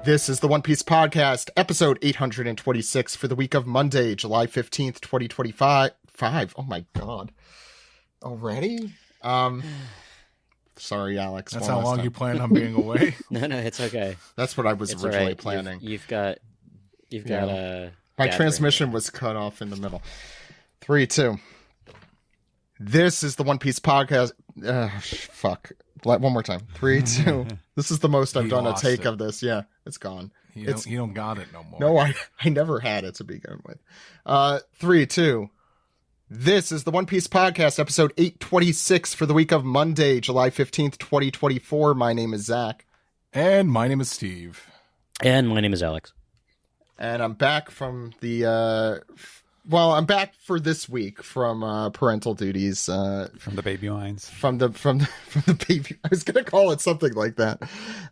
This is the One Piece Podcast, episode 826 for the week of Monday, July 15th, 2025. Oh my god. Already? Sorry, Alex. That's how long you plan on being away? No, it's okay. That's what I was originally right. planning. You've got my transmission was cut off in the middle. 3, 2. This is the One Piece Podcast. Fuck. One more time. 3, 2. This is the most I've done a take of this. Yeah, it's gone. You don't got it no more. No, I never had it to begin with. 3, 2. This is the One Piece Podcast, episode 826 for the week of Monday, July 15th, 2024. My name is Zach. And my name is Steve. And my name is Alex. And I'm back from the... I'm back for this week from parental duties. From the baby lines. From the baby. I was gonna call it something like that,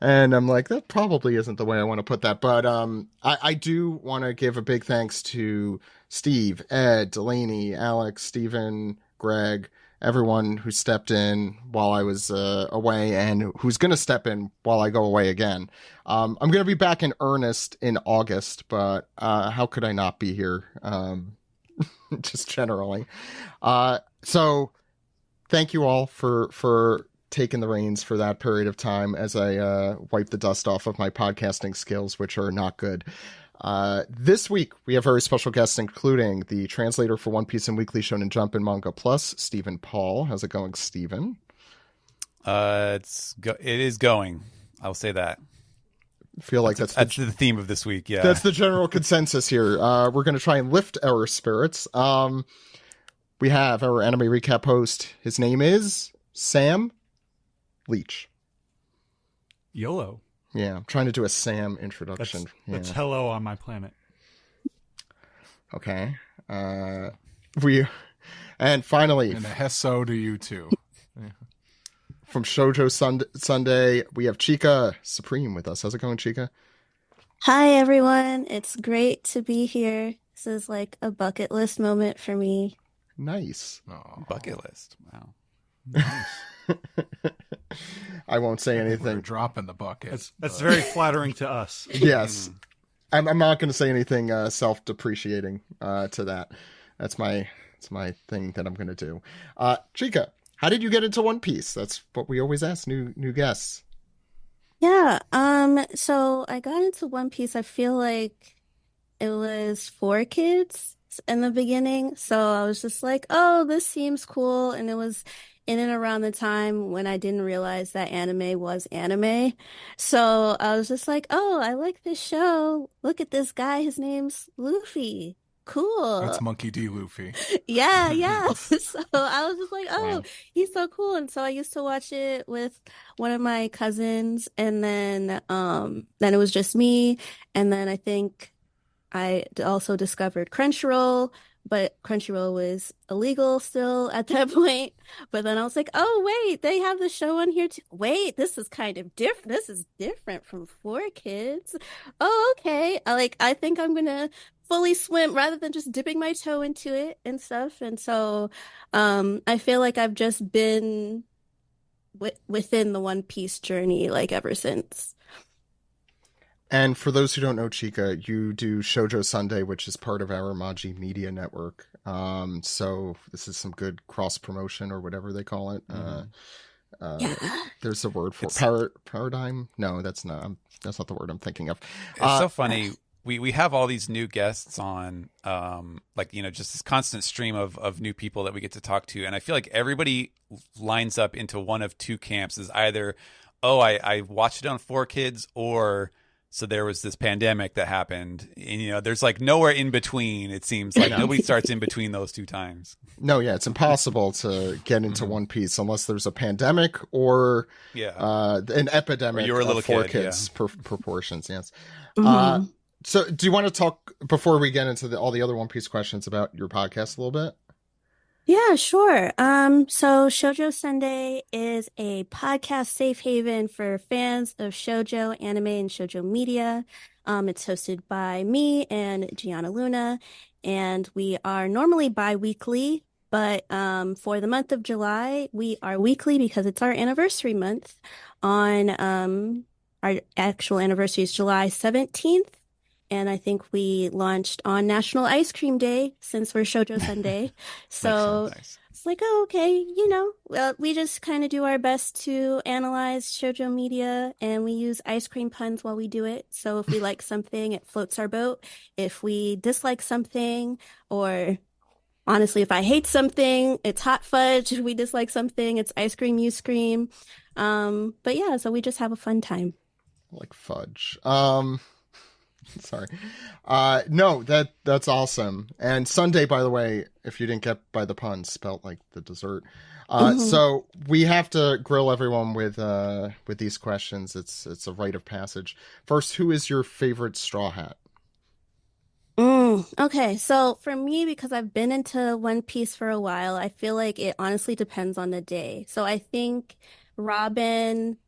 and I'm like, that probably isn't the way I want to put that. But I do want to give a big thanks to Steve, Ed, Delaney, Alex, Steven, Greg, everyone who stepped in while I was away, and who's gonna step in while I go away again. I'm gonna be back in earnest in August, but how could I not be here? Just generally. So thank you all for taking the reins for that period of time as I wipe the dust off of my podcasting skills, which are not good. This week, we have very special guests, including the translator for One Piece and Weekly Shonen Jump Manga Plus, Stephen Paul. How's it going, Stephen? It is going. I'll say that. I feel like that's the theme of this week. Yeah, that's the general consensus here. We're going to try and lift our spirits. We have our anime recap host. His name is Sam Leach. YOLO. Yeah, I'm trying to do a Sam introduction. That's hello on my planet. Okay. And finally, and a hesso to you too. From Shoujo Sundae, we have Chika Supreme with us. How's it going, Chika? Hi, everyone. It's great to be here. This is like a bucket list moment for me. Nice. Oh, bucket list. Wow. Nice. I won't say anything. We're dropping the bucket. That's very flattering to us. Yes. I'm not going to say anything self-depreciating to that. That's my thing that I'm going to do. Chika, how did you get into One Piece? That's what we always ask new guests. Yeah, so I got into One Piece. I feel like it was for kids in the beginning. So I was just like, oh, this seems cool. And it was in and around the time when I didn't realize that anime was anime. So I was just like, oh, I like this show. Look at this guy. His name's Luffy. Cool. That's Monkey D. Luffy. Yeah. So I was just like, oh, Wow. He's so cool. And so I used to watch it with one of my cousins, and then it was just me. And then I think I also discovered Crunchyroll, but Crunchyroll was illegal still at that point. But then I was like, oh, wait, they have the show on here too. Wait, this is kind of different. This is different from 4Kids. Oh, okay. I think I'm going to fully swim rather than just dipping my toe into it and stuff. And so I feel like I've just been within the One Piece journey like ever since. And for those who don't know, Chika, you do Shoujo Sundae, which is part of our Maji Media Network. So this is some good cross promotion or whatever they call it. There's a word for paradigm. No, that's not the word I'm thinking of. It's so funny. We have all these new guests on, just this constant stream of new people that we get to talk to. And I feel like everybody lines up into one of two camps. Is either, oh, I watched it on 4Kids, or so there was this pandemic that happened. And, there's like nowhere in between. It seems like nobody starts in between those two times. No, yeah, it's impossible to get into One Piece unless there's a pandemic or an epidemic or you're a little of 4Kids proportions, yes. Mm-hmm. So do you want to talk, before we get into all the other One Piece questions, about your podcast a little bit? Yeah, sure. So Shoujo Sundae is a podcast safe haven for fans of shoujo, anime, and shoujo media. It's hosted by me and Gianna Luna, and we are normally bi-weekly, but for the month of July, we are weekly because it's our anniversary month on our actual anniversary is July 17th. And I think we launched on National Ice Cream Day since we're Shoujo Sundae. So Nice. it's like, oh, okay, well, we just kind of do our best to analyze shoujo media and we use ice cream puns while we do it. So if we like something, it floats our boat. If we dislike something, or honestly, if I hate something, it's hot fudge. If we dislike something, it's ice cream, you scream. But yeah, so we just have a fun time. Like fudge. Sorry. No, that's awesome. And Sunday, by the way, if you didn't get by the pun, spelt like the dessert. So we have to grill everyone with these questions. It's a rite of passage. First, who is your favorite Straw Hat? Okay, so for me, because I've been into One Piece for a while, I feel like it honestly depends on the day. So I think Robin,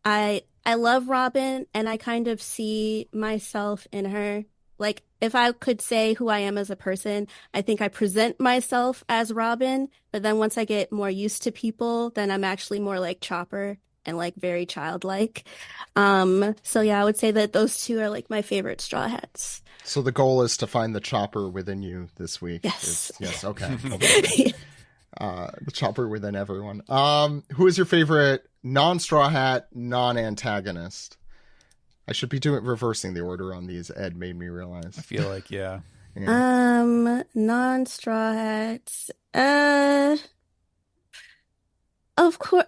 I love Robin, and I kind of see myself in her. Like, if I could say who I am as a person, I think I present myself as Robin, but then once I get more used to people, then I'm actually more like Chopper and like very childlike. So yeah, I would say that those two are like my favorite Straw Hats. So the goal is to find the Chopper within you this week. Yes. Yes. Okay. The Chopper within everyone. Who is your favorite non-Straw Hat, non-antagonist? I should be reversing the order on these. Ed made me realize. I feel like, yeah. Non-Straw Hats. Of course.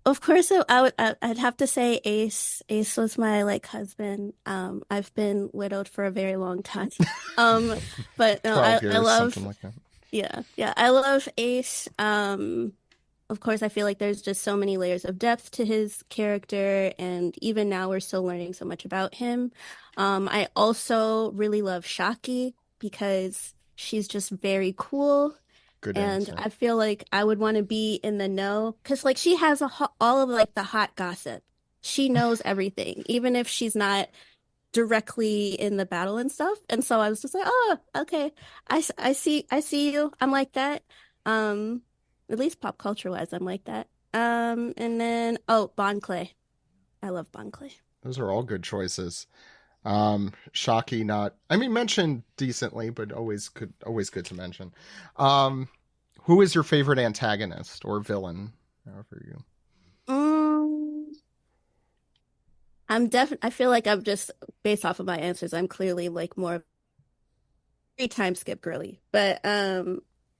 Of course, I'd have to say Ace. Ace was my like husband. I've been widowed for a very long time. But no, 12 years, I love. something like that. Yeah, I love Ace. Of course, I feel like there's just so many layers of depth to his character, and even now we're still learning so much about him. I also really love Shaki because she's just very cool. Good And answer. I feel like I would want to be in the know because like she has all of like the hot gossip. She knows everything, even if she's not directly in the battle and stuff. And so I was just like, oh, okay. I see you. I'm like that. At least pop culture wise, I'm like that. And then Bon Clay. I love Bon Clay. Those are all good choices. Shocky, mentioned decently, but always good to mention. Who is your favorite antagonist or villain? However you. I feel like I'm just based off of my answers, I'm clearly like more time skip girly. But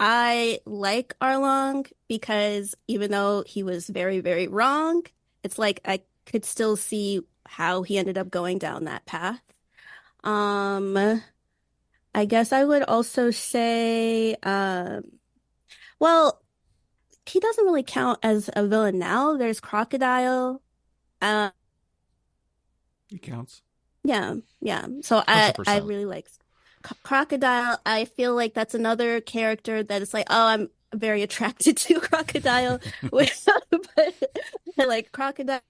I like Arlong because even though he was very, very wrong, it's like I could still see how he ended up going down that path. I guess I would also say, well, he doesn't really count as a villain now. There's Crocodile. He counts. Yeah. So I 100%. really like Crocodile. I feel like that's another character that is like, oh, I'm very attracted to Crocodile. But I like Crocodile.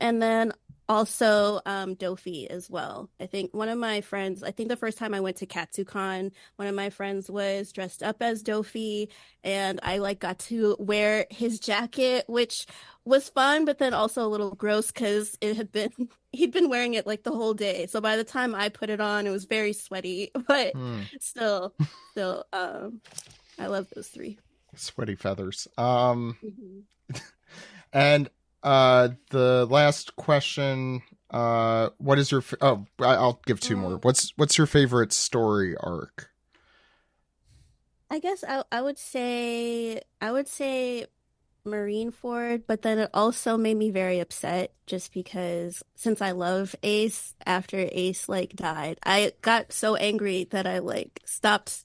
And then also Dofi as well. I think the first time I went to Katsucon, one of my friends was dressed up as Dofi, and I like got to wear his jacket, which was fun, but then also a little gross because he'd been wearing it like the whole day. So by the time I put it on, it was very sweaty, but still, I love those three. Sweaty feathers. Mhm. And the last question, what is your I'll give two more. What's your favorite story arc? I guess I would say Marineford, but then it also made me very upset just because since I love Ace, after Ace like died, I got so angry that I like stopped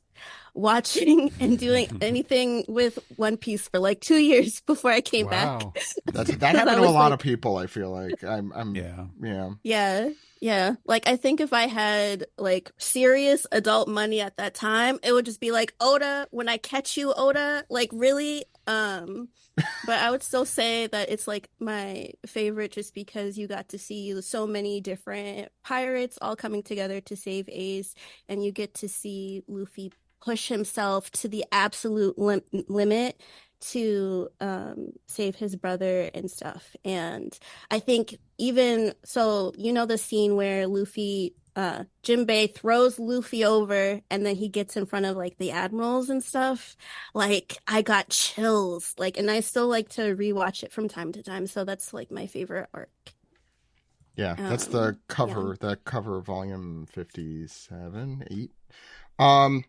watching and doing anything with One Piece for like 2 years before I came back. That happened to a lot of people, I feel like. Yeah. Like I think if I had like serious adult money at that time, it would just be like, Oda, when I catch you, Oda, like really. But I would still say that it's like my favorite just because you got to see so many different pirates all coming together to save Ace, and you get to see Luffy push himself to the absolute limit to save his brother and stuff. And I think even so, the scene where Luffy, Jinbei throws Luffy over and then he gets in front of like the admirals and stuff. Like I got chills. Like, and I still like to rewatch it from time to time. So that's like my favorite arc. Yeah, that's the cover. Yeah. The cover of volume 57, 8.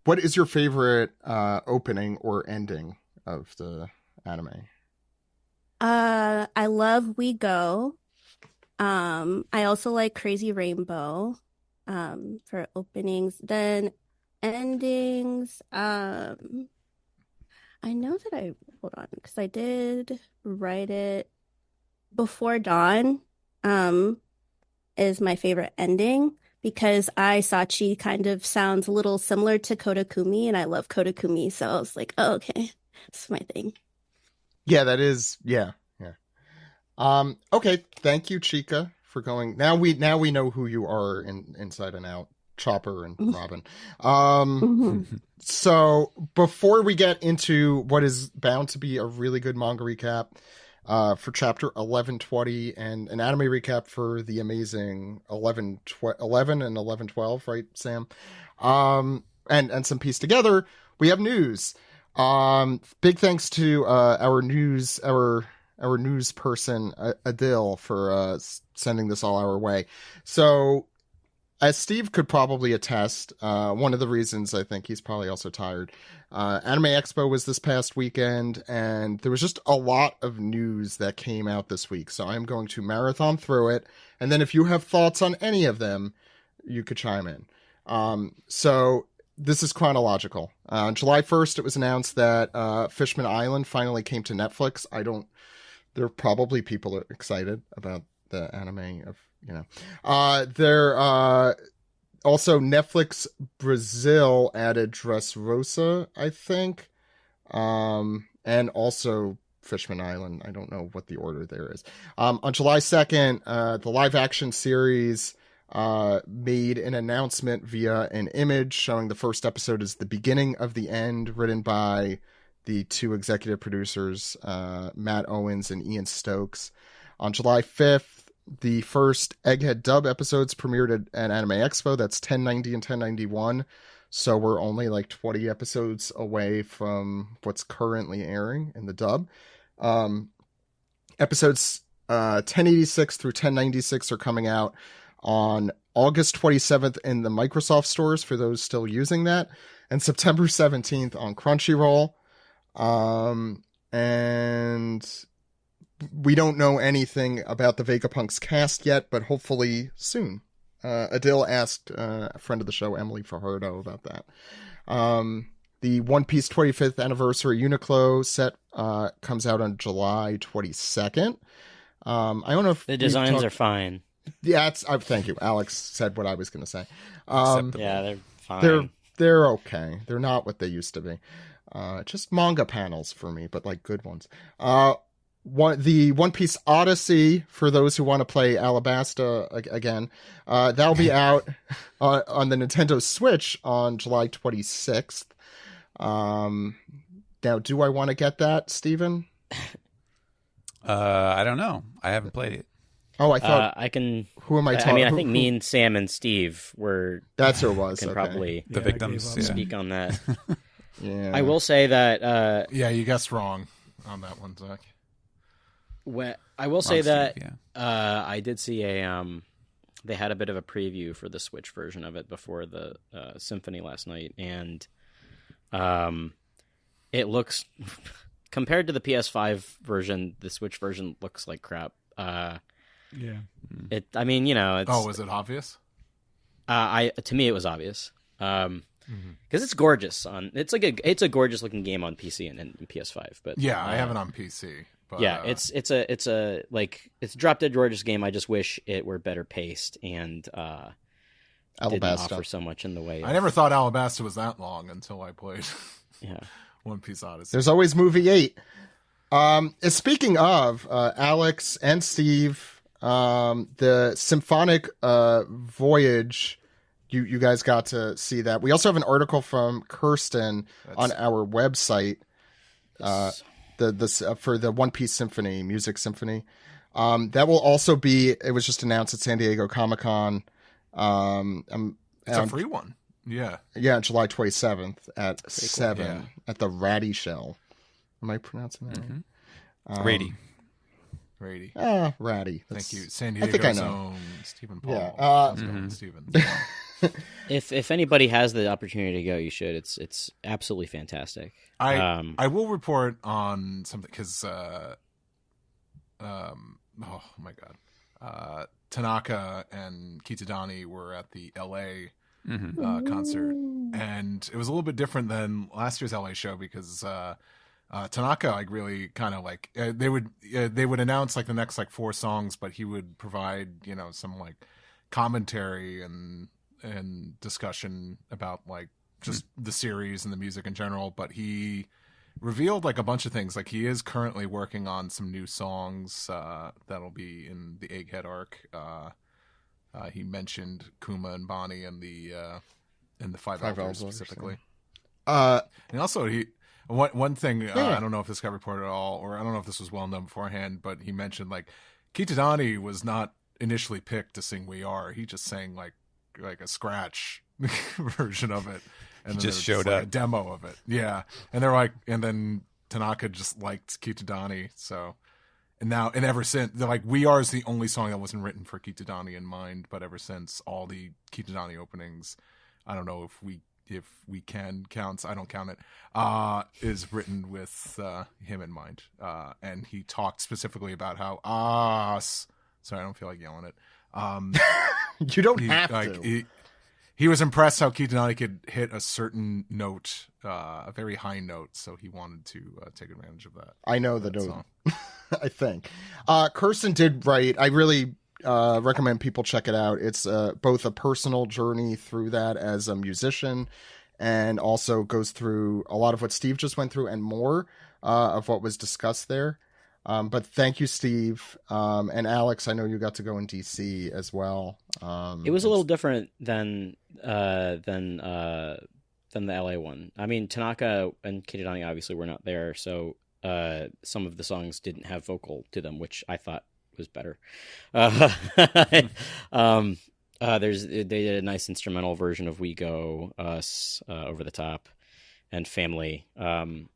What is your favorite opening or ending of the anime? I love We Go. I also like Crazy Rainbow for openings. Then endings, I know that hold on, because I did write it. Before Dawn is my favorite ending because Sachi kind of sounds a little similar to Kodakumi, and I love Kodakumi, so I was like, oh, okay, that's my thing. Yeah, that is, yeah. Okay, thank you, Chika, for going. Now we know who you are inside and out, Chopper and Robin. So before we get into what is bound to be a really good manga recap for chapter 1120 and an anime recap for the amazing 11 and 1112, right, Sam? And some piece together, we have news. Big thanks to our news person Adil for sending this all our way. So, as Steve could probably attest, one of the reasons I think he's probably also tired. Anime Expo was this past weekend, and there was just a lot of news that came out this week. So I'm going to marathon through it, and then if you have thoughts on any of them, you could chime in. So this is chronological. On July 1st, it was announced that Fishman Island finally came to Netflix. There are probably people that are excited about the anime of, there also Netflix Brazil added Dressrosa, I think. And also Fishman Island. I don't know what the order there is. On July 2nd, the live action series made an announcement via an image showing the first episode is the beginning of the end, written by the two executive producers, Matt Owens and Ian Stokes. On July 5th, the first Egghead dub episodes premiered at Anime Expo. That's 1090 and 1091. So we're only like 20 episodes away from what's currently airing in the dub. Episodes 1086 through 1096 are coming out on August 27th in the Microsoft stores for those still using that, and September 17th on Crunchyroll. And we don't know anything about the Vegapunks cast yet, but hopefully soon. Adil asked a friend of the show, Emily Fajardo, about that. The One Piece 25th anniversary Uniqlo set comes out on July 22nd. I don't know if the designs are fine. Yeah, thank you. Alex said what I was going to say. Yeah, they're fine. They're okay. They're not what they used to be. Just manga panels for me, but like good ones. The One Piece Odyssey, for those who want to play Alabasta again, that'll be out on the Nintendo Switch on July 26th. Now, do I want to get that, Steven? I don't know. I haven't played it. Oh, I thought I can. Who am I talking? I think me and Sam and Steve were. That's who it was. Can okay. probably The victims speak on that. Yeah. I will say that. Yeah, you guessed wrong on that one, Zach. I will say that Steve, yeah. I did see they had a bit of a preview for the Switch version of it before the Symphony last night, and it looks compared to the PS5 version, the Switch version looks like crap. Yeah. I mean, it's. Oh, was it obvious? To me, it was obvious. Because it's gorgeous it's a gorgeous looking game on PC and PS5. But Yeah, I have it on PC. But, yeah, it's a drop dead gorgeous game. I just wish it were better paced and didn't offer so much in the way. I never thought Alabasta was that long until I played Yeah. One Piece Odyssey. There's always movie 8. Speaking of Alex and Steve, the Symphonic Voyage, you guys got to see that. We also have an article from Kirsten on our website. for the One Piece Symphony, Music Symphony. That will also be, it was just announced at San Diego Comic-Con. It's a free one. Yeah. Yeah, July 27th at 7 cool. at the Ratty Shell. Am I pronouncing that right? Rady. Ratty. Thank you. San Diego's I think I know. own Stephen Paul. Yeah. Stephen. If anybody has the opportunity to go, you should. It's absolutely fantastic. I will report on something because oh my god, Tanaka and Kitadani were at the LA concert, and it was a little bit different than last year's LA show because Tanaka like really kind of like they would announce like the next like 4 songs, but he would provide some like commentary and discussion about like just the series and the music in general. But he revealed like a bunch of things. Like he is currently working on some new songs that'll be in the Egghead arc. He mentioned Kuma and Bonnie and the Five Elders specifically. And also one thing I don't know if this got reported at all, or I don't know if this was well known beforehand, but he mentioned like Kitadani was not initially picked to sing "We Are." He just sang like a scratch version of it, and he then just showed up a demo of it. Yeah, and they're like, and then Tanaka just liked Kitadani, so. And ever since, they're like, "We Are" is the only song that wasn't written for Kitadani in mind, but ever since, all the Kitadani openings, I don't know if we can count, I don't count it, is written with him in mind. And he talked specifically about how sorry, I don't feel like yelling it. You don't have to. He was impressed how Kitadani could hit a certain note, a very high note, so he wanted to take advantage of that. I know the note. I think. Kirsten did write. I really recommend people check it out. It's both a personal journey through that as a musician, and also goes through a lot of what Steve just went through and more of what was discussed there. But thank you, Steve. And Alex, I know you got to go in DC as well. It was a little different than the LA one. I mean, Tanaka and Kitadani obviously were not there, so some of the songs didn't have vocal to them, which I thought was better. They did a nice instrumental version of "We Go," "Us," "Over the Top," and "Family." Not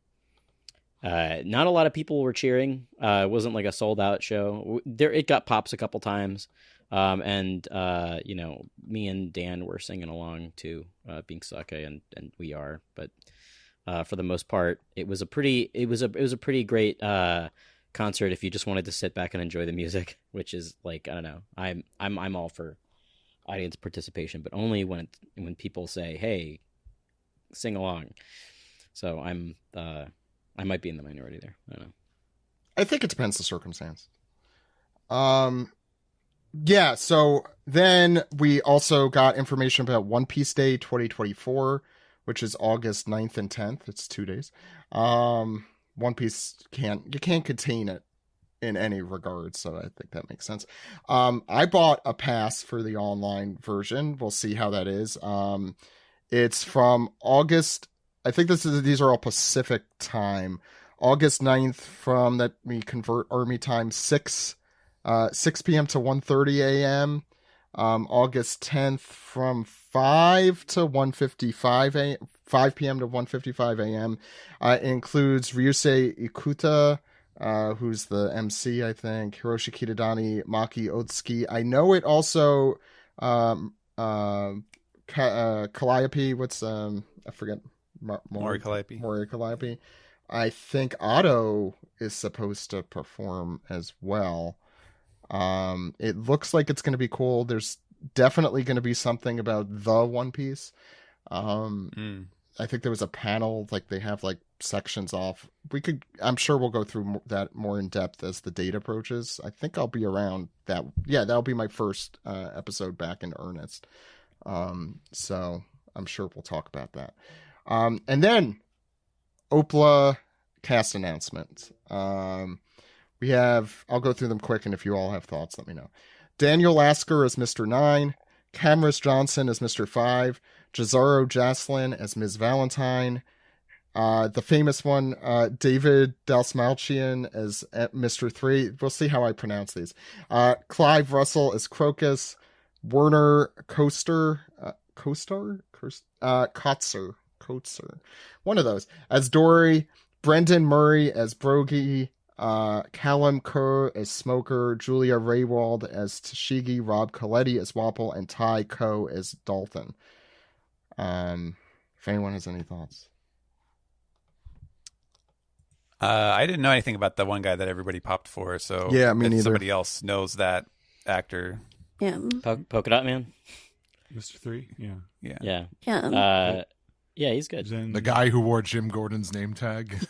a lot of people were cheering. It wasn't like a sold out show. It got pops a couple times. And me and Dan were singing along to Being Sake and "We Are," but for the most part, it was a pretty great concert if you just wanted to sit back and enjoy the music, which is like, I don't know, I'm all for audience participation, but only when people say, "Hey, sing along." So I might be in the minority there. I don't know. I think it depends the circumstance. Yeah, so then we also got information about One Piece Day 2024, which is August 9th and 10th. It's 2 days. One Piece you can't contain it in any regard, so I think that makes sense. I bought a pass for the online version. We'll see how that is. It's from August, I think these are all Pacific time. August 9th from, let me convert Army time, 6 p.m. to 1:30 a.m. August 10th from 5 to 1:55 a.m. 5 p.m. to 1:55 a.m. It includes Ryusei Ikuta, who's the MC, I think, Hiroshi Kitadani, Maki Otsuki. I know it also Calliope. What's I forget. Mori Calliope. I think Otto is supposed to perform as well. It looks like it's going to be cool. There's definitely going to be something about the One Piece. I think there was a panel, like they have like sections off. I'm sure we'll go through that more in depth as the date approaches. I think I'll be around that. Yeah, that'll be my first episode back in earnest. So I'm sure we'll talk about that. And then Opla cast announcements. I'll go through them quick, and if you all have thoughts, let me know. Daniel Lasker as Mr. 9, Camrus Johnson as Mr. 5, Jazaro Jaslin as Ms. Valentine, The famous one, David Dalsmalchian as Mr. 3. We'll see how I pronounce these. Clive Russell as Crocus. Werner Kotzer. One of those. As Dory. Brendan Murray as Brogy. Callum Kerr as Smoker. Julia Raywald as Tashigi. Rob Coletti as Wapple. And Ty Coe as Dalton. If anyone has any thoughts. I didn't know anything about the one guy that everybody popped for, so yeah, me if neither. somebody else knows that actor. Yeah. Polka Dot Man. Mr. 3? Yeah. Yeah. Yeah. Yeah, he's good. Then The guy who wore Jim Gordon's name tag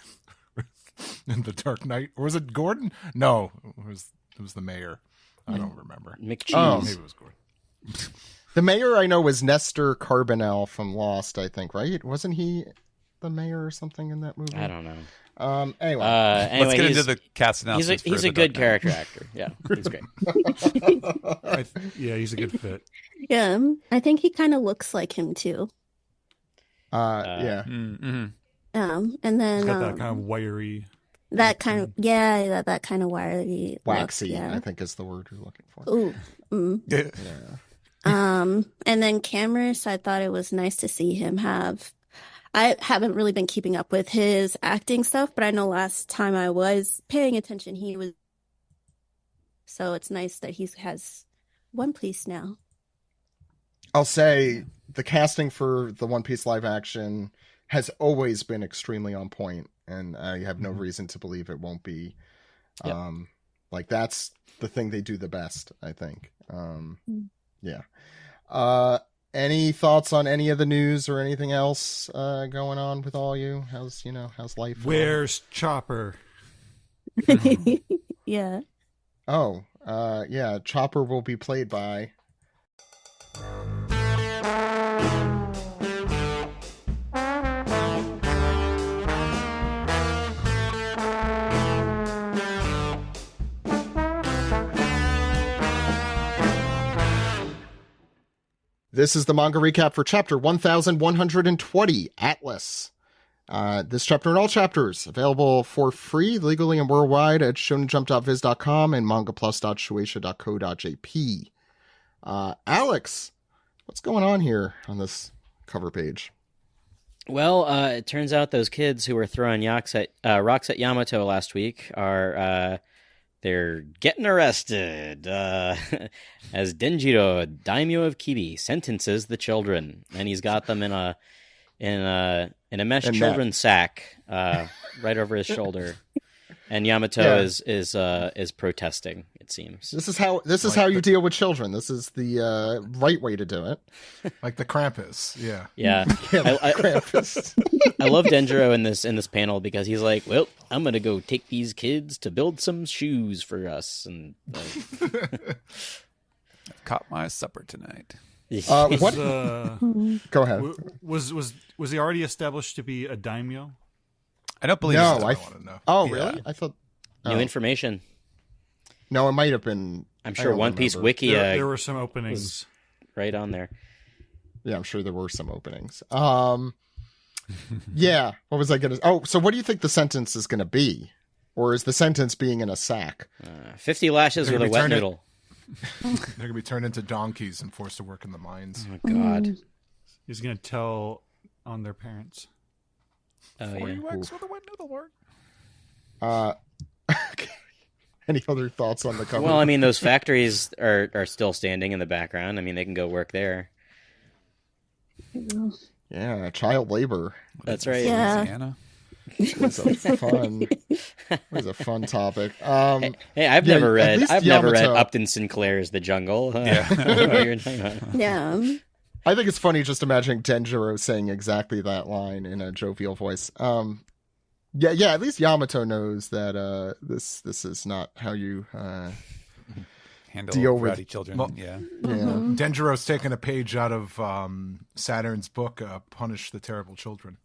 in The Dark Knight. Or was it Gordon? No, it was the mayor. I don't remember. McCheese. Oh. Maybe it was Gordon. The mayor I know was Nestor Carbonell from Lost, I think, right? Wasn't he the mayor or something in that movie? I don't know. Anyway. Let's get into the cast announcements. He's a good character actor. Yeah, he's great. yeah, he's a good fit. Yeah. I think he kind of looks like him too. Yeah. Mm-hmm. And then He's got that kind of wiry. that kind of that kind of wiry look, Waxy, yeah. I think is the word you're looking for. Ooh. Yeah. And then Cameras, I thought it was nice to see him have. I haven't really been keeping up with his acting stuff, but I know last time I was paying attention, he was. So it's nice that he has One Piece now. I'll say the casting for the One Piece live action has always been extremely on point, and I have no reason to believe it won't be. Yep. Like that's the thing they do the best, I think. Yeah. Any thoughts on any of the news or anything else going on with all you? How's life? Where's Chopper? Yeah. Oh, yeah. Chopper will be played by. This is the manga recap for chapter 1120, Atlas. This chapter and all chapters available for free, legally and worldwide at shonenjump.viz.com and mangaplus.shueisha.co.jp. Alex, what's going on here on this cover page? Well, it turns out those kids who were throwing rocks at Yamato last week are they're getting arrested as Denjiro, daimyo of Kibi, sentences the children, and he's got them in a mesh children's sack right over his shoulder, and Yamato is protesting. It seems this is how you deal with children. This is the right way to do it. Like the Krampus, yeah. Krampus. I love Denjiro in this panel because he's like, "Well, I'm gonna go take these kids to build some shoes for us." And I've caught my supper tonight. What? Go ahead. Was he already established to be a daimyo? I don't believe. No, so. I want to know. Oh, Yeah. really? I thought new information. No, it might have been. I'm I sure don't One Piece remember. Wiki There were some openings. was right on there. Yeah, I'm sure there were some openings. Yeah. What was I gonna? Oh, so what do you think the sentence is gonna be, or is the sentence being in a sack? 50 lashes They're with a gonna wet be noodle. They're going to be turned into donkeys and forced to work in the mines. Oh God. He's going to tell on their parents. Oh yeah. Wax with a wet noodle work. Any other thoughts on the cover? Well, I mean, those factories are still standing in the background. I mean, they can go work there. Yeah, child labor. That's right. Yeah. Louisiana. was a fun topic. Hey, I've Yeah, never at read least Upton Yamato- Sinclair's The Jungle. Yeah. I don't know what you're talking about. Yeah. I think it's funny just imagining Denjiro saying exactly that line in a jovial voice. Yeah. At least Yamato knows that this is not how you Handle Deal with- rowdy children. Well- yeah. yeah. Denjiro's taken a page out of Saturn's book, Punish the Terrible Children.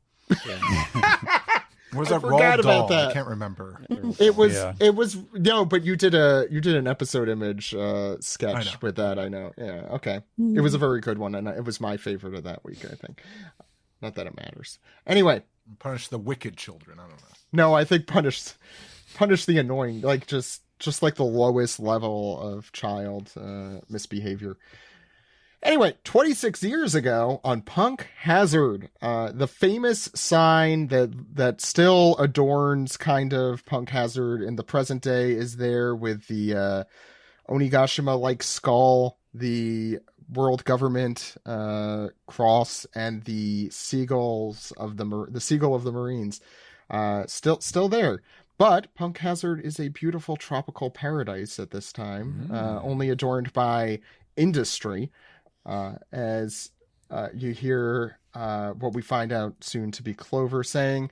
Where's that forgot Roald about doll? that. I can't remember. It was Yeah. no, but you did an episode image I sketch know. with that. I know. Yeah. Okay. It was a very good one, and it was my favorite of that week. I think. Not that it matters. Anyway, Punish the wicked children. I don't know. No, I think punish the annoying, like just like the lowest level of child misbehavior. Anyway, 26 years ago on Punk Hazard, the famous sign that still adorns kind of Punk Hazard in the present day is there with the Onigashima-like skull, the world government cross, and the seagulls of the seagull of the Marines, still there. But Punk Hazard is a beautiful tropical paradise at this time, only adorned by industry. As you hear what we find out soon to be Clover saying,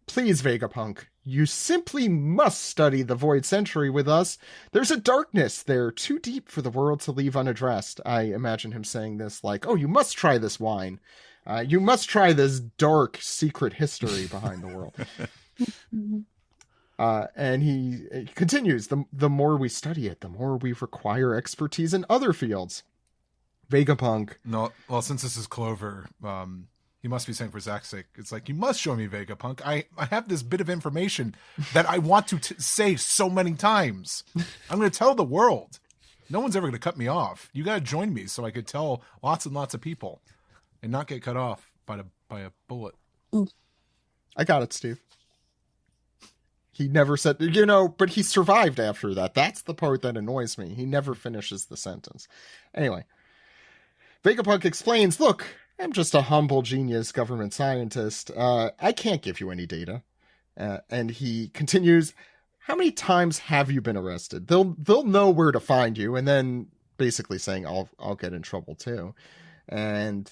"Please, Vegapunk, you simply must study the Void Century with us. There's a darkness there too deep for the world to leave unaddressed." I imagine him saying this like, "Oh, you must try this wine. You must try this dark secret history behind the world." And he continues, the more we study it, the more we require expertise in other fields. Vegapunk. No, well, since this is Clover, he must be saying for Zach's sake, it's like, you must show me Vegapunk. I have this bit of information that I want to say so many times. I'm going to tell the world. No one's ever going to cut me off. You got to join me so I could tell lots and lots of people and not get cut off by a bullet. I got it, Steve. He never said, but he survived after that. That's the part that annoys me. He never finishes the sentence. Anyway. Vegapunk explains, "Look, I'm just a humble genius government scientist. I can't give you any data." And he continues, "How many times have you been arrested? They'll know where to find you," and then basically saying, I'll get in trouble too. And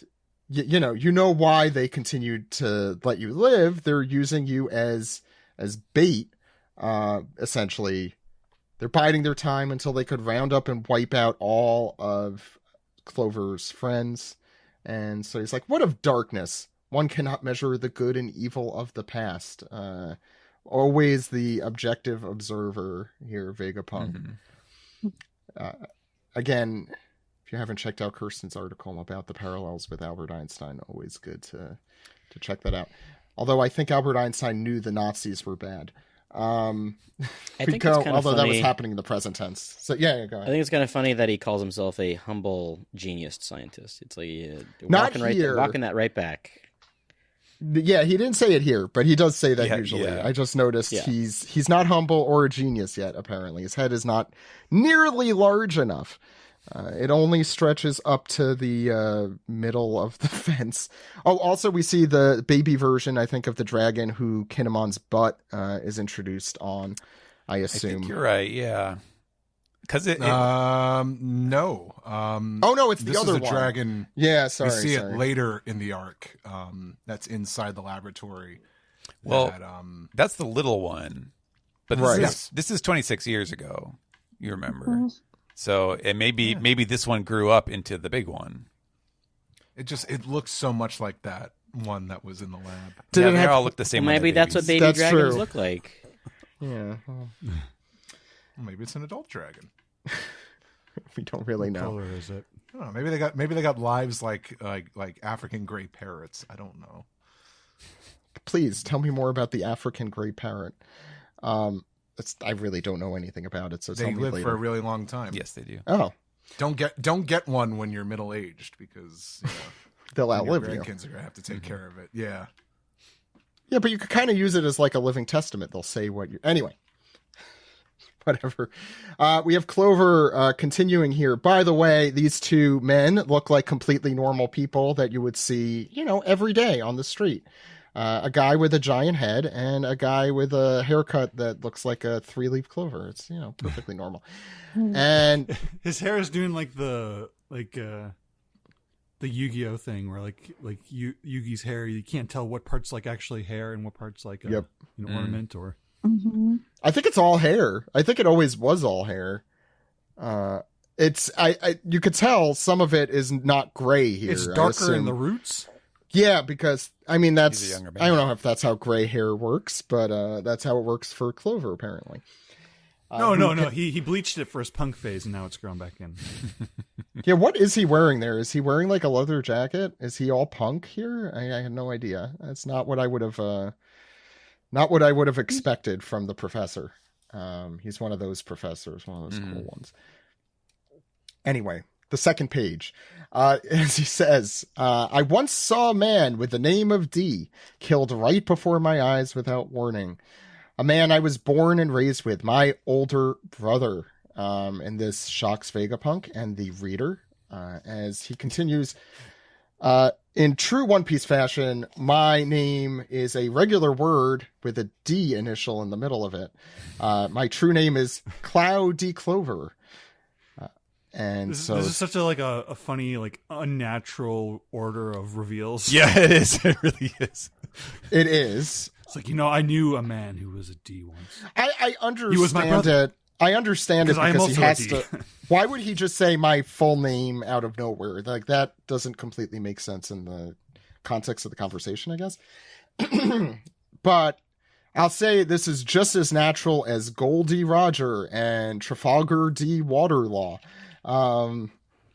you know why they continued to let you live. They're using you as bait. Essentially, they're biding their time until they could round up and wipe out all of Clover's friends. And so he's like, "What of darkness? One cannot measure the good and evil of the past." Always the objective observer here, Vegapunk. Again, if you haven't checked out Kirsten's article about the parallels with Albert Einstein, always good to check that out. Although I think Albert Einstein knew the Nazis were bad. I think it's kind of although funny. that was happening in the present tense. So yeah, go I ahead. think it's kind of funny that he calls himself a humble genius scientist. It's like Not walking that right back. Yeah, he didn't say it here, but he does say that usually. Yeah. I just noticed he's not humble or a genius yet, apparently. His head is not nearly large enough. It only stretches up to the middle of the fence. Oh, also we see the baby version, I think, of the dragon who Kinemon's butt is introduced on, I assume. I think you're right, yeah. Because no. Oh, no, it's the other one. This is a dragon. Yeah, sorry. We see it later in the arc. That's inside the laboratory. Well, that's the little one. But this is 26 years ago, you remember. So it maybe this one grew up into the big one. It looks so much like that one that was in the lab. They all look the same. Well, maybe that's what baby dragons look like. Yeah. Maybe it's an adult dragon. We don't really know. What color is it? I don't know. Maybe they got lives like African gray parrots. I don't know. Please tell me more about the African gray parrot. I really don't know anything about it, so they tell me live later. for a really long time. Yes, they do. Oh, don't get one when you're middle aged because they'll outlive your you. grandkids are gonna have to take care of it. Yeah, yeah, but you could kind of use it as like a living testament. They'll say what you anyway. Whatever. We have Clover continuing here. By the way, these two men look like completely normal people that you would see, every day on the street. A guy with a giant head and a guy with a haircut that looks like a 3-leaf clover. It's, perfectly normal. And his hair is doing like the Yu-Gi-Oh thing where like Yugi's hair, you can't tell what part's like actually hair and what part's like an ornament or. Mm-hmm. I think it's all hair. I think it always was all hair. It's you could tell some of it is not gray here. It's darker in the roots. Yeah, because I mean He's a younger man. I don't know if that's how gray hair works, but that's how it works for Clover apparently. No. He bleached it for his punk phase, and now it's grown back in. Yeah, what is he wearing there? Is he wearing like a leather jacket? Is he all punk here? I had no idea. That's not what I would have expected from the professor. He's one of those professors, one of those cool ones. Anyway, the second page. As he says, I once saw a man with the name of D killed right before my eyes without warning. A man I was born and raised with, my older brother. And this shocks Vegapunk and the reader as he continues. In true One Piece fashion, my name is a regular word with a D initial in the middle of it. My true name is Clou D. Clover. And this so is such a funny, like, unnatural order of reveals. Yeah, it is. It really is. It is. It's like, I knew a man who was a D once. I understand He was my brother. it. I understand it because he has to. Why would he just say my full name out of nowhere? Like, that doesn't completely make sense in the context of the conversation, I guess. But I'll say this is just as natural as Goldie Roger and Trafalgar D. Waterlaw. Although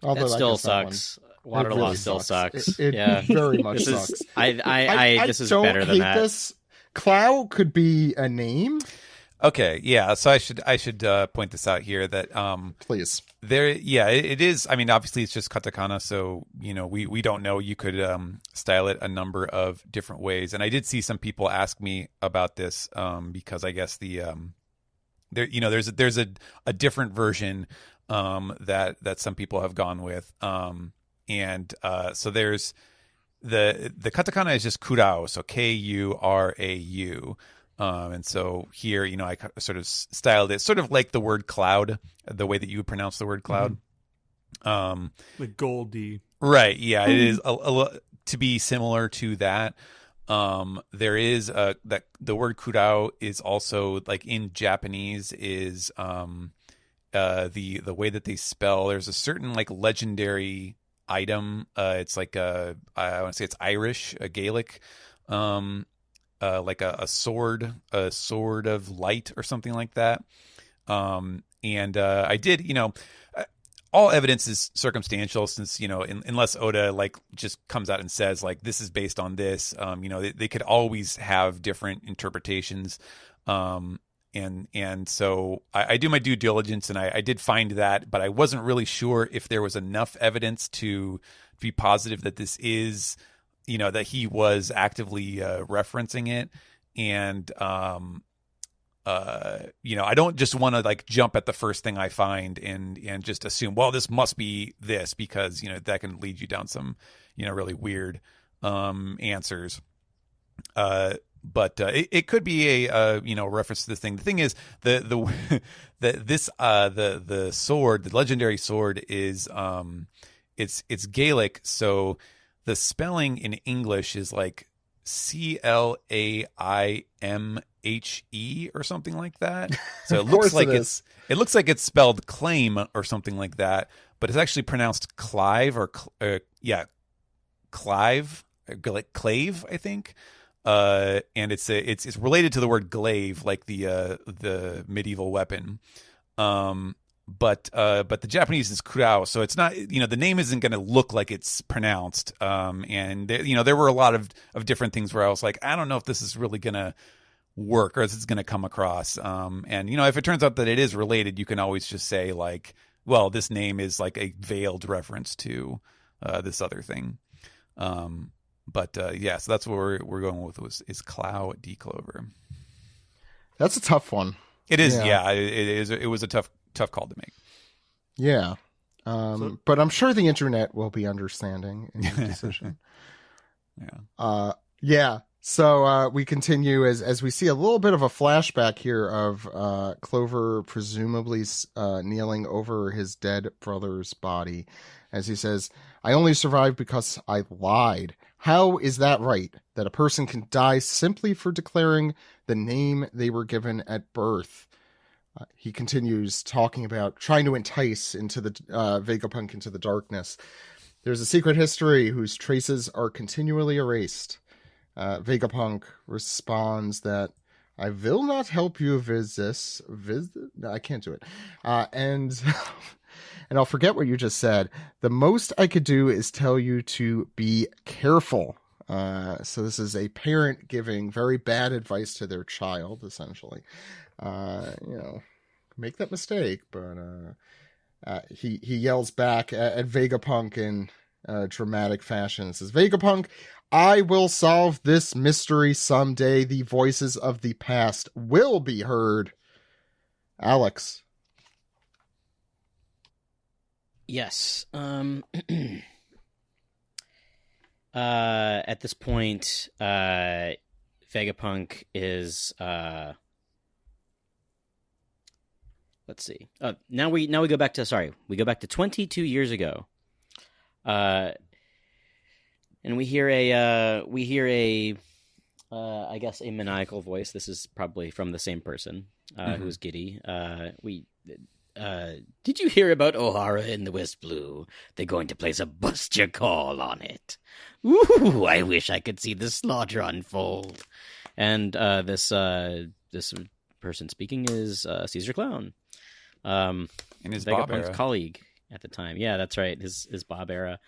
That still sucks. Waterlaw really still sucks. It Yeah, very much this sucks. is. This is better than that. This. Clow could be a name. Okay, yeah. So I should point this out here that Please. It is. I mean, obviously it's just katakana, so we don't know. You could style it a number of different ways, and I did see some people ask me about this because I guess there's a different version that some people have gone with, so there's the katakana is just kurao, so Kurau. And so here, I sort of styled it sort of like the word cloud, the way that you would pronounce the word cloud. Like Goldie. Right. Yeah, it is to be similar to that. There is that the word kurao is also like in Japanese is the way that they spell. There's a certain like legendary item. It's like I want to say it's Irish, a Gaelic. Like a sword of light or something like that. I did, all evidence is circumstantial since, unless Oda like just comes out and says like, this is based on this, they could always have different interpretations. And so I do my due diligence and I did find that, but I wasn't really sure if there was enough evidence to be positive that this is, that he was actively referencing it. And, I don't just want to like jump at the first thing I find and just assume, well, this must be this because, that can lead you down some, really weird answers. But it could be a reference to this thing. The thing is the sword, the legendary sword is it's Gaelic, so the spelling in English is like Claimhe or something like that. So it looks like it looks like it's spelled claim or something like that, but it's actually pronounced Clive or Clive, like clave, I think. And it's related to the word glaive, like the medieval weapon. But the Japanese is kurao, so it's not, the name isn't going to look like it's pronounced. And there were a lot of different things where I was like, I don't know if this is really going to work or if it's going to come across. And if it turns out that it is related, you can always just say like, well, this name is like a veiled reference to this other thing. So that's what we're going with is Clow D. Clover. That's a tough one. It is. Yeah, it is. It was a tough call to make. Yeah. But I'm sure the internet will be understanding in your decision. Yeah. So we continue as we see a little bit of a flashback here of Clover presumably kneeling over his dead brother's body. As he says, I only survived because I lied. How is that right? That a person can die simply for declaring the name they were given at birth? He continues talking about trying to entice into the Vegapunk into the darkness. There's a secret history whose traces are continually erased. Vegapunk responds that I will not help you visit. No, I can't do it. And I'll forget what you just said. The most I could do is tell you to be careful. So this is a parent giving very bad advice to their child, essentially. Make that mistake, but he yells back at Vegapunk in dramatic fashion. It says, Vegapunk, I will solve this mystery someday. The voices of the past will be heard. Alex. Yes. At this point, Vegapunk is let's see. Now we go back to we go back to 22 years ago. And we hear a I guess a maniacal voice. This is probably from the same person who's giddy. Did you hear about Ohara in the West Blue? They're going to place a Buster Call on it. Ooh, I wish I could see the slaughter unfold. And this person speaking is Caesar Clown. In his Bob Vegapunk's era. colleague at the time. Yeah, that's right. His Bob era.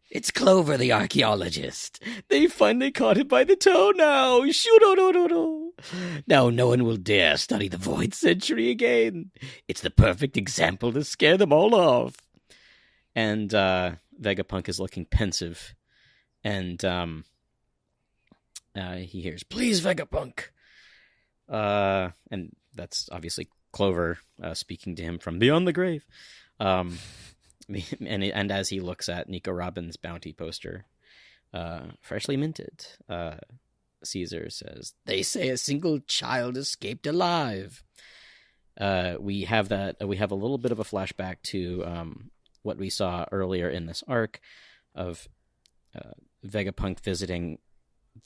It's Clover the archaeologist. They finally caught it by the toe now. Shoo-do-do-do-do. Now no one will dare study the Void Century again. It's the perfect example to scare them all off. And Vegapunk is looking pensive. And he hears, please, Vegapunk. And that's obviously Clover speaking to him from beyond the grave. And as he looks at Nico Robin's bounty poster, freshly minted, Caesar says, they say a single child escaped alive. We have a little bit of a flashback to what we saw earlier in this arc of Vegapunk visiting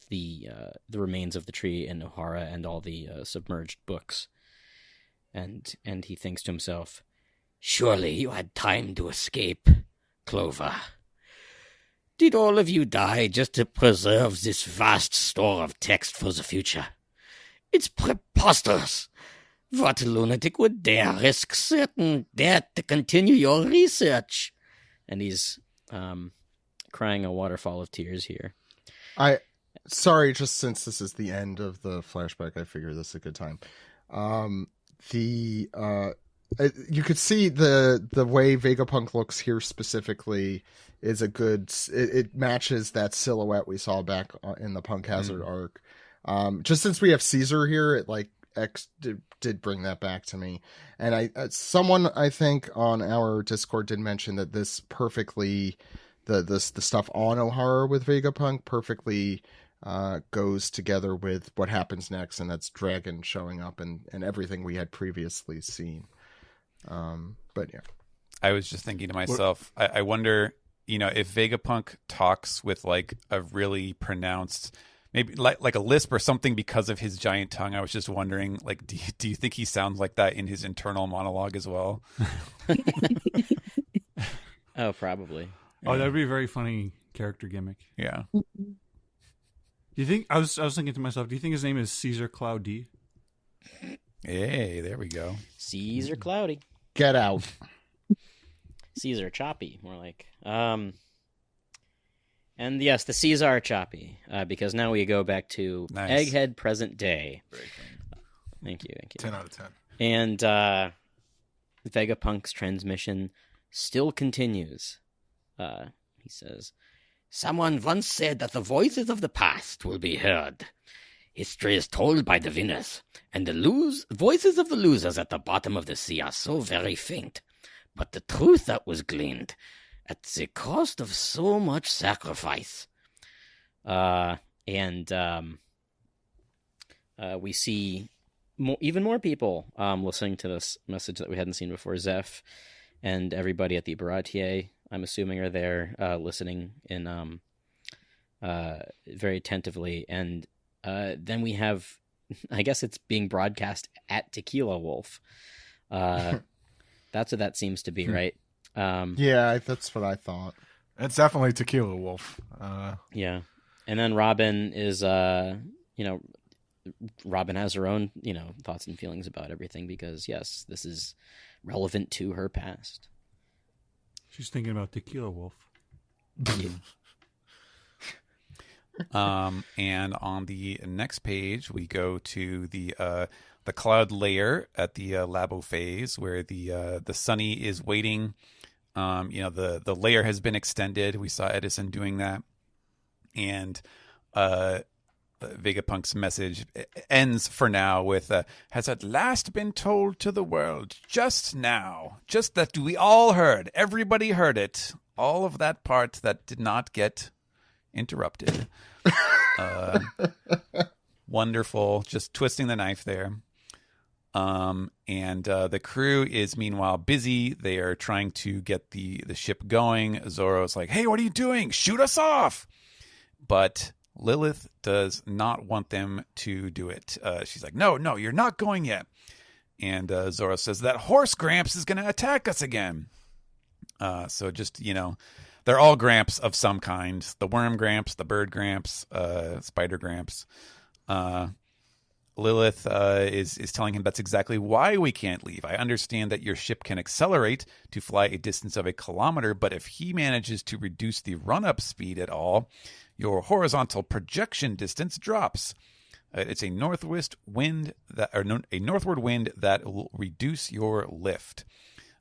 the remains of the tree in Ohara and all the submerged books. And he thinks to himself, surely you had time to escape, Clover. Did all of you die just to preserve this vast store of text for the future? It's preposterous. What lunatic would dare risk certain death to continue your research? And he's crying a waterfall of tears here. Sorry, just since this is the end of the flashback, I figure this is a good time. You could see the way Vegapunk looks here specifically is a good. It matches that silhouette we saw back in the Punk Hazard arc. Just since we have Caesar here, it did bring that back to me. And someone I think on our Discord did mention that this perfectly the stuff on Ohara with Vegapunk perfectly goes together with what happens next, and that's Dragon showing up and everything we had previously seen. But yeah, I was just thinking to myself, I wonder, if Vegapunk talks with like a really pronounced, maybe like a lisp or something because of his giant tongue. I was just wondering, like, do you think he sounds like that in his internal monologue as well? Oh, probably. Oh, that'd be a very funny character gimmick. Yeah. Do you think I was thinking to myself, do you think his name is Caesar Cloudy? Hey, there we go. Caesar Cloudy. Get out. Caesar Choppy, more like. And yes, the Caesar Choppy, because now we go back to Egghead present day. Very clean. Thank you. 10 out of 10. And Vegapunk's transmission still continues. He says, someone once said that the voices of the past will be heard. History is told by the winners, and the voices of the losers at the bottom of the sea are so very faint. But the truth that was gleaned at the cost of so much sacrifice. We see even more people listening to this message that we hadn't seen before. Zeph and everybody at the Baratier, I'm assuming, are there listening in very attentively. And then we have, I guess it's being broadcast at Tequila Wolf. That's what that seems to be, right? Yeah, that's what I thought. It's definitely Tequila Wolf. Yeah. And then Robin is, Robin has her own, thoughts and feelings about everything because, yes, this is relevant to her past. She's thinking about Tequila Wolf. And on the next page, we go to the cloud layer at the Labo phase, where the Sunny is waiting. The layer has been extended. We saw Edison doing that, and Vegapunk's message ends for now with has at last been told to the world, just now, just that we all heard, everybody heard it, all of that part that did not get interrupted. Wonderful, just twisting the knife there. And the crew is meanwhile busy. They are trying to get the ship going. Zoro's like, hey, what are you doing? Shoot us off. But Lilith does not want them to do it. She's like, no, you're not going yet. And Zoro says that horse Gramps is going to attack us again. So just, they're all Gramps of some kind. The worm Gramps, the bird Gramps, spider Gramps. Lilith is telling him that's exactly why we can't leave. I understand that your ship can accelerate to fly a distance of 1 kilometer, but if he manages to reduce the run-up speed at all, your horizontal projection distance drops. It's a northward wind that will reduce your lift.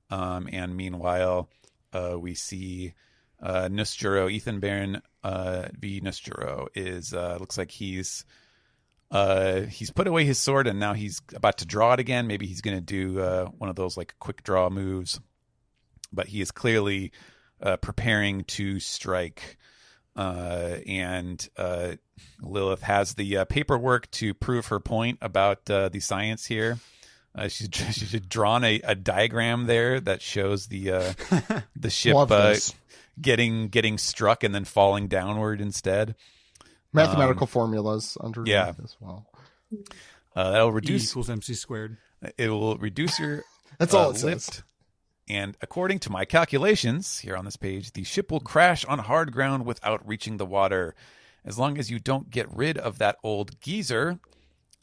And meanwhile, we see Nusjuro, Ethan Baron v. Nusjuro is looks like he's put away his sword and now he's about to draw it again. Maybe he's going to do one of those like quick draw moves, but he is clearly preparing to strike. And Lilith has the paperwork to prove her point about the science here. She's drawn a diagram there that shows the ship getting struck and then falling downward instead. Mathematical formulas underneath as well. That'll reduce E equals MC squared. It will reduce your That's all it lift. says. And according to my calculations here on this page, the ship will crash on hard ground without reaching the water, as long as you don't get rid of that old geezer.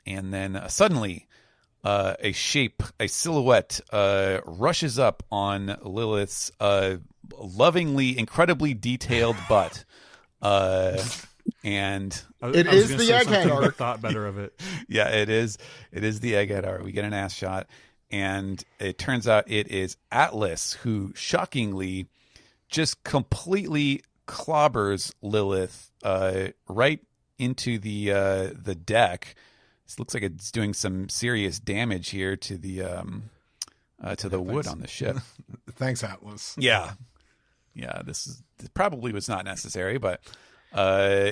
And then suddenly, a silhouette, rushes up on Lilith's lovingly, incredibly detailed butt. And It is the egghead art. Thought better of it. Yeah, it is. It is the egghead art. We get an ass shot. And it turns out it is Atlas who, shockingly, just completely clobbers Lilith right into the deck. This looks like it's doing some serious damage here to the wood on the ship. Thanks, Atlas. Yeah. This probably was not necessary, but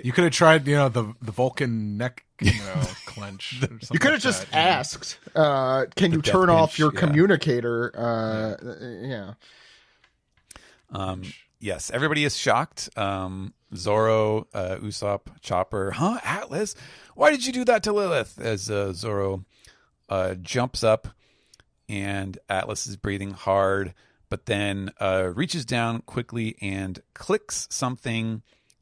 you could have tried, the Vulcan neck, clench. Or something You could have like just that, asked, can you death turn off pinch, your yeah. communicator? Yes, everybody is shocked. Zoro, Usopp, Chopper, Atlas, why did you do that to Lilith? As Zoro jumps up, and Atlas is breathing hard, but then reaches down quickly and clicks something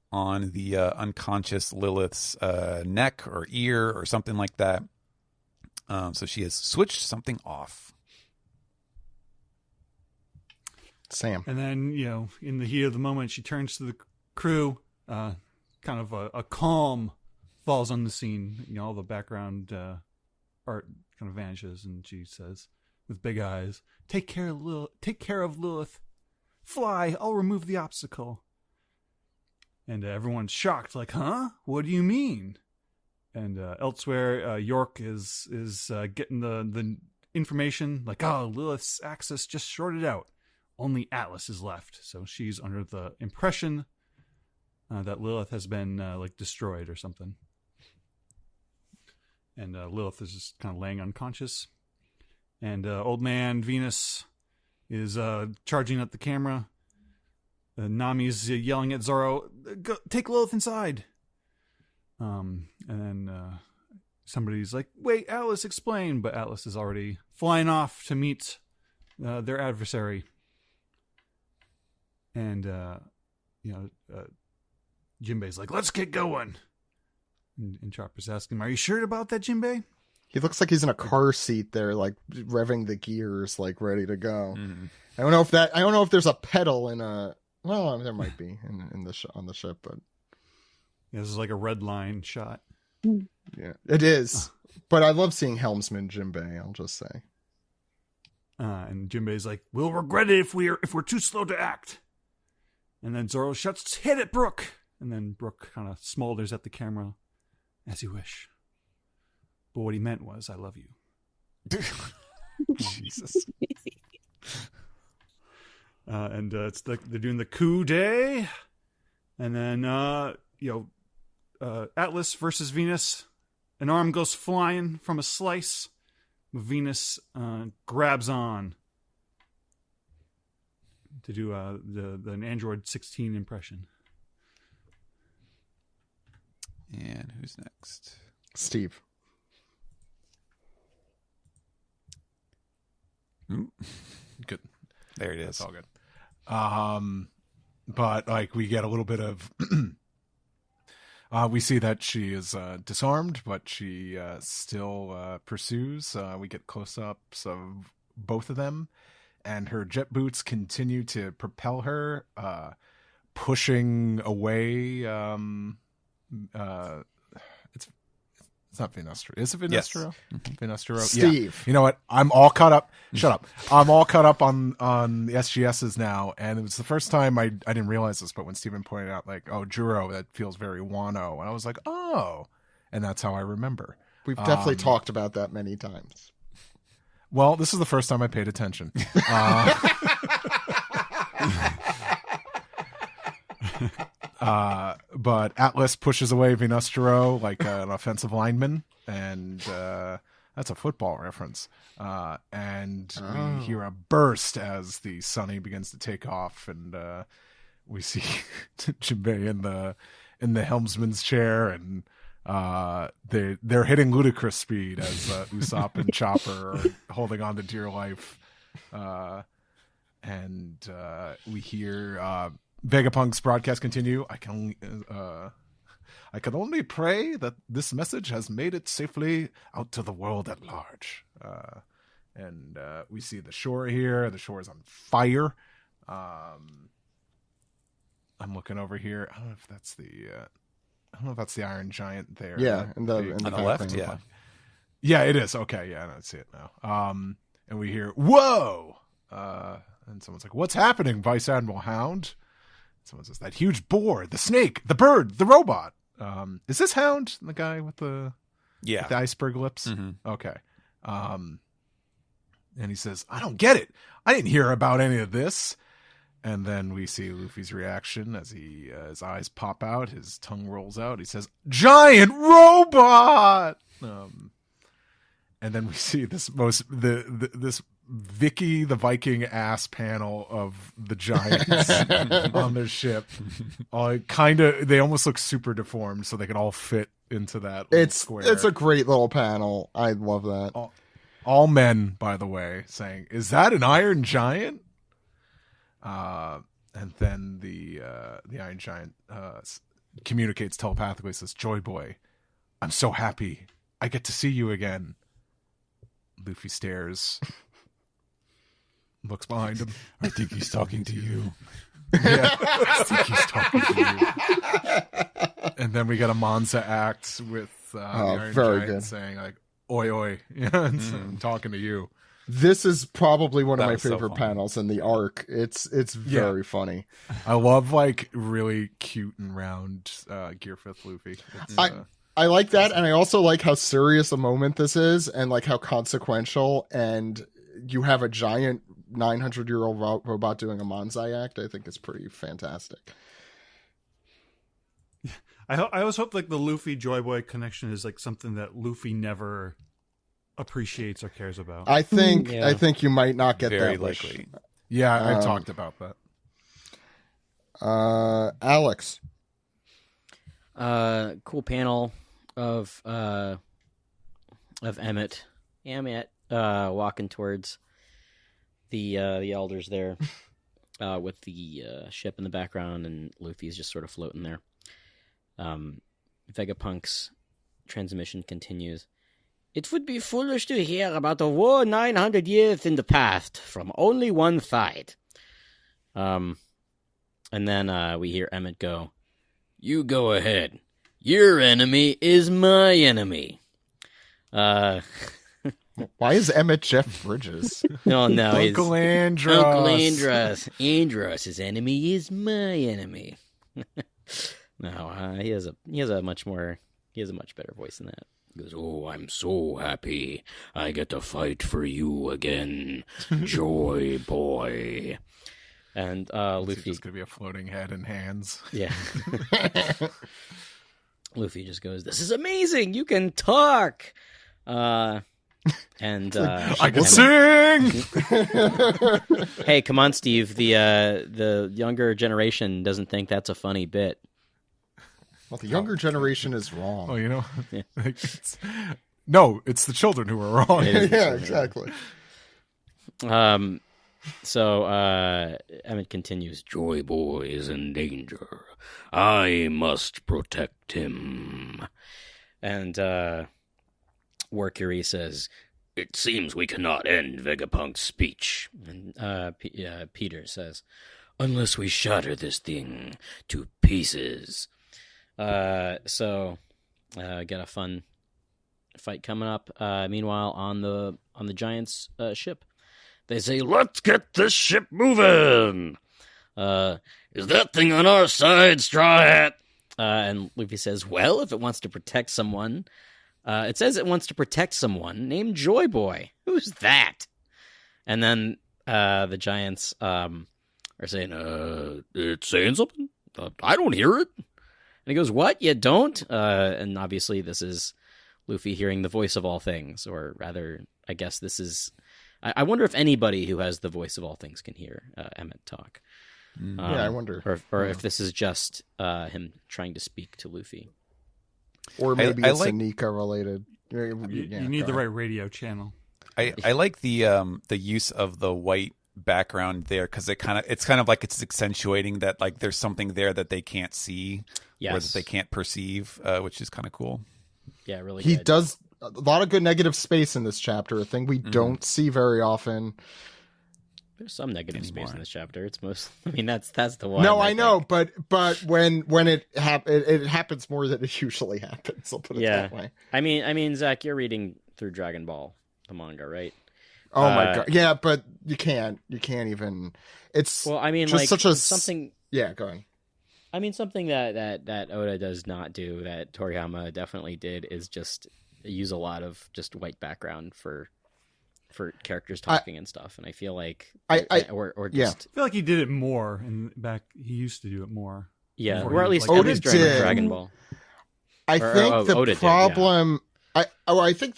on the unconscious Lilith's neck or ear or something like that. So she has switched something off. Sam. And then, in the heat of the moment, she turns to the crew. Kind of a calm falls on the scene. All the background art kind of vanishes, and she says, with big eyes, "Take care of Lilith. Fly. I'll remove the obstacle." And everyone's shocked, like, "Huh? What do you mean?" And elsewhere, York is getting the information, like, "Oh, Lilith's access just shorted out. Only Atlas is left." So she's under the impression that Lilith has been destroyed or something. And Lilith is just kind of laying unconscious. And old man Venus is charging at the camera. Nami's yelling at Zoro, "Go, take Lilith inside." And then somebody's like, "Wait, Atlas, explain." But Atlas is already flying off to meet their adversary. And, Jinbei's like, "Let's get going." And Chopper's asking him, "Are you sure about that, Jinbei?" He looks like he's in a car seat there, like revving the gears, like ready to go. Mhm. I don't know if there's a pedal in a. Well, there might be in the on the ship, but Yeah, this is like a red line shot. yeah, it is. But I love seeing helmsman Jinbei. I'll just say. And Jinbei's like, "We'll regret it if we're too slow to act." And then Zoro shouts, "Hit it, Brook!" And then Brook kind of smolders at the camera, "As you wish." But what he meant was, "I love you." Jesus. And it's they're doing the coup day, and then Atlas versus Venus. An arm goes flying from a slice. Venus grabs on to do an Android 16 impression. And who's next? Steve. Good. There it is. It's all good. But like we get a little bit of we see that she is disarmed, but she still pursues. We get close-ups of both of them, and her jet boots continue to propel her, pushing away. It's not Venustro. Is it Venustro? Yes. Venustro. Steve. Yeah. You know what? I'm all caught up. Shut up. I'm all caught up on the SGSs now, and it was the first time I didn't realize this, but when Steven pointed out, like, oh, Juro, that feels very Wano, and I was like, oh, and that's how I remember. We've definitely talked about that many times. Well, this is the first time I paid attention. But Atlas pushes away Venustro like an offensive lineman, and that's a football reference. And we hear a burst as the Sunny begins to take off, and we see Jinbei in the helmsman's chair, and they're hitting ludicrous speed as Usopp and Chopper are holding on to dear life, and we hear Vegapunk's broadcast continue. I can only pray that this message has made it safely out to the world at large. And we see the shore here. The shore is on fire. I'm looking over here. I don't know if that's the Iron Giant there. Yeah, in the on the left, background. yeah. Yeah, it is. Okay, yeah, I don't see it now. And we hear, whoa! And someone's like, what's happening, Vice Admiral Hound? Someone says, that huge boar, the snake, the bird, the robot. Is this Hound the guy with the iceberg lips? Mm-hmm. Okay. And he says, I don't get it. I didn't hear about any of this. And then we see Luffy's reaction as his eyes pop out, his tongue rolls out. He says, giant robot! And then we see this this Vicky the Viking ass panel of the giants on their ship. They almost look super deformed, so they can all fit into that little square. It's a great little panel. I love that. All men, by the way, saying, "Is that an Iron Giant?" And then the Iron Giant communicates telepathically, says, "Joy Boy, I'm so happy. I get to see you again." Luffy stares. Looks behind him. I think he's talking to you. Yeah, I think he's talking to you. And then we get a Monza act with the Iron very Giant good. saying like, "Oi, oi," I'm talking to you. This is probably one of That my was so favorite fun. panels in the arc. It's very funny. I love like really cute and round Gear 5th Luffy. I like that, and I also like how serious a moment this is, and like how consequential. And you have a giant 900-year-old robot doing a Manzai act. I think it's pretty fantastic. I always hope like the Luffy Joy Boy connection is like something that Luffy never appreciates or cares about. I think Yeah. you might not get Very that wish. likely. Yeah, I've talked about that. Alex. Cool panel of Emmett walking towards the elders there, with the ship in the background, and Luffy's just sort of floating there. Vegapunk's transmission continues. It would be foolish to hear about a war 900 years in the past from only one side. And then we hear Emmett go, "You go ahead. Your enemy is my enemy." Why is Emmett Jeff Bridges? No, he's Uncle Andros. Uncle Andros. Andros' enemy is my enemy. No, he has a much better voice than that. He goes, "Oh, I'm so happy. I get to fight for you again, Joy Boy." And Luffy just gonna be a floating head and hands. Yeah. Luffy just goes, "This is amazing. You can talk." And I can sing. Hey, come on, Steve. The younger generation doesn't think that's a funny bit. Well, the younger generation is wrong. Oh, you know, Yeah. it's the children who are wrong. Yeah, exactly. So Emmett continues, "Joy Boy is in danger. I must protect him." And Workery says, "It seems we cannot end Vegapunk's speech." And Peter says, "Unless we shatter this thing to pieces." So get a fun fight coming up. Meanwhile, on the Giants' ship, they say, "Let's get this ship moving. Is that thing on our side, Straw Hat?" And Luffy says, "Well, if it wants to protect someone, it says it wants to protect someone named Joy Boy. Who's that?" And then the Giants are saying, "It's saying something? I don't hear it." And he goes, "What? You don't?" And obviously this is Luffy hearing the voice of all things, or rather, I guess this is... I wonder if anybody who has the voice of all things can hear Emmett talk. Yeah, I wonder. Or if this is just him trying to speak to Luffy. Or maybe I it's like- Anika related. You need the right radio channel. I like the use of the white background there, because it's kind of like it's accentuating that like there's something there that they can't see, or that they can't perceive, which is kind of cool. Yeah, really. He good. does a lot of good negative space in this chapter, a thing we don't see very often. There's some negative space in this chapter. It's most. I mean, that's the one. No, I know, but when it happens more than it usually happens. I'll put it that way. I mean, Zach, you're reading through Dragon Ball, the manga, right? Oh my god, yeah, but you can't even. It's well, I mean, just like such a something. Yeah, go ahead. I mean, something that Oda does not do that Toriyama definitely did is just use a lot of just white background for characters talking and stuff, and I feel like I feel like he did it more, and he used to do it more. Yeah, or at least Oda during did. Dragon Ball. I think the Oda problem. I think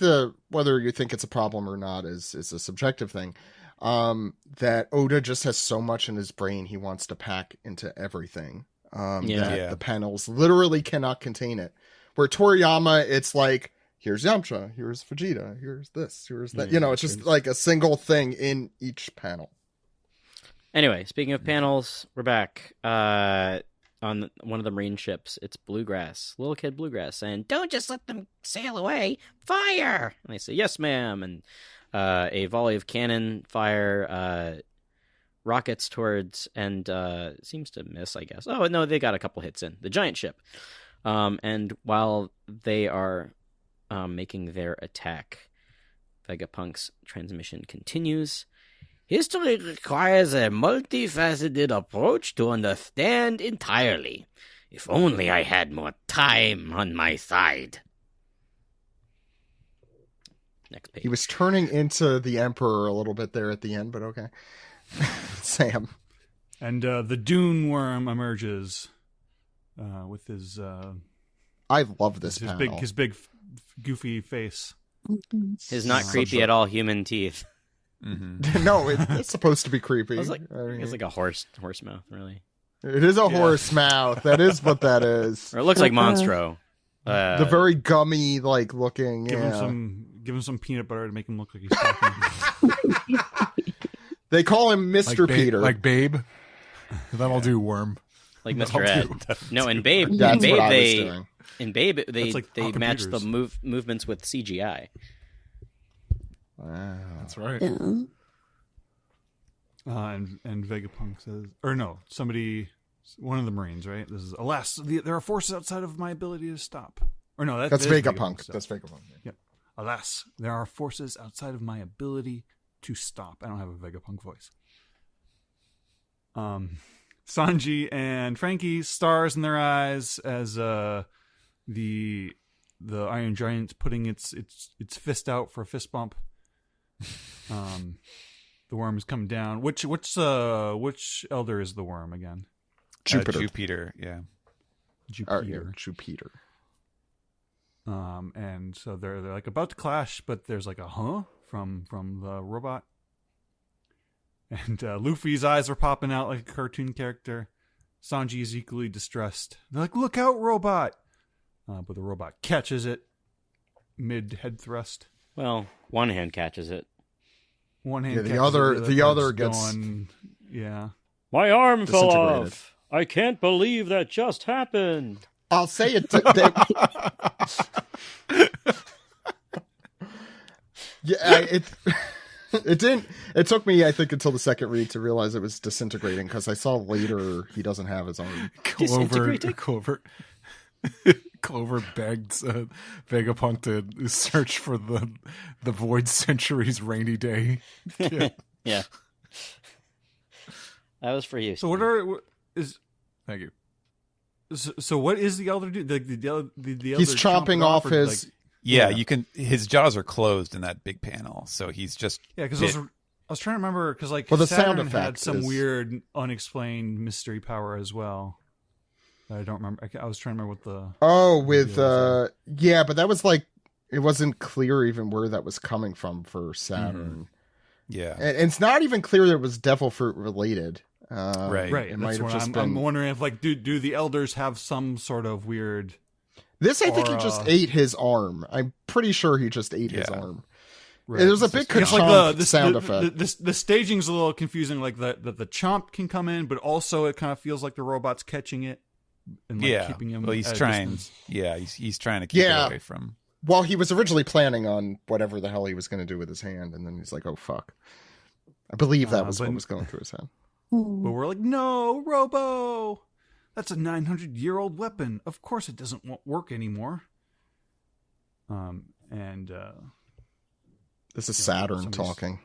whether you think it's a problem or not is a subjective thing. That Oda just has so much in his brain he wants to pack into everything. That the panels literally cannot contain it. Where Toriyama, it's like, here's Yamcha, here's Vegeta, here's this, here's that. It's just like a single thing in each panel. Anyway, speaking of panels, we're back on one of the marine ships. It's Bluegrass, little kid Bluegrass, saying, "Don't just let them sail away, fire!" And they say, "Yes, ma'am." And a volley of cannon fire rockets towards, and seems to miss, I guess. Oh, no, they got a couple hits in. The giant ship. And while they are making their attack, Vegapunk's transmission continues. "History requires a multifaceted approach to understand entirely. If only I had more time on my side." Next page. He was turning into the Emperor a little bit there at the end, but okay. Sam. And the Dune Worm emerges with his... I love this panel. His big goofy face. His not creepy at all human teeth. Mm-hmm. No, it's supposed to be creepy. It's like a horse mouth, really. It is a horse mouth. That is what that is. Or it looks like Monstro. The very gummy, like looking. Give him some peanut butter to make him look like he's talking. They call him Mr. Peter. Like Babe. That'll do, Worm. like No, Mr. Ed. No, in Babe, That's what I was they doing. in Babe they like they all match the computers. movements with CGI. Wow. That's right. Yeah. And Vegapunk says, or no, one of the Marines, right? This is, alas, there are forces outside of my ability to stop. Or no, That's that is Vegapunk. stuff. That's Vegapunk. Yep. Alas, there are forces outside of my ability to stop. I don't have a Vegapunk voice. Sanji and Frankie, stars in their eyes as the Iron Giant's putting its fist out for a fist bump. The worm is coming down. Which elder is the worm again? Jupiter. Jupiter, yeah. Jupiter. Jupiter. And so they're like about to clash, but there's like a from the robot. And Luffy's eyes are popping out like a cartoon character. Sanji is equally distressed. They're like, "Look out, robot!" But the robot catches it mid head thrust. Well, one hand catches it. One hand. Yeah, catches the it, other part's gets going, yeah. My arm fell disintegrated. off. I can't believe that just happened. I'll say it. It didn't. It took me, I think, until the second read to realize it was disintegrating because I saw later he doesn't have his arm. Clover begged Vegapunk to search for the Void Century's rainy day. Yeah. Yeah. That was for you. So Thank you. So what is the elder do? The elder He's chomping off or, his. like, Yeah, you can. His jaws are closed in that big panel, so he's just. yeah, because I was trying to remember because like Well, the Saturn sound had effect some is- weird unexplained mystery power as well. I don't remember. I was trying to remember what the. Oh, with yeah, but that was like it wasn't clear even where that was coming from for Saturn, Yeah. and it's not even clear that it was Devil Fruit related. Right. Right, It and might that's have what just I'm been. wondering if like do the elders have some sort of weird. This I think he or, just ate his arm. I'm pretty sure he just ate his Yeah. arm. Right. There's a big It's ka-chomp sound effect. The staging's a little confusing. Like the chomp can come in, but also it kind of feels like the robot's catching it and like, Yeah. keeping him. Well, he's at a trying. distance. Yeah, he's trying to keep Yeah. it away from. Well, he was originally planning on whatever the hell he was going to do with his hand, and then he's like, "Oh fuck!" I believe that was but- what was going through his head. But we're like, no, Robo, that's a 900-year-old weapon. Of course, it doesn't work anymore. And This is Yeah, Saturn somebody's- talking.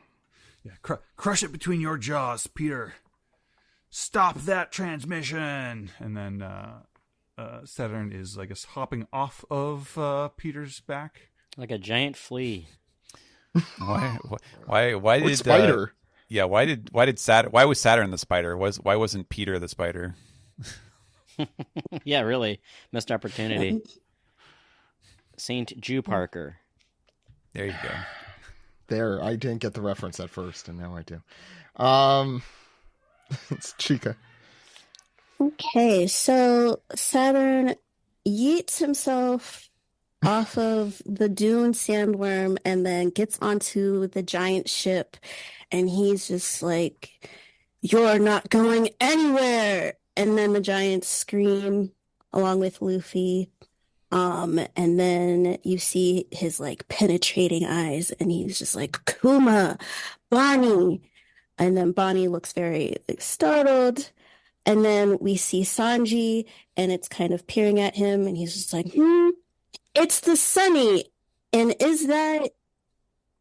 yeah, crush it between your jaws, Peter. Stop that transmission. And then Saturn is, I guess, hopping off of Peter's back. Like a giant flea. Why Or did spider. why was Saturn the spider? Why wasn't Peter the spider? Yeah, really. Missed opportunity. Saint Jew Parker. There you go. There, I didn't get the reference at first, and now I do. It's Chika. Okay, so Saturn yeets himself off of the dune sandworm and then gets onto the giant ship, and he's just like, "You're not going anywhere!" And then the giants scream along with Luffy. And then you see his like penetrating eyes, and he's just like, "Kuma, Bonnie." And then Bonnie looks very like, startled. And then we see Sanji, and it's kind of peering at him, and he's just like, "It's the Sunny." And is that?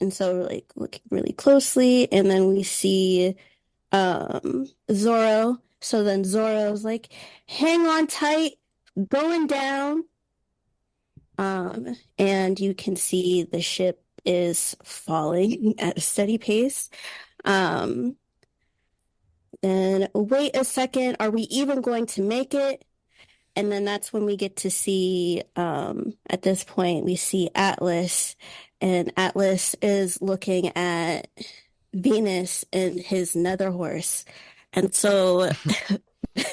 And so we're like looking really closely, and then we see Zoro. So then Zoro's like, "Hang on tight, going down." And you can see the ship is falling at a steady pace. Then wait a second, are we even going to make it? And then that's when we get to see, at this point, we see Atlas, and Atlas is looking at Venus and his nether horse. And so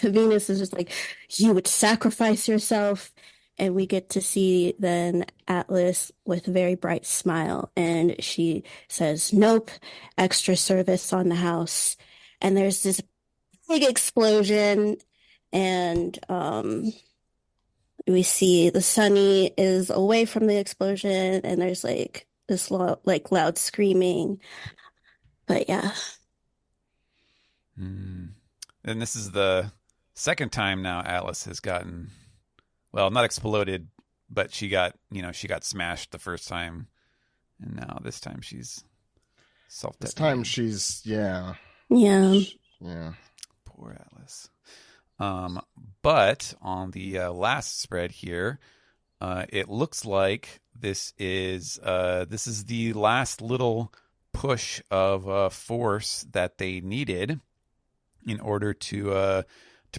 Venus is just like, "You would sacrifice yourself." And we get to see then Atlas with a very bright smile. And she says, "Nope, extra service on the house." And there's this big explosion. and we see the Sunny is away from the explosion, and there's like this loud screaming. But yeah. And this is the second time now Atlas has gotten, well, not exploded, but she got smashed the first time, and now this time she's self-detonated. This time she's yeah. Poor Atlas. But on the last spread here, it looks like this is the last little push of force that they needed in order to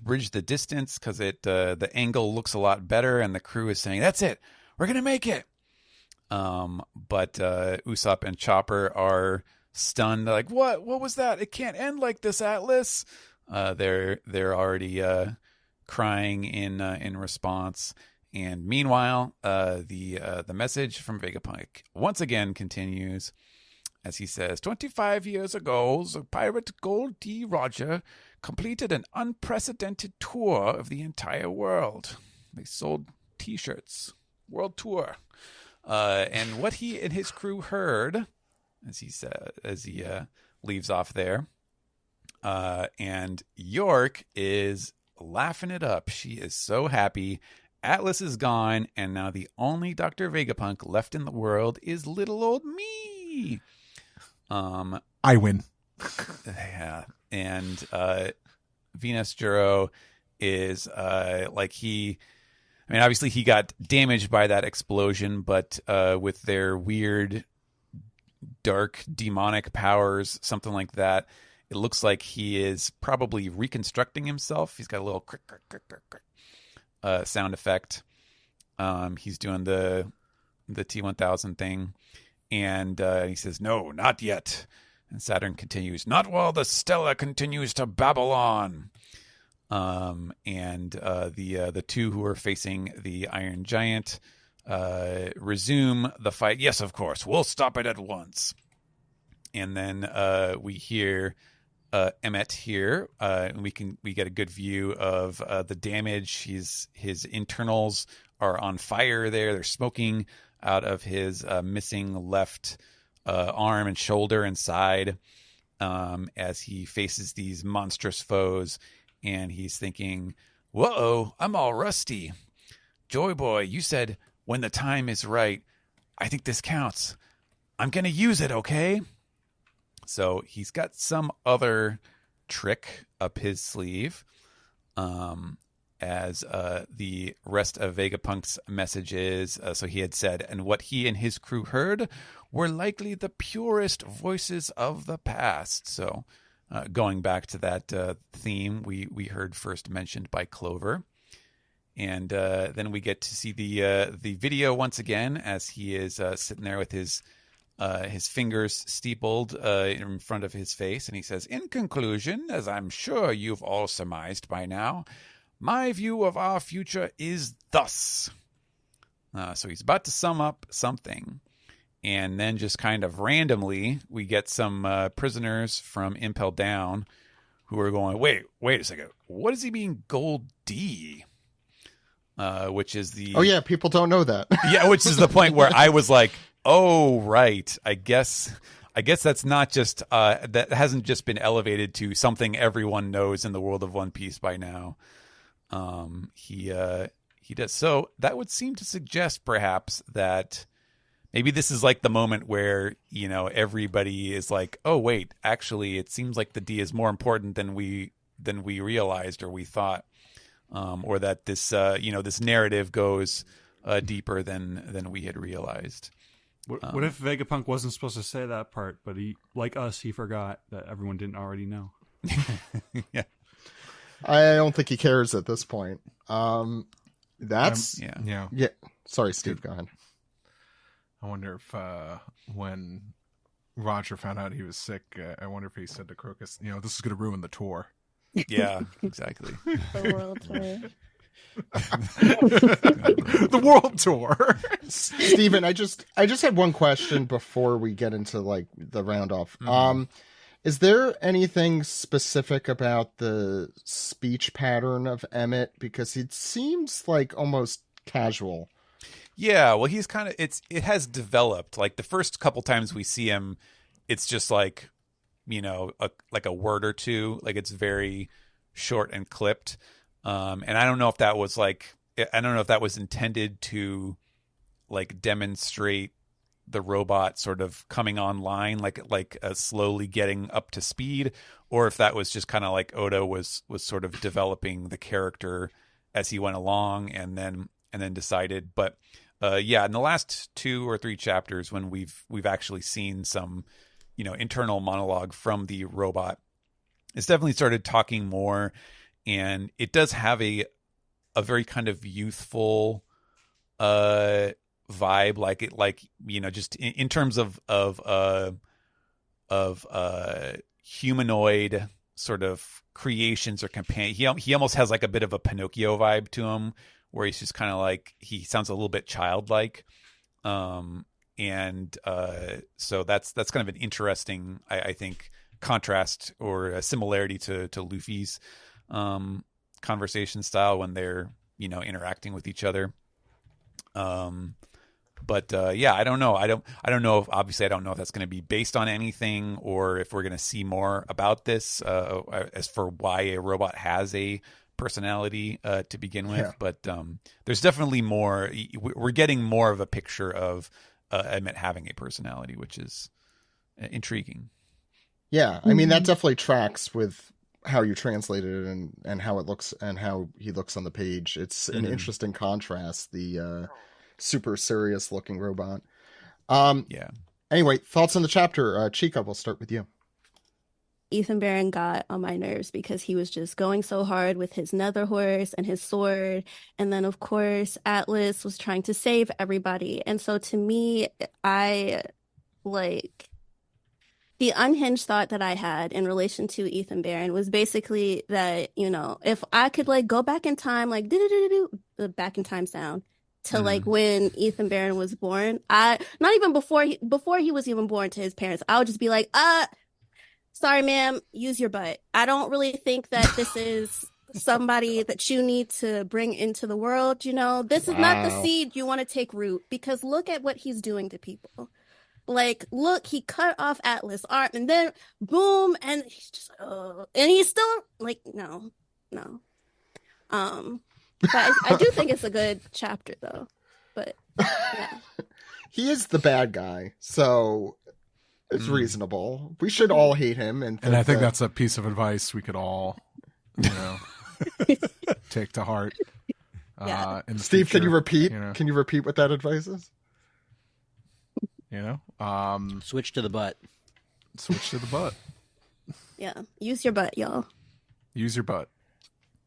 bridge the distance, because the angle looks a lot better, and the crew is saying, "That's it, we're gonna make it." But Usopp and Chopper are stunned. They're like, "What? What was that? It can't end like this, Atlas." They're already crying in response. And meanwhile, the message from Vegapunk once again continues, as he says, 25 years ago, the pirate Gold D. Roger completed an unprecedented tour of the entire world. They sold T-shirts, world tour. And what he and his crew heard, as he leaves off there, and York is laughing it up. She is so happy. Atlas is gone, and now the only Dr. Vegapunk left in the world is little old me. I win. Yeah, and Venus Juro is obviously he got damaged by that explosion, but with their weird, dark, demonic powers, something like that, it looks like he is probably reconstructing himself. He's got a little crick, crick, crick, crick, crick, sound effect. He's doing the T-1000 thing, and he says, "No, not yet." And Saturn continues, "Not while the Stella continues to babble on." And the two who are facing the Iron Giant resume the fight. "Yes, of course, we'll stop it at once." And then we hear Emmet here. We get a good view of the damage. His internals are on fire there. They're smoking out of his missing left arm and shoulder and side as he faces these monstrous foes. And he's thinking, "Whoa, I'm all rusty. Joy Boy, you said when the time is right. I think this counts. I'm going to use it, okay?" So he's got some other trick up his sleeve, as the rest of Vegapunk's message is. So he had said, "And what he and his crew heard were likely the purest voices of the past." So going back to that theme we heard first mentioned by Clover. And then we get to see the video once again as he is sitting there with his fingers steepled in front of his face, and he says, "In conclusion, as I'm sure you've all surmised by now, my view of our future is thus." So he's about to sum up something, and then just kind of randomly, we get some prisoners from Impel Down who are going, wait a second, what does he mean Gold D? Which is the... Oh yeah, people don't know that. Yeah, which is the point where I was like, oh, right. I guess that's not just that hasn't just been elevated to something everyone knows in the world of One Piece by now. He does. So that would seem to suggest perhaps that maybe this is like the moment where, everybody is like, oh wait, actually it seems like the D is more important than we realized or we thought. Or that this this narrative goes deeper than we had realized. What if Vegapunk wasn't supposed to say that part, but he, like us, he forgot that everyone didn't already know? Yeah, I don't think he cares at this point. Yeah. Sorry, Steve. Go ahead. I wonder if when Roger found out he was sick, I wonder if he said to Crocus, "This is going to ruin the tour." Yeah, exactly. The world tour. The world tour. Steven, I just had one question before we get into like the round off. Is there anything specific about the speech pattern of Emmett? Because it seems like almost casual. Yeah, well, he's kind of it has developed. Like the first couple times we see him, it's just like, like a word or two. Like it's very short and clipped. And I don't know if that was intended to like demonstrate the robot sort of coming online, like slowly getting up to speed, or if that was just kind of like Oda was sort of developing the character as he went along, and then decided. But in the last 2 or 3 chapters, when we've actually seen some internal monologue from the robot, it's definitely started talking more, and it does have a very kind of youthful vibe, just in terms of humanoid sort of creations or companion. He almost has like a bit of a Pinocchio vibe to him, where he's just kind of like, he sounds a little bit childlike. So that's kind of an interesting, I think, contrast or a similarity to Luffy's conversation style when they're interacting with each other. I don't know. I don't know if, obviously I don't know if that's going to be based on anything, or if we're going to see more about this as for why a robot has a personality to begin with. Yeah. But there's definitely more. We're getting more of a picture of Emmett having a personality, which is intriguing. Yeah, I mean, that definitely tracks with how you translated it and how it looks and how he looks on the page. It's an interesting contrast, the super serious looking robot. Yeah. Anyway, thoughts on the chapter. Chika, we'll start with you. Ethan Barron got on my nerves because he was just going so hard with his nether horse and his sword. And then, of course, Atlas was trying to save everybody. And so to me, the unhinged thought that I had in relation to Ethan Barron was basically that, if I could go back in time, the back in time sound to when Ethan Barron was born, not even before he was even born to his parents, I would just be like, sorry, ma'am, use your butt. I don't really think that this is somebody that you need to bring into the world. This is not the seed you want to take root, because look at what he's doing to people. Look, he cut off Atlas' arm, and then boom, and he's just, and he's still no. But I do think it's a good chapter, though. But yeah. He is the bad guy, so it's reasonable. We should all hate him, and I think that's a piece of advice we could all, take to heart. Yeah. Steve, future, can you repeat? Can you repeat what that advice is? Switch to the butt. Switch to the butt. Yeah, use your butt, y'all. Use your butt.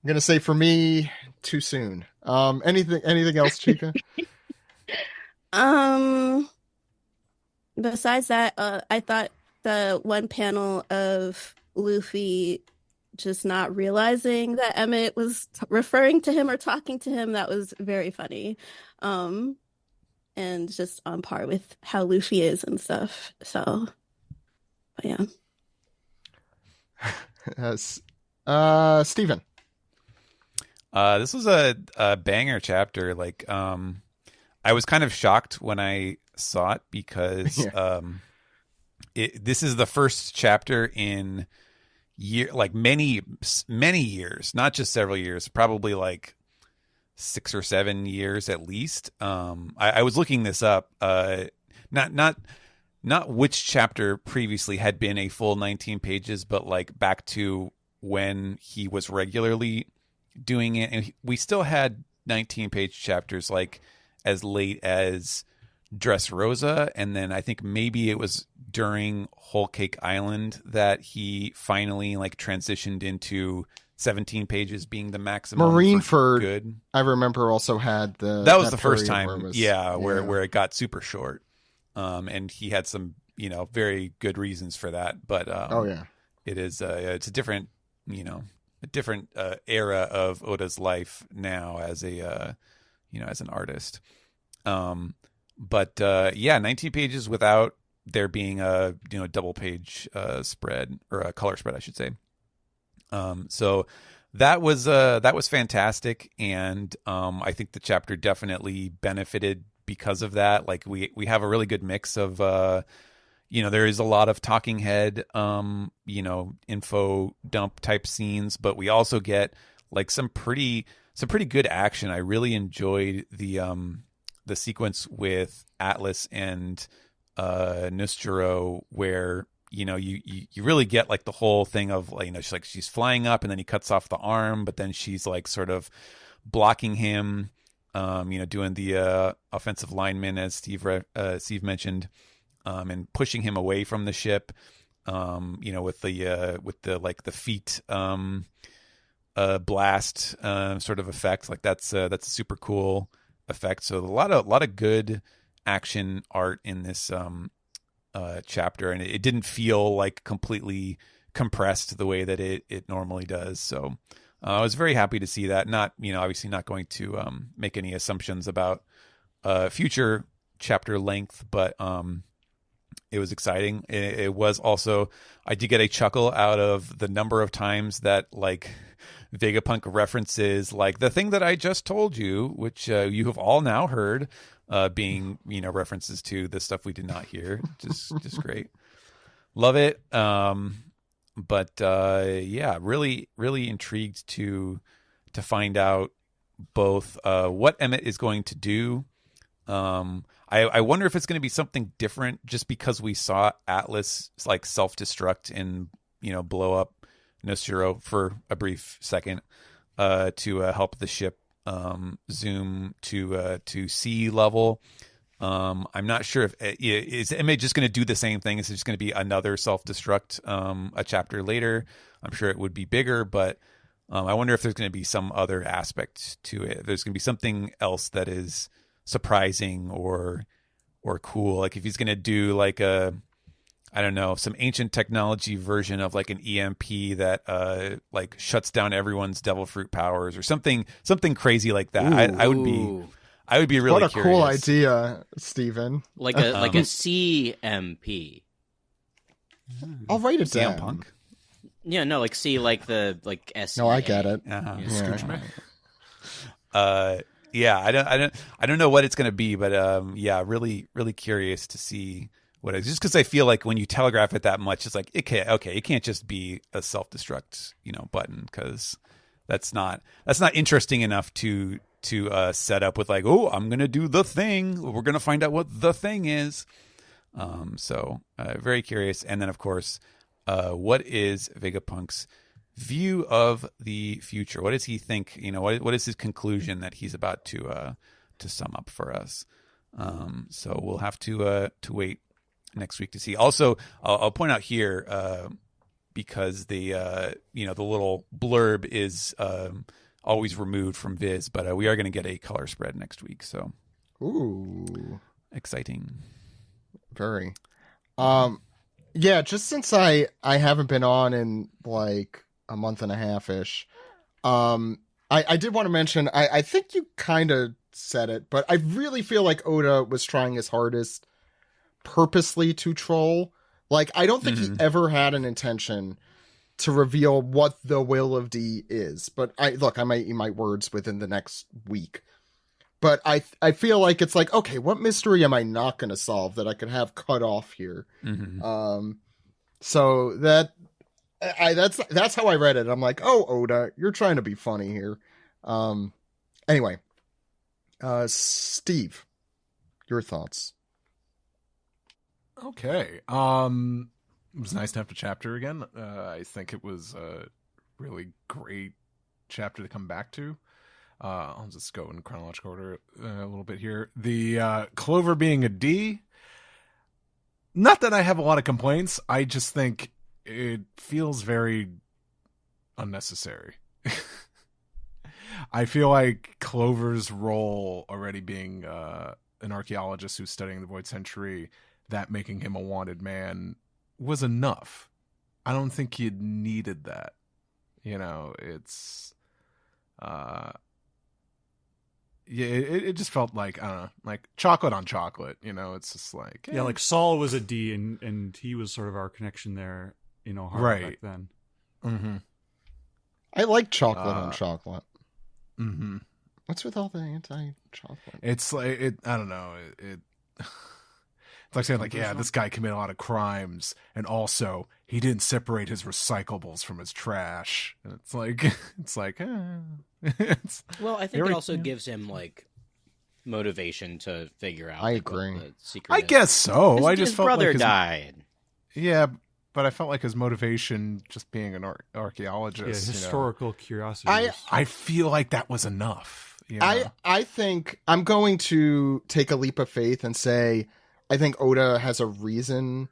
I'm gonna say, for me, too soon. Anything else, Chika? Besides that, I thought the one panel of Luffy just not realizing that Emmett was referring to him or talking to him, that was very funny. And just on par with how Luffy is and stuff. So, but yeah. Steven. This was a banger chapter. I was kind of shocked when I saw it, because this is the first chapter in many years, not just several years, probably 6 or 7 years at least. I was looking this up. Not which chapter previously had been a full 19 pages, but back to when he was regularly doing it, and we still had 19-page chapters as late as Dressrosa, and then I think maybe it was during Whole Cake Island that he finally transitioned into 17 pages being the maximum. Marineford, good. I remember, also had that was the first time, where it got super short, and he had some very good reasons for that. But it is it's a different era of Oda's life now as a as an artist. 19 pages without there being a double page spread, or a color spread, I should say. So that was fantastic, and I think the chapter definitely benefited because of that. Like we have a really good mix of there is a lot of talking head info dump type scenes, but we also get like some pretty good action. I really enjoyed the sequence with Atlas and Nostro, where you really get like the whole thing of she's flying up and then he cuts off the arm, but then she's like sort of blocking him, doing the offensive lineman, as Steve mentioned, and pushing him away from the ship, with the like the feet blast sort of effect. Like that's a super cool effect. So a lot of good action art in this chapter, and it didn't feel like completely compressed the way that it normally does. So I was very happy to see that. Not obviously not going to make any assumptions about future chapter length, but it was exciting. It was also, I did get a chuckle out of the number of times that like Vegapunk references like the thing that I just told you, which you have all now heard, being references to the stuff we did not hear. Just great. Love it. But yeah, really intrigued to find out both what Emmett is going to do. I wonder if it's going to be something different, just because we saw Atlas like self-destruct and blow up Nostro for a brief second to help the ship zoom to sea level. I'm not sure if is Emmett just going to do the same thing. Is it just going to be another self-destruct a chapter later? I'm sure it would be bigger, but I wonder if there's going to be some other aspect to it. There's going to be something else that is surprising or cool. Like if he's going to do like I don't know, some ancient technology version of like an EMP that like shuts down everyone's devil fruit powers or something crazy like that. I would be really what a curious. cool idea, Steven. Like a CMP. I'll write it CM down. Punk. Yeah, no, like C, like the like S. No, I get it. Yeah. Yeah, I don't know what it's going to be, but yeah, really curious to see what it is. Just because I feel like when you telegraph it that much, it's like it can't just be a self-destruct button, because that's not interesting enough to set up with like, oh, I'm going to do the thing. We're going to find out what the thing is. So very curious. And then of course, what is Vegapunk's view of the future? What does he think? What is his conclusion that he's about to sum up for us? So we'll have to wait next week to see. Also, I'll point out here, because the the little blurb is always removed from Viz, but we are going to get a color spread next week. So, Ooh, exciting! Very. Yeah, just since I haven't been on in like a month and a half ish, I did want to mention, I think you kind of said it, but I really feel like Oda was trying his hardest purposely to troll. Like, I don't think he ever had an intention to reveal what the will of D is, but I might eat my words within the next week. But I feel like it's like, okay, what mystery am I not going to solve that I could have cut off here? So that's how I read it. I'm like, oh, Oda, you're trying to be funny here. Anyway, Steve, your thoughts? Okay. It was nice to have the chapter again. I think it was a really great chapter to come back to. I'll just go in chronological order a little bit here. The Clover being a D, not that I have a lot of complaints. I just think it feels very unnecessary. I feel like Clover's role already being an archaeologist who's studying the Void Century, that making him a wanted man was enough. I don't think you needed that. It's yeah, it just felt like, I don't know, like chocolate on chocolate. It's just like Yeah, like Saul was a D, and he was sort of our connection there in Ohara back then. Mm-hmm. I like chocolate on chocolate. Mm-hmm. What's with all the anti-chocolate? It's like I don't know. It's like saying like, yeah, this guy committed a lot of crimes, and also he didn't separate his recyclables from his trash. And it's like Well, I think it also gives him like motivation to figure out. I like, what agree. the secret I is. guess so. His brother died. Yeah, but I felt like his motivation, just being an archaeologist, Yeah, historical curiosity. I feel like that was enough. I think I'm going to take a leap of faith and say I think Oda has a reason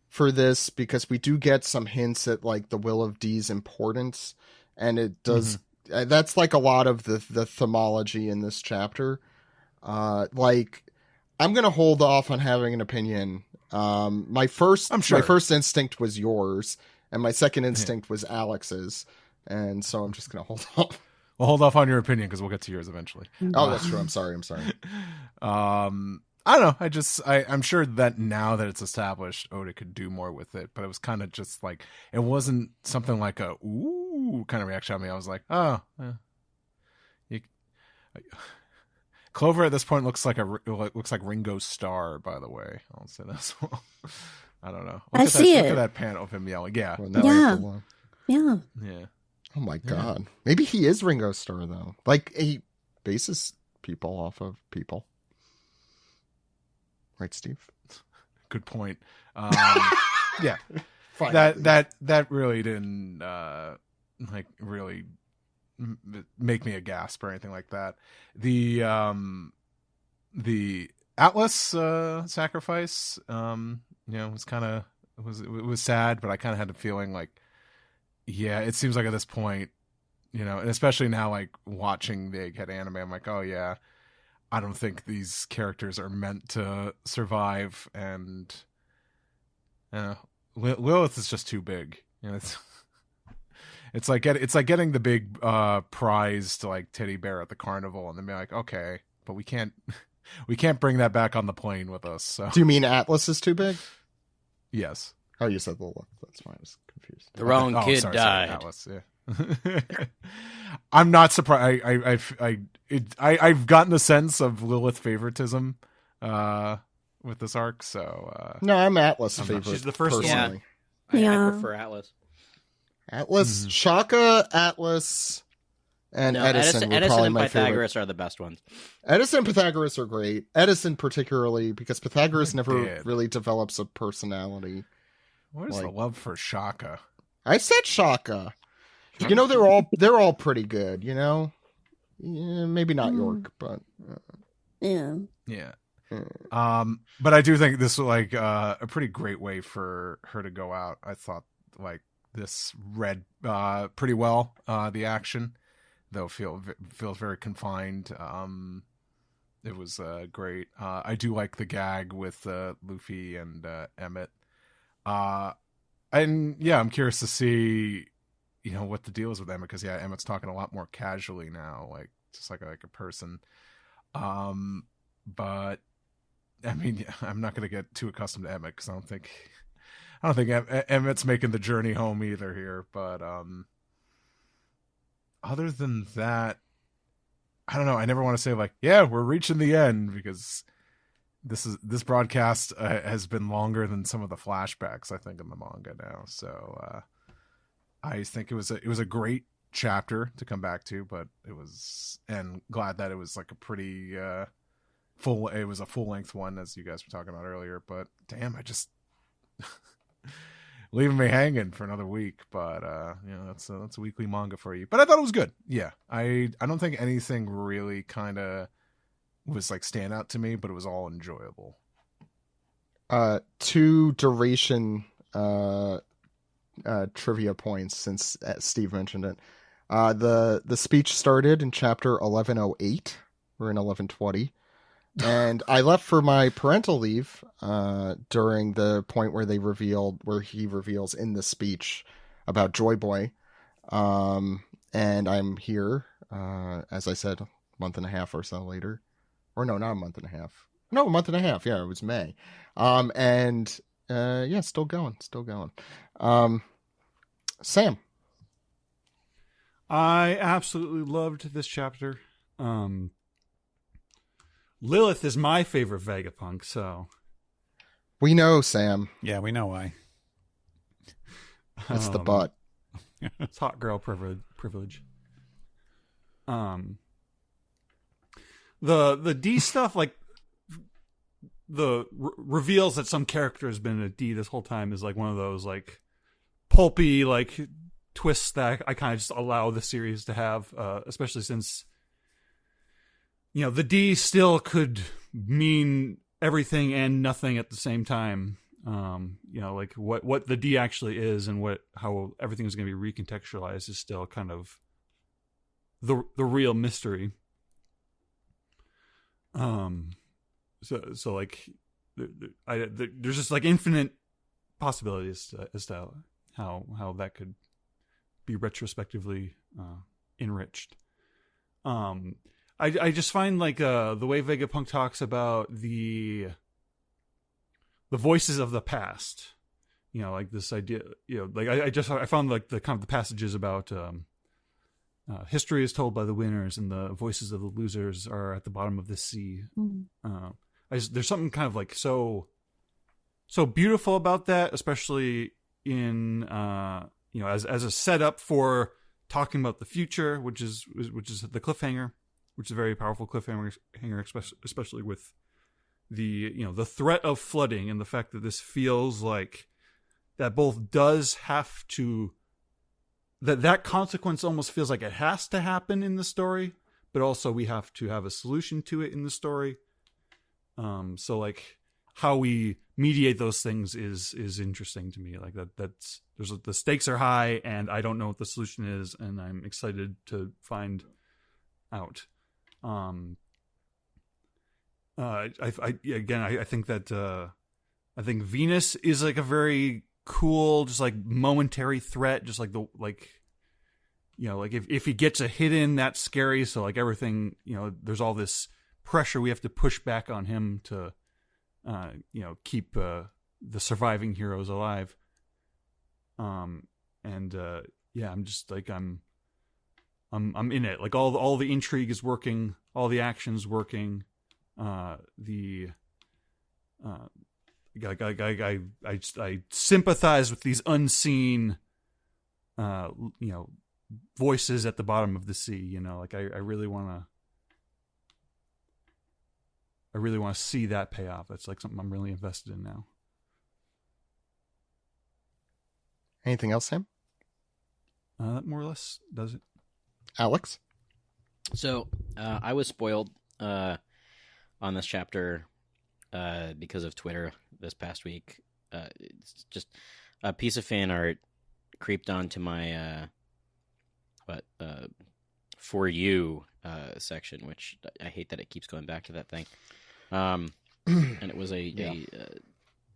for this, because we do get some hints at like the Will of D's importance, and it does. That's like a lot of the themology in this chapter. Like, I'm gonna hold off on having an opinion. My first instinct was yours, and my second instinct was Alex's, and so I'm just gonna hold off. We'll hold off on your opinion because we'll get to yours eventually. Oh, that's true. I'm sorry. I don't know. I'm sure that now that it's established, Oda could do more with it, but it was kind of just like, it wasn't something like a ooh kind of reaction on me. I was like, oh, Clover at this point looks like Ringo Starr. By the way, I'll say that as well. I don't know. I see it. Look at that panel of him yelling. Yeah, Well, now I have to look. Yeah. yeah. Oh my god. Maybe he is Ringo Starr though. Like, he bases people off of people. Right, Steve? Good point. Yeah. Fine. That really didn't really make me a gasp or anything like that. The Atlas sacrifice, was kind of it was sad, but I kind of had a feeling like, yeah, it seems like at this point, and especially now, like watching the Egghead anime, I'm like, oh yeah, I don't think these characters are meant to survive, and Lilith is just too big. It's like getting the big prized like teddy bear at the carnival, and then be like, okay, but we can't bring that back on the plane with us. So. Do you mean Atlas is too big? Yes. Oh, you said Lilith. That's why I was confused. The wrong kid died. Atlas, yeah. I'm not surprised. I've gotten a sense of Lilith favoritism with this arc. So no, I'm Atlas' favorite. She's the first one. personally. I prefer Atlas. Atlas, Shaka, Atlas, and Edison. Were Edison probably and my Pythagoras favorite. are the best ones. Edison and Pythagoras are great. Edison particularly, because Pythagoras never did. really develops a personality. Where's the love for Shaka? I said Shaka. They're all pretty good. Yeah, maybe not York, but Yeah. Yeah. But I do think this was like a pretty great way for her to go out. I thought like this read pretty well the action, though feels very confined. It was great. I do like the gag with Luffy and Emmett. And yeah, I'm curious to see what the deal is with Emmett, because Emmett's talking a lot more casually now, like just like a person. But I mean, I'm not going to get too accustomed to Emmett, because I don't think Emmett's making the journey home either here. But other than that, I don't know. I never want to say like, yeah, we're reaching the end, because this broadcast has been longer than some of the flashbacks, I think, in the manga now. So I think it was a great chapter to come back to, but and glad that it was like a pretty full length one, as you guys were talking about earlier. But damn, I just leaving me hanging for another week. But that's a weekly manga for you. But I thought it was good. Yeah, I don't think anything really kind of was like stand out to me, but it was all enjoyable. 2 duration trivia points, since Steve mentioned it. The speech started in chapter 1108. We're in 1120. And I left for my parental leave during the point where he reveals in the speech about Joy Boy. And I'm here, as I said, month and a half or so later. Or no, not a month and a half. No, a month and a half. Yeah, it was May. Yeah, still going. Sam. I absolutely loved this chapter. Lilith is my favorite Vegapunk, so We know, Sam. Yeah, we know why. It's the butt. It's hot girl privilege. The D stuff, like the reveals that some character has been a D this whole time, is like one of those like pulpy like twists that I kind of just allow the series to have, especially since the D still could mean everything and nothing at the same time. Like what the D actually is and how everything is going to be recontextualized is still kind of the real mystery. So like there's just like infinite possibilities as to how that could be retrospectively enriched. I just find like the way Vegapunk talks about the voices of the past, like this idea, like I found like the kind of the passages about history is told by the winners and the voices of the losers are at the bottom of the sea. There's something kind of like so beautiful about that, especially in as a setup for talking about the future, which is the cliffhanger, which is a very powerful cliffhanger, especially with the threat of flooding and the fact that this feels like that both does have to, that consequence almost feels like it has to happen in the story, but also we have to have a solution to it in the story. So like how we mediate those things is interesting to me. Like that's the stakes are high and I don't know what the solution is and I'm excited to find out. I think that I think Venus is like a very cool, just like momentary threat, just like if he gets a hit in, that's scary. So like everything, there's all this pressure we have to push back on him to keep the surviving heroes alive. I'm just like I'm in it. Like all the intrigue is working, all the action's working. I sympathize with these unseen voices at the bottom of the sea. Like I really want to see that pay off. That's like something I'm really invested in now. Anything else, Sam? That more or less does it. Alex? So I was spoiled on this chapter because of Twitter this past week. It's just a piece of fan art creeped onto my for you section, which I hate that it keeps going back to that thing. And it was a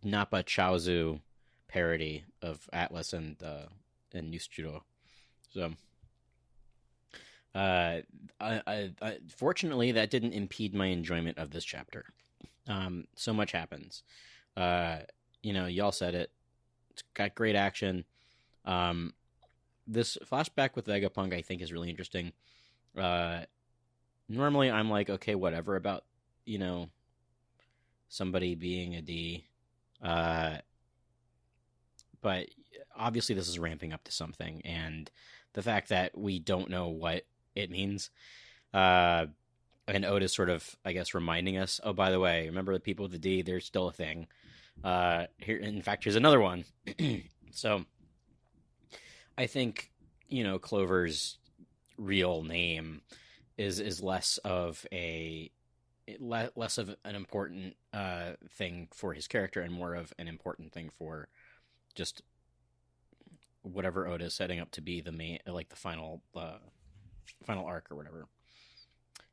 Nappa Chaozu parody of Atlas and Yusujiro. So I fortunately that didn't impede my enjoyment of this chapter. So much happens. Y'all said it. It's got great action. This flashback with Vegapunk I think is really interesting. Normally I'm like, okay, whatever about, somebody being a D. But obviously this is ramping up to something, and the fact that we don't know what it means, and Oda's sort of, I guess, reminding us, oh, by the way, remember the people with the D, they're still a thing. Here, in fact, here's another one. So I think, Clover's real name is less of an important thing for his character and more of an important thing for just whatever Oda is setting up to be the main, like the final arc or whatever,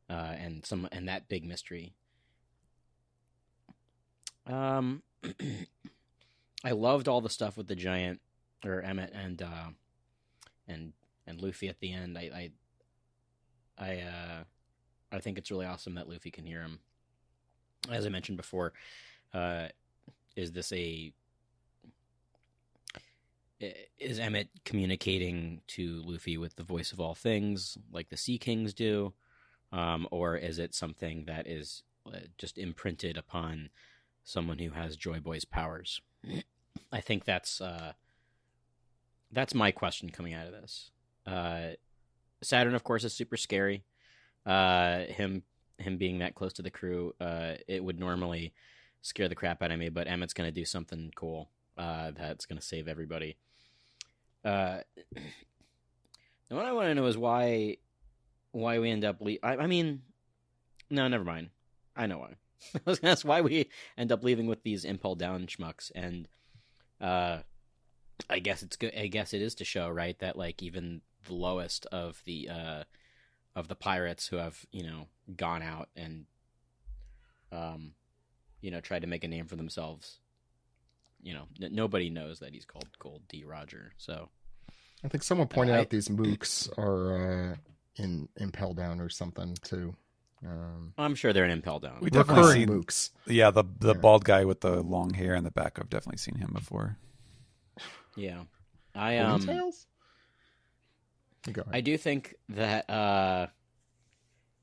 and that big mystery. I loved all the stuff with the giant or Emmett and I think it's really awesome that Luffy can hear him. As I mentioned before, is Emmett communicating to Luffy with the voice of all things like the Sea Kings do? Or is it something that is just imprinted upon someone who has Joy Boy's powers? I think that's my question coming out of this. Saturn, of course, is super scary. Him being that close to the crew, it would normally scare the crap out of me, but Emmett's going to do something cool that's going to save everybody. And what I want to know is why we end up I mean, no, never mind. I know why. I was going to ask why we end up leaving with these Impel Down schmucks, and I guess it's good. I guess it is to show, right, that like even the lowest of the pirates who have, you know, gone out and you know, tried to make a name for themselves. You know, nobody knows that he's called Gold D. Roger. So I think someone pointed out these mooks are in Impel Down or something too. I'm sure they're in Impel Down. We definitely seen mooks. Yeah, the bald guy with the long hair in the back. I've definitely seen him before. Yeah, Tails? I do think that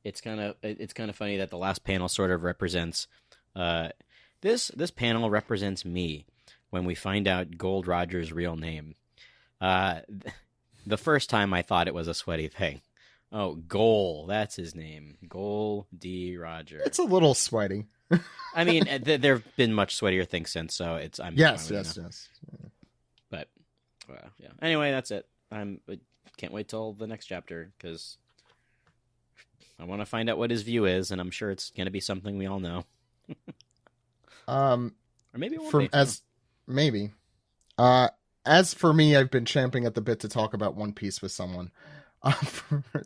it's kind of funny that the last panel sort of represents this panel represents me when we find out Gold Roger's real name. The first time I thought it was a sweaty thing. Oh, Goal, that's his name. Goal D. Roger. It's a little sweaty. I mean, there have been much sweatier things since, so I'm yes. But yeah. Anyway, that's it. I can't wait till the next chapter because I want to find out what his view is, and I'm sure it's going to be something we all know. Or maybe it won't be. Maybe. As for me, I've been champing at the bit to talk about One Piece with someone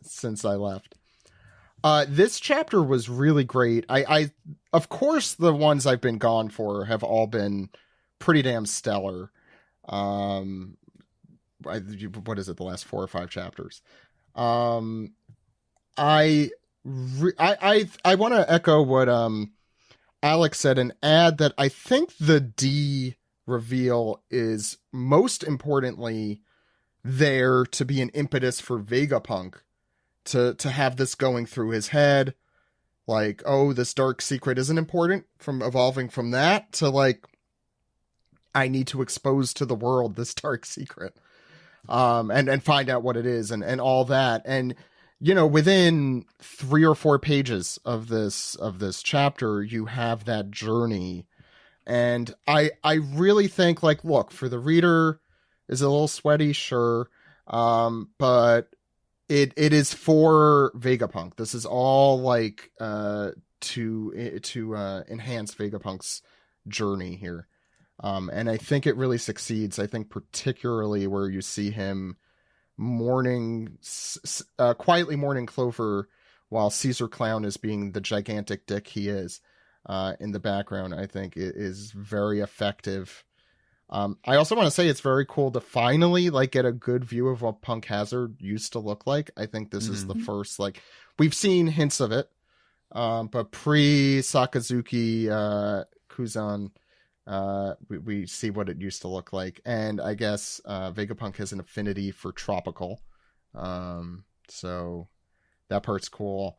since I left. This chapter was really great. I of course, the ones I've been gone for have all been pretty damn stellar. What is it? The last 4 or 5 chapters. I want to echo what Alex said and add that I think the D reveal is most importantly there to be an impetus for Vegapunk to have this going through his head, like, oh, this dark secret isn't important, from evolving from that to like, I need to expose to the world this dark secret, and find out what it is and all that. And you know, within 3 or 4 pages of this chapter, you have that journey. And I really think, like, look, for the reader, is a little sweaty, sure. But it is for Vegapunk. This is all like to enhance Vegapunk's journey here. And I think it really succeeds. I think particularly where you see him quietly mourning Clover while Caesar Clown is being the gigantic dick he is in the background. I think it is very effective. I also want to say it's very cool to finally like get a good view of what Punk Hazard used to look like. I think this is the first, like, we've seen hints of it, but pre Sakazuki Kuzan, we see what it used to look like. And I guess Vegapunk has an affinity for tropical, so that part's cool.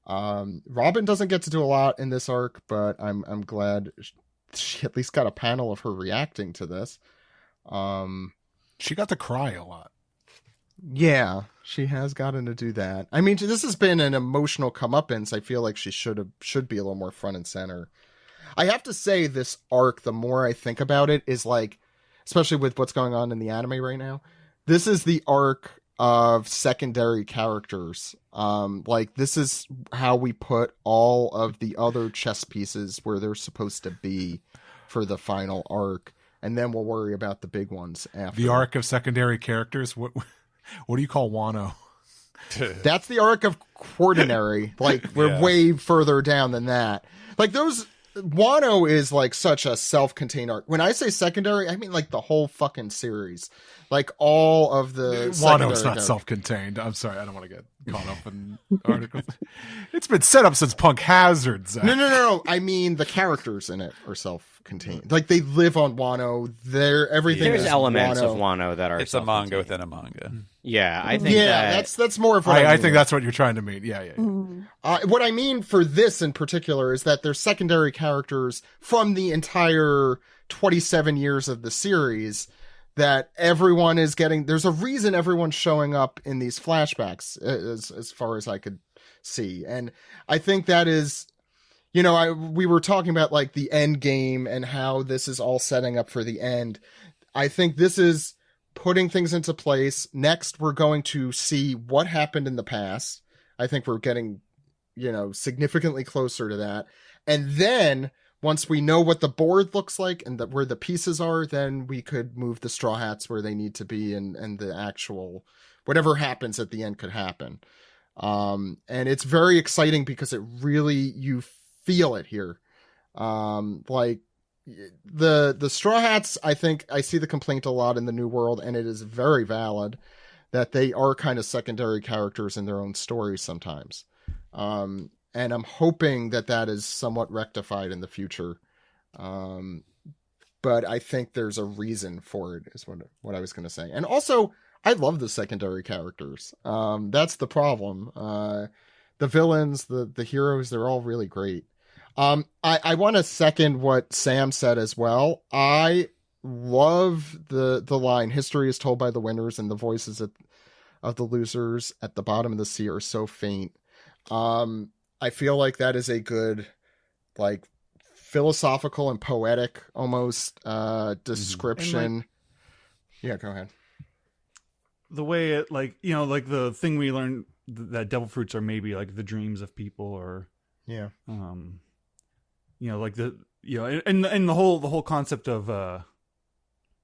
Robin doesn't get to do a lot in this arc, but I'm glad she at least got a panel of her reacting to this. She got to cry a lot. Yeah, she has gotten to do that. I mean, this has been an emotional comeuppance. I feel like she should be a little more front and center. I have to say, this arc, the more I think about it, is like, especially with what's going on in the anime right now, this is the arc of secondary characters. Like, this is how we put all of the other chess pieces where they're supposed to be for the final arc, and then we'll worry about the big ones after. The arc of secondary characters? What do you call Wano? That's the arc of quaternary. Like, we're way further down than that. Like, those Wano is like such a self-contained arc. When I say secondary, I mean like the whole fucking series. Like all of the Wano's not self-contained. I'm sorry, I don't want to get caught up in articles. It's been set up since Punk Hazard, Zach. No. I mean the characters in it are self-contained. Like they live on Wano. Everything. There's is elements Wano. of Wano that are. It's a manga within a manga. Yeah, I think. That's more of what I think that's what you're trying to mean. Yeah. What I mean for this in particular is that there's secondary characters from the entire 27 years of the series that everyone is getting. There's a reason everyone's showing up in these flashbacks, as far as I could see. And I think that is, we were talking about like the end game and how this is all setting up for the end. I think this is putting things into place. Next, we're going to see what happened in the past. I think we're getting, significantly closer to that. And then once we know what the board looks like and where the pieces are, then we could move the Straw Hats where they need to be, and the actual, whatever happens at the end could happen. And it's very exciting because it really, you feel it here. Like the Straw Hats, I think I see the complaint a lot in the New World, and it is very valid that they are kind of secondary characters in their own stories sometimes. And I'm hoping that is somewhat rectified in the future. But I think there's a reason for it, is what I was going to say. And also, I love the secondary characters. That's the problem. The villains, the heroes, they're all really great. I want to second what Sam said as well. I love the line, history is told by the winners, and the voices of the losers at the bottom of the sea are so faint. I feel like that is a good, like, philosophical and poetic almost description. Yeah, go ahead. The way it, like, like the thing we learned that devil fruits are maybe like the dreams of people, or like the and the whole concept of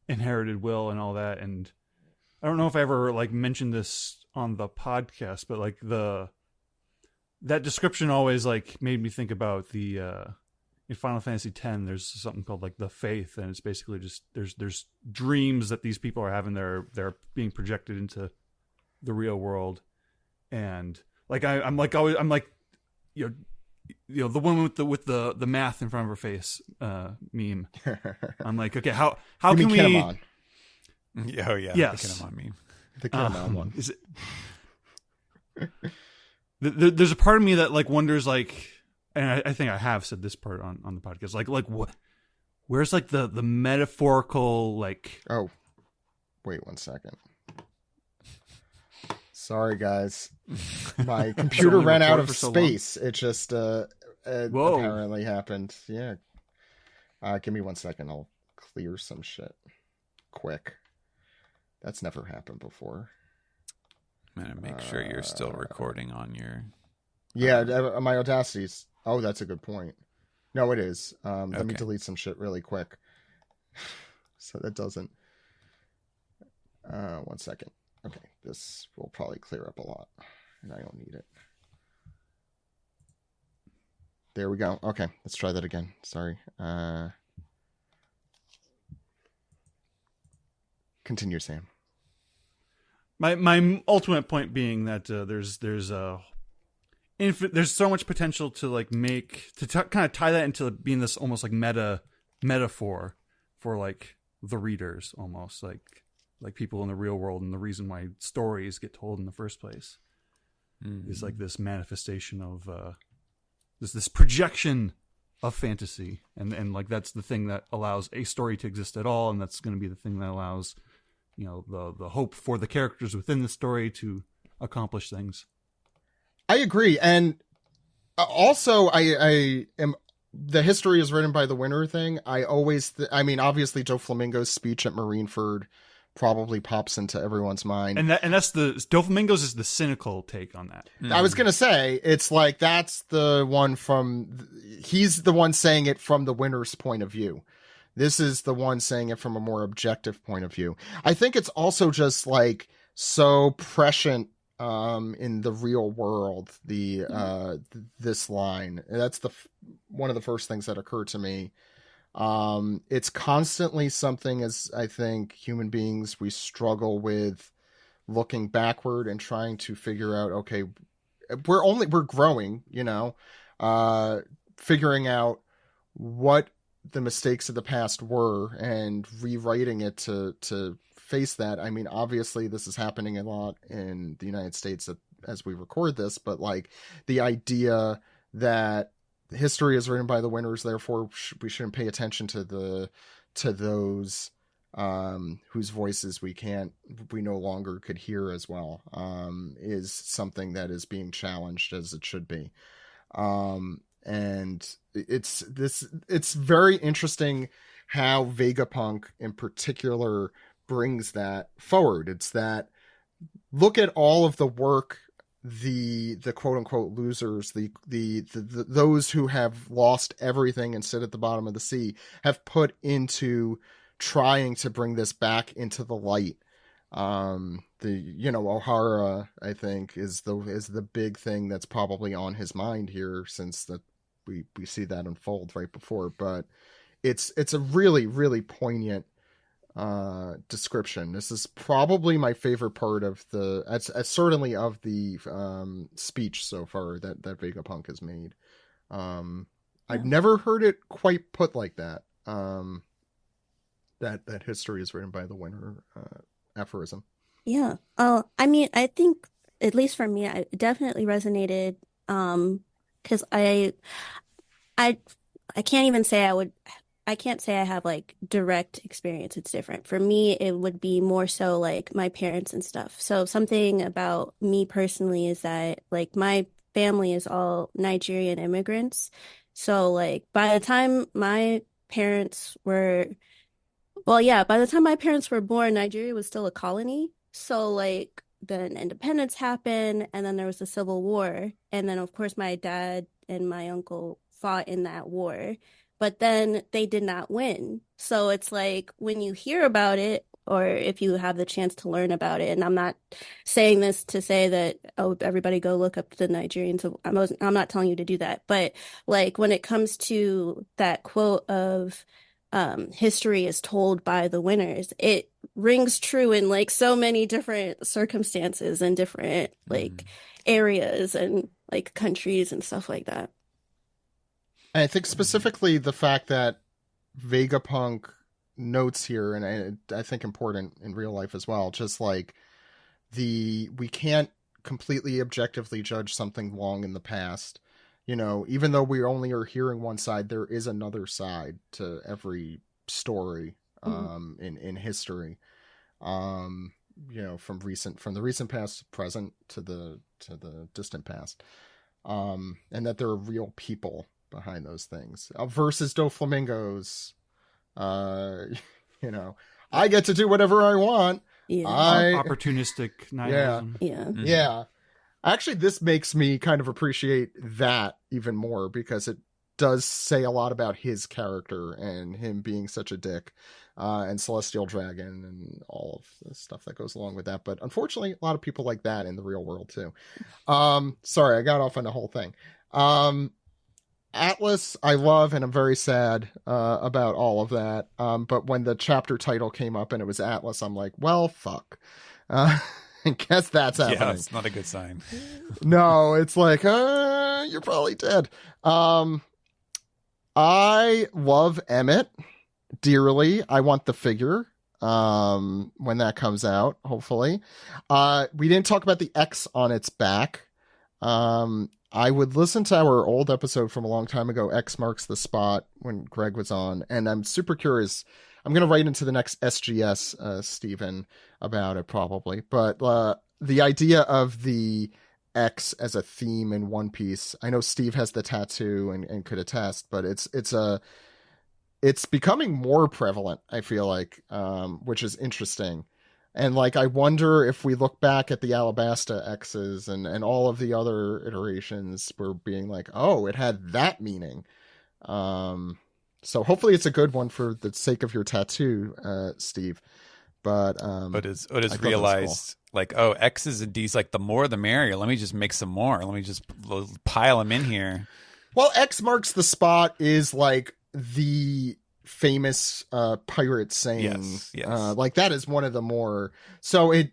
inherited will and all that. And I don't know if I ever like mentioned this on the podcast, but like that description always like made me think about the in Final Fantasy X, there's something called like the faith, and it's basically just there's dreams that these people are having. They're being projected into the real world, and like I'm like the one with the math in front of her face meme. I'm like, okay, how can we? Kinemon. Oh yeah, yes, the Kinemon meme. The Kinemon one. Is it? There's a part of me that like wonders, like, and I think I have said this part on the podcast, like what, where's like the metaphorical, like, oh, wait 1 second. Sorry guys, my computer ran out of space. It just apparently happened. Yeah. Give me 1 second. I'll clear some shit quick. That's never happened before. I'm gonna make sure you're still recording on your. Yeah, my Audacity's. Oh, that's a good point. No, it is. Okay. Let me delete some shit really quick, so that doesn't. 1 second. Okay, this will probably clear up a lot, and I don't need it. There we go. Okay, let's try that again. Sorry. Continue, Sam. My ultimate point being that there's so much potential to like kind of tie that into being this almost like metaphor for like the readers, almost like people in the real world, and the reason why stories get told in the first place is like this manifestation of this projection of fantasy, and like that's the thing that allows a story to exist at all, and that's going to be the thing that allows the hope for the characters within the story to accomplish things. I agree, and also I am. The history is written by the winner thing. I always, obviously Doflamingo's speech at Marineford probably pops into everyone's mind, and that's the Doflamingo's is the cynical take on that. I was gonna say it's like that's the one he's the one saying it from the winner's point of view. This is the one saying it from a more objective point of view. I think it's also just like so prescient in the real world. This line, that's one of the first things that occurred to me. It's constantly something, as I think human beings, we struggle with looking backward and trying to figure out, okay, we're growing, figuring out what the mistakes of the past were and rewriting it to face that. I mean, obviously this is happening a lot in the United States as we record this, but like the idea that history is written by the winners, therefore we shouldn't pay attention to those whose voices we no longer could hear as well, is something that is being challenged, as it should be. And it's very interesting how Vegapunk in particular brings that forward. It's that, look at all of the work the quote unquote losers, the those who have lost everything and sit at the bottom of the sea, have put into trying to bring this back into the light. Ohara, I think, is the big thing that's probably on his mind here, since that we see that unfold right before. But it's a really, really poignant description. This is probably my favorite part of certainly of the speech so far that Vegapunk has made. I've never heard it quite put like that. That history is written by the winner aphorism. Yeah. I mean, I think, at least for me, it definitely resonated. Because I can't even say I can't say I have like direct experience. It's different. For me, it would be more so like my parents and stuff. So something about me personally is that like my family is all Nigerian immigrants. So like by the time my parents were born, Nigeria was still a colony. So like then independence happened, and then there was the Civil War. And then of course my dad and my uncle fought in that war. But then they did not win. So it's like when you hear about it, or if you have the chance to learn about it, and I'm not saying this to say that, oh, everybody go look up the Nigerians. I'm not telling you to do that. But like when it comes to that quote of history is told by the winners, it rings true in like so many different circumstances and different like areas and like countries and stuff like that. I think specifically the fact that Vegapunk notes here, and I think important in real life as well, just like we can't completely objectively judge something long in the past. Even though we only are hearing one side, there is another side to every story in history. From the recent past, present to the distant past. And that there are real people behind those things versus Doflamingos. I get to do whatever I want. Yeah. Opportunistic nihilism. Yeah. Actually, this makes me kind of appreciate that even more, because it does say a lot about his character and him being such a dick, and Celestial Dragon and all of the stuff that goes along with that. But unfortunately, a lot of people like that in the real world too. Sorry, I got off on the whole thing. Atlas, I love, and I'm very sad about all of that. But when the chapter title came up and it was Atlas, I'm like, well, fuck. I guess that's happening. Yeah, it's not a good sign. No, it's like, you're probably dead. I love Emmett dearly. I want the figure when that comes out, hopefully. We didn't talk about the X on its back. I would listen to our old episode from a long time ago, X Marks the Spot, when Greg was on, and I'm super curious. I'm going to write into the next SGS, Stephen, about it probably. But the idea of the X as a theme in One Piece, I know Steve has the tattoo and could attest, but it's becoming more prevalent, I feel like, which is interesting. And like, I wonder if we look back at the Alabasta X's and all of the other iterations, we're being like, oh, it had that meaning. So hopefully it's a good one for the sake of your tattoo, Steve. But it's realized cool. Like, oh, X's and D's, like the more the merrier. Let me just make some more. Let me just pile them in here. Well, X marks the spot is like the famous pirate saying. Yes. Like that is one of the more. So it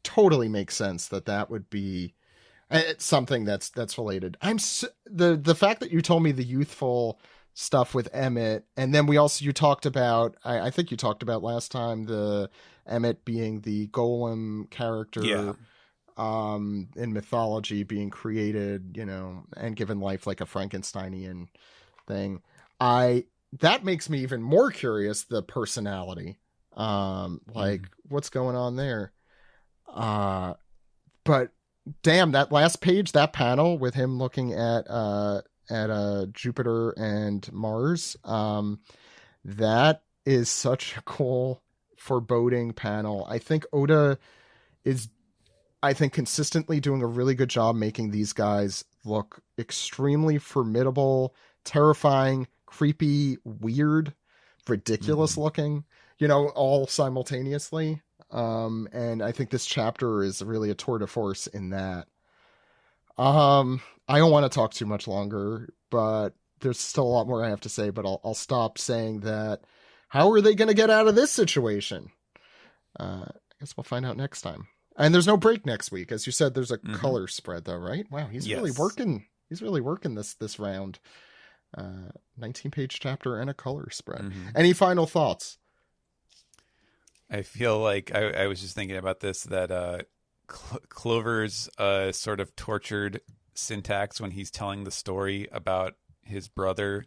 totally makes sense that would be something that's related. The fact that you told me the youthful stuff with Emmett, and then you talked about. I think you talked about last time the Emmett being the golem character. Yeah. In mythology being created, and given life like a Frankensteinian thing. That makes me even more curious, the personality. What's going on there? But damn, that last page, that panel with him looking at Jupiter and Mars, that is such a cool, foreboding panel. I think Oda is consistently doing a really good job making these guys look extremely formidable, terrifying, creepy, weird, ridiculous looking, all simultaneously. And I think this chapter is really a tour de force in that. I don't want to talk too much longer, but there's still a lot more I have to say, but I'll stop saying that. How are they going to get out of this situation? I guess we'll find out next time. And there's no break next week. As you said, there's a color spread though, right? Wow. He's really working. He's really working this round. 19-page chapter and a color spread. Any final thoughts? I feel like I was just thinking about this, that Clover's sort of tortured syntax when he's telling the story about his brother.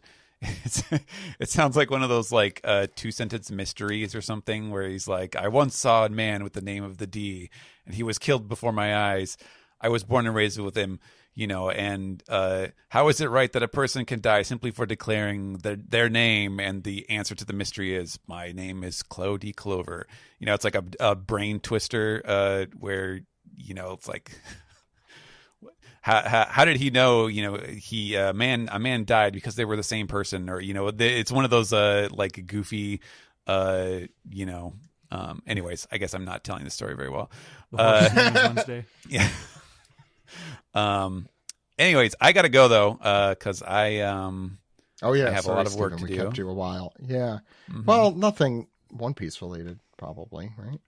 It sounds like one of those like 2-sentence mysteries or something, where he's like, I once saw a man with the name of the D, and he was killed before my eyes. I was born and raised with him, and how is it right that a person can die simply for declaring their name? And the answer to the mystery is, my name is Clou Clover. It's like a brain twister where, it's like, how did he know, a man died because they were the same person, or, it's one of those like goofy, anyways, I guess I'm not telling the story very well. Wednesday. Yeah. Anyways, I gotta go though, because I have a lot of work to do. We kept you a while. Yeah. Well, nothing One Piece related, probably, right?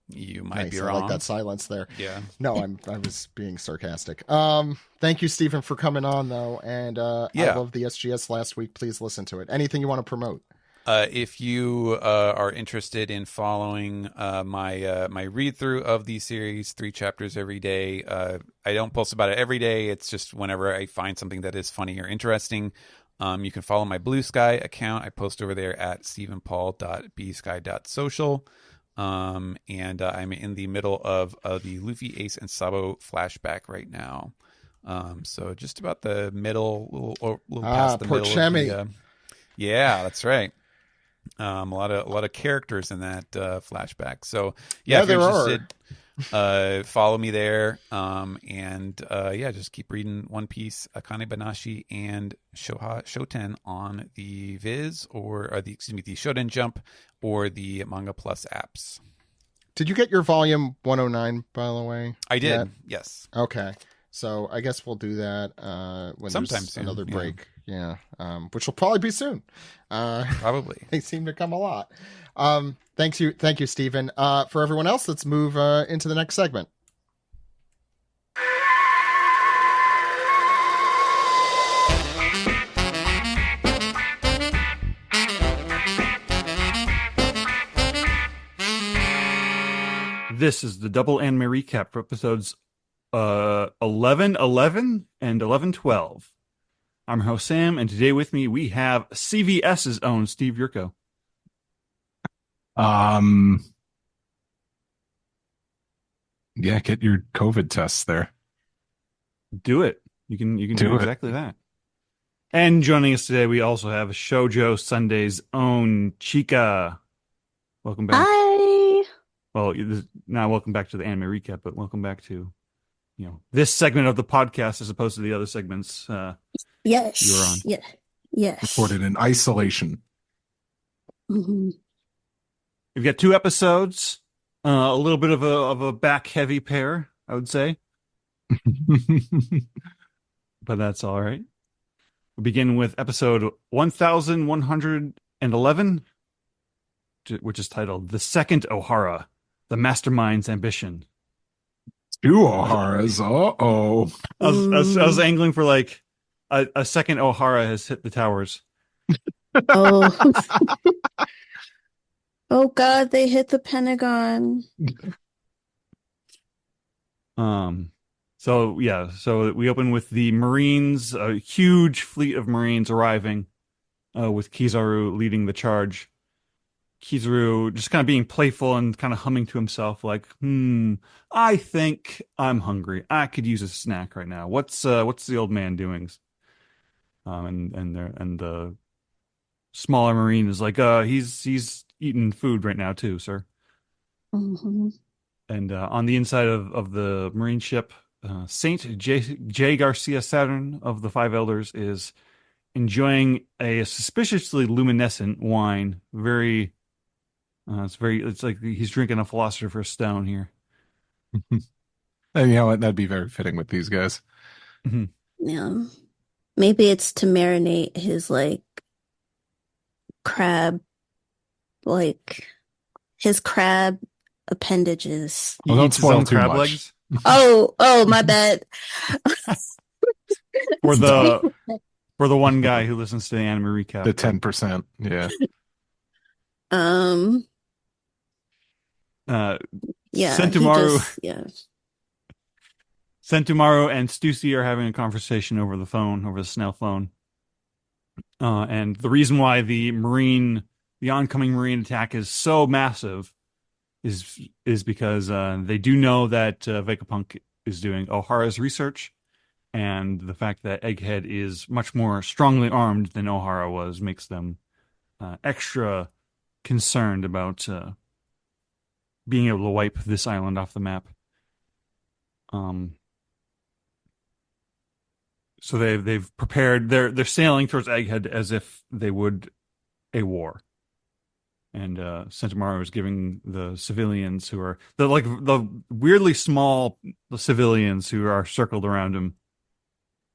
You might be I wrong. like that silence there. Yeah. No, I was being sarcastic. Thank you, Stephen, for coming on though, and I love the SGS last week. Please listen to it. Anything you want to promote? If you are interested in following my read through of the series, 3 chapters every day, I don't post about it every day. It's just whenever I find something that is funny or interesting. You can follow my Blue Sky account. I post over there at stephenpaul.bsky.social. And I'm in the middle of the Luffy, Ace, and Sabo flashback right now. So just about the middle, little past the middle. Of yeah, that's right. A lot of characters in that flashback. So if you're interested, follow me there. Just keep reading One Piece, Akane Banashi, and Shoten on the Viz or the Shonen Jump or the Manga Plus apps. Did you get your volume 109, by the way? I did. Yes. Okay. So I guess we'll do that when sometime there's soon. Another break. Yeah. Which will probably be soon. Probably. They seem to come a lot. Thank you, Stephen. For everyone else, let's move into the next segment. This is the double anime recap for episodes 11, 11, and 11, 12. I'm your host, Sam, and today with me we have CVS's own Steve Yurko. Yeah, get your COVID tests there. Do it. You can do exactly that. And joining us today, we also have Shoujo Sundae's own Chika. Welcome back. Hi. Well, not welcome back to the anime recap, but welcome back to, this segment of the podcast as opposed to the other segments. Yes. You were on. Yeah. Yes. Recorded in isolation. Mm-hmm. We've got 2 episodes, a little bit of a back heavy pair, I would say. but that's all right. We begin with episode 1111, which is titled "The Second Ohara, the Mastermind's Ambition." Two Oharas. Uh-oh. I was angling for like a second Ohara has hit the towers. Oh. Oh God, they hit the Pentagon. So we open with the Marines, a huge fleet of Marines arriving, with Kizaru leading the charge. Kizaru just kind of being playful and kind of humming to himself, like, I think I'm hungry. I could use a snack right now. What's the old man doing? And the smaller Marine is like, he's eating food right now too, sir. Mm-hmm. And on the inside of the Marine ship, Saint J. Garcia Saturn of the Five Elders is enjoying a suspiciously luminescent wine. It's like he's drinking a philosopher's stone here. And you know what? That'd be very fitting with these guys. Mm-hmm. Yeah. Maybe it's to marinate his crab, his crab appendages. Well, don't spoil too much. Legs? Oh, my bad. For the one guy who listens to the anime recap. The 10%, yeah. Yeah. Sentomaru and Stussy are having a conversation over the snail phone. And the reason why the oncoming Marine attack is so massive is because they do know that Vegapunk is doing Ohara's research, and the fact that Egghead is much more strongly armed than Ohara was makes them extra concerned about being able to wipe this island off the map. So they've prepared. They're sailing towards Egghead as if they would a war. And Sentomaru is giving the civilians who are the weirdly small civilians who are circled around him,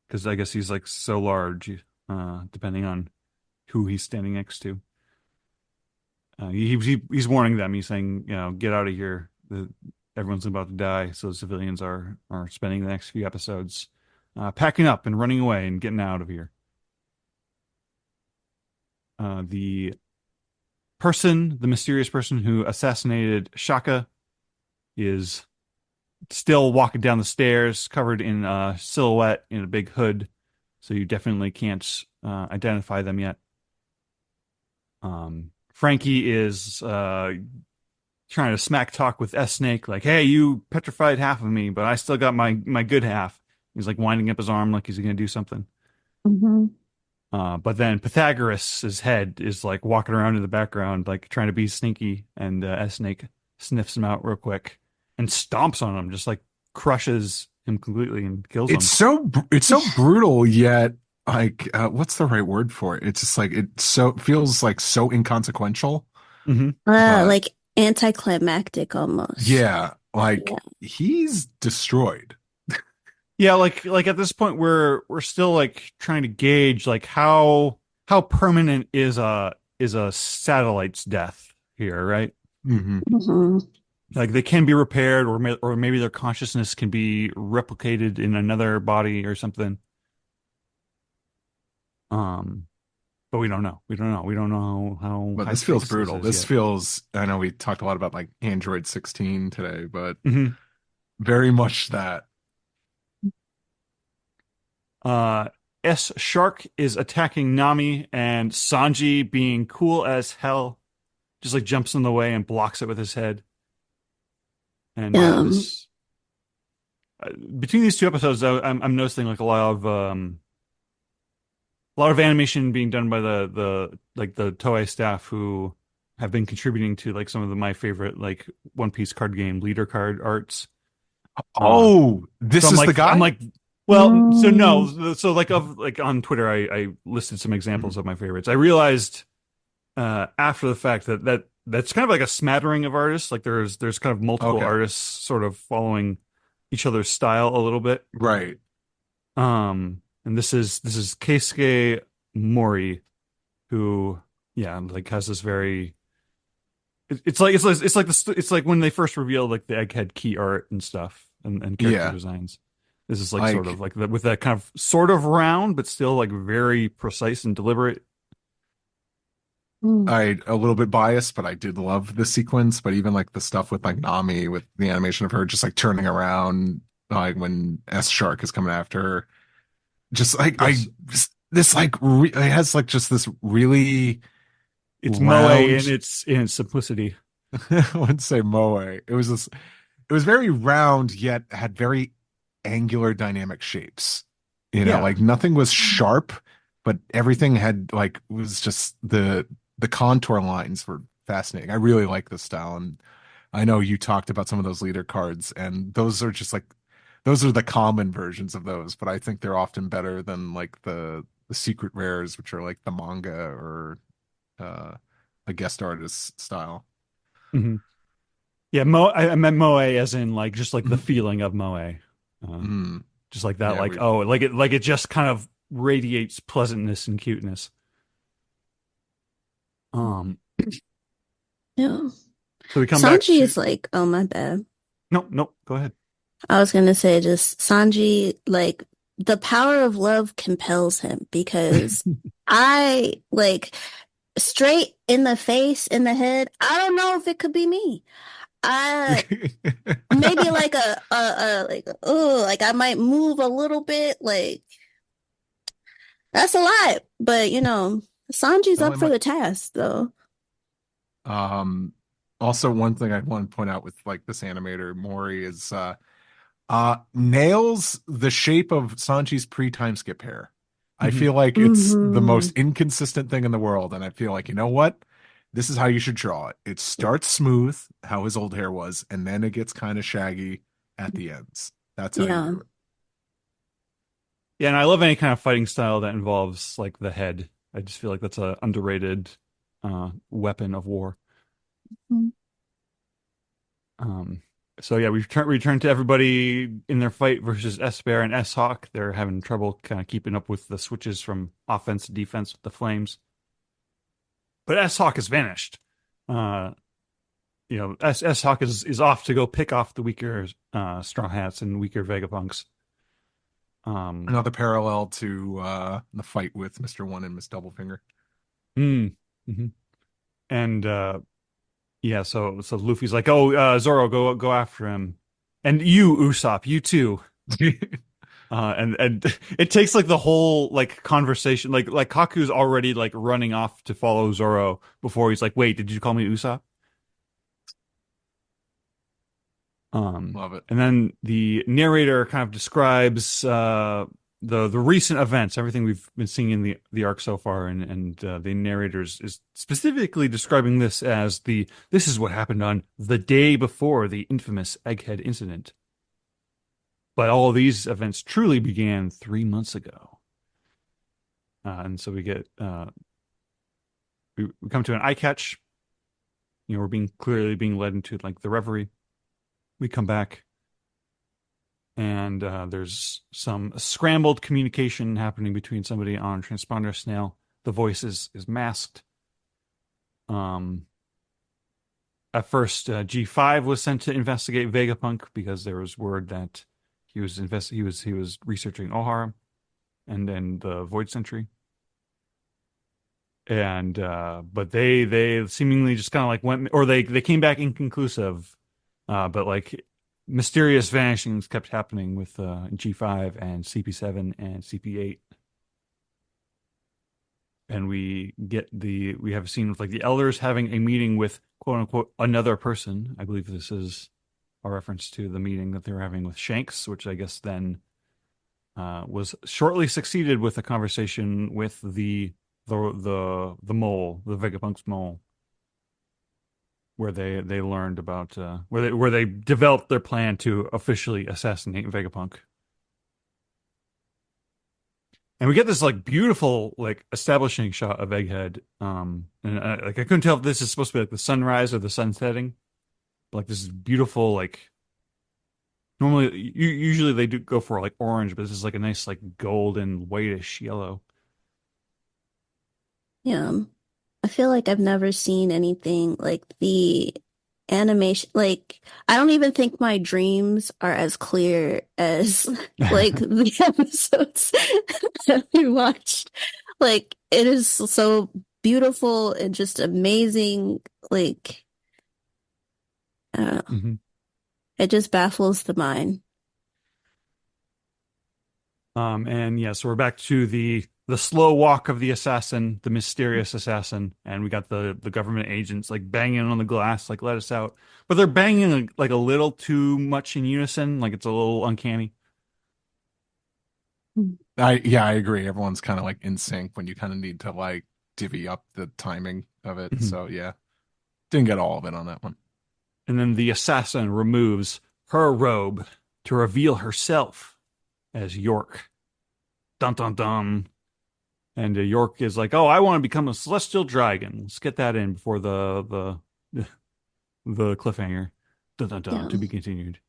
because I guess he's like so large, depending on who he's standing next to. He's warning them. He's saying, get out of here. Everyone's about to die. So the civilians are spending the next few episodes packing up and running away and getting out of here. The mysterious person who assassinated Shaka is still walking down the stairs, covered in silhouette in a big hood, so you definitely can't identify them yet. Frankie is trying to smack talk with S-Snake, like, hey, you petrified half of me, but I still got my good half. He's like winding up his arm like he's going to do something. Mm-hmm. But then Pythagoras' head is like walking around in the background, like trying to be sneaky, and S-Snake sniffs him out real quick and stomps on him, just like crushes him completely and kills him. It's so brutal, yet like what's the right word for it? It's just like feels like so inconsequential. Mm-hmm. Like anticlimactic almost. Yeah, he's destroyed. Yeah, like at this point we're still like trying to gauge like how permanent is a satellite's death here, right? Mm-hmm. Mm-hmm. Like they can be repaired, or maybe their consciousness can be replicated in another body or something. But we don't know. We don't know how. But this feels brutal. This feels. I know we talked a lot about like Android 16 today, but very much that. S Shark is attacking Nami, and Sanji, being cool as hell, just like jumps in the way and blocks it with his head. And between these two episodes, I'm noticing like a lot of animation being done by the Toei staff who have been contributing to like some of my favorite like One Piece card game leader card arts. This so is like, the guy. I'm like, well, so no, so like on Twitter, I listed some examples of my favorites. I realized after the fact that's kind of like a smattering of artists. Like there's kind of multiple artists sort of following each other's style a little bit, right? And And this is Keisuke Mori, who like has this very. It's like when they first revealed like the Egghead key art and stuff and character designs. This is like sort of like with that kind of sort of round, but still like very precise and deliberate. I a little bit biased, but I did love the sequence. But even like the stuff with like Nami, with the animation of her just like turning around, like when S Shark is coming after her, just like this like it has like just this really it's round... moe in its simplicity. I wouldn't say moe. It was very round yet had very angular dynamic shapes. You know, like nothing was sharp, but everything had like was just the contour lines were fascinating. I really like this style, and I know you talked about some of those leader cards, and those are just like those are the common versions of those, but I think they're often better than like the secret rares, which are like the manga or a guest artist style. Mm-hmm. Yeah, I meant moe as in like just like the feeling of moe, just like that, like it just kind of radiates pleasantness and cuteness. Yeah. So we come Sanji back to... is like, oh my bad. No, go ahead. I was gonna say just Sanji, like the power of love compels him because I like straight in the face, in the head. I don't know if it could be me. Maybe like like I might move a little bit, like that's a lot, but you know, Sanji's up for the task though. Also one thing I want to point out with like this animator Mori is nails the shape of Sanji's pre-time skip hair. I feel like it's the most inconsistent thing in the world, and I feel like, you know what? This is how you should draw it. It starts smooth, how his old hair was, and then it gets kind of shaggy at the ends. That's how you do it. Yeah, and I love any kind of fighting style that involves like the head. I just feel like that's an underrated weapon of war. So yeah, we return to everybody in their fight versus S-Bear and S-Hawk. They're having trouble kind of keeping up with the switches from offense to defense with the flames. But S-Hawk has vanished. S-Hawk is off to go pick off the weaker Straw Hats and weaker Vegapunks. Another parallel to the fight with Mr. One and Miss Doublefinger. And so Luffy's like, "Oh, Zoro, go after him," and you, Usopp, you too. And it takes like the whole like conversation, like Kaku's already like running off to follow Zoro before he's like, "Wait, did you call me Usopp?" Love it. And then the narrator kind of describes the recent events, everything we've been seeing in the arc so far, and the narrator is specifically describing this as this is what happened on the day before the infamous Egghead incident. But all of these events truly began 3 months ago. And so we get we come to an eye catch. You know, we're clearly being led into like the reverie. We come back, and there's some scrambled communication happening between somebody on transponder snail. The voice is masked. At first, G5 was sent to investigate Vegapunk because there was word that he was researching Ohara, and then the Void Sentry. And but they seemingly just kind of like went, or they came back inconclusive. But like mysterious vanishings kept happening with G5 and CP7 and CP8. And we have a scene with like the elders having a meeting with quote unquote another person. I believe this is a reference to the meeting that they were having with Shanks, which I guess then was shortly succeeded with a conversation with the mole, the Vegapunk's mole, where they learned about where they developed their plan to officially assassinate Vegapunk. And we get this like beautiful like establishing shot of Egghead, and I couldn't tell if this is supposed to be like the sunrise or the sun setting, but like this beautiful like Normally, usually they do go for like orange, but this is like a nice like golden whitish yellow. Yeah. I feel like I've never seen anything like the animation. Like, I don't even think my dreams are as clear as like the episodes that we watched. Like, it is so beautiful and just amazing. Like, I don't know. hmm It just baffles the mind. And yeah, so we're back to the slow walk of the assassin, the mysterious assassin, and we got the government agents like banging on the glass, like let us out. But they're banging like a little too much in unison, like it's a little uncanny. I agree. Everyone's kind of like in sync when you kind of need to like divvy up the timing of it. Mhm. So yeah, didn't get all of it on that one. And then the assassin removes her robe to reveal herself as York. Dun dun dun. And York is like, "Oh, I want to become a celestial dragon. Let's get that in before the cliffhanger. Dun dun dun. Yeah. To be continued."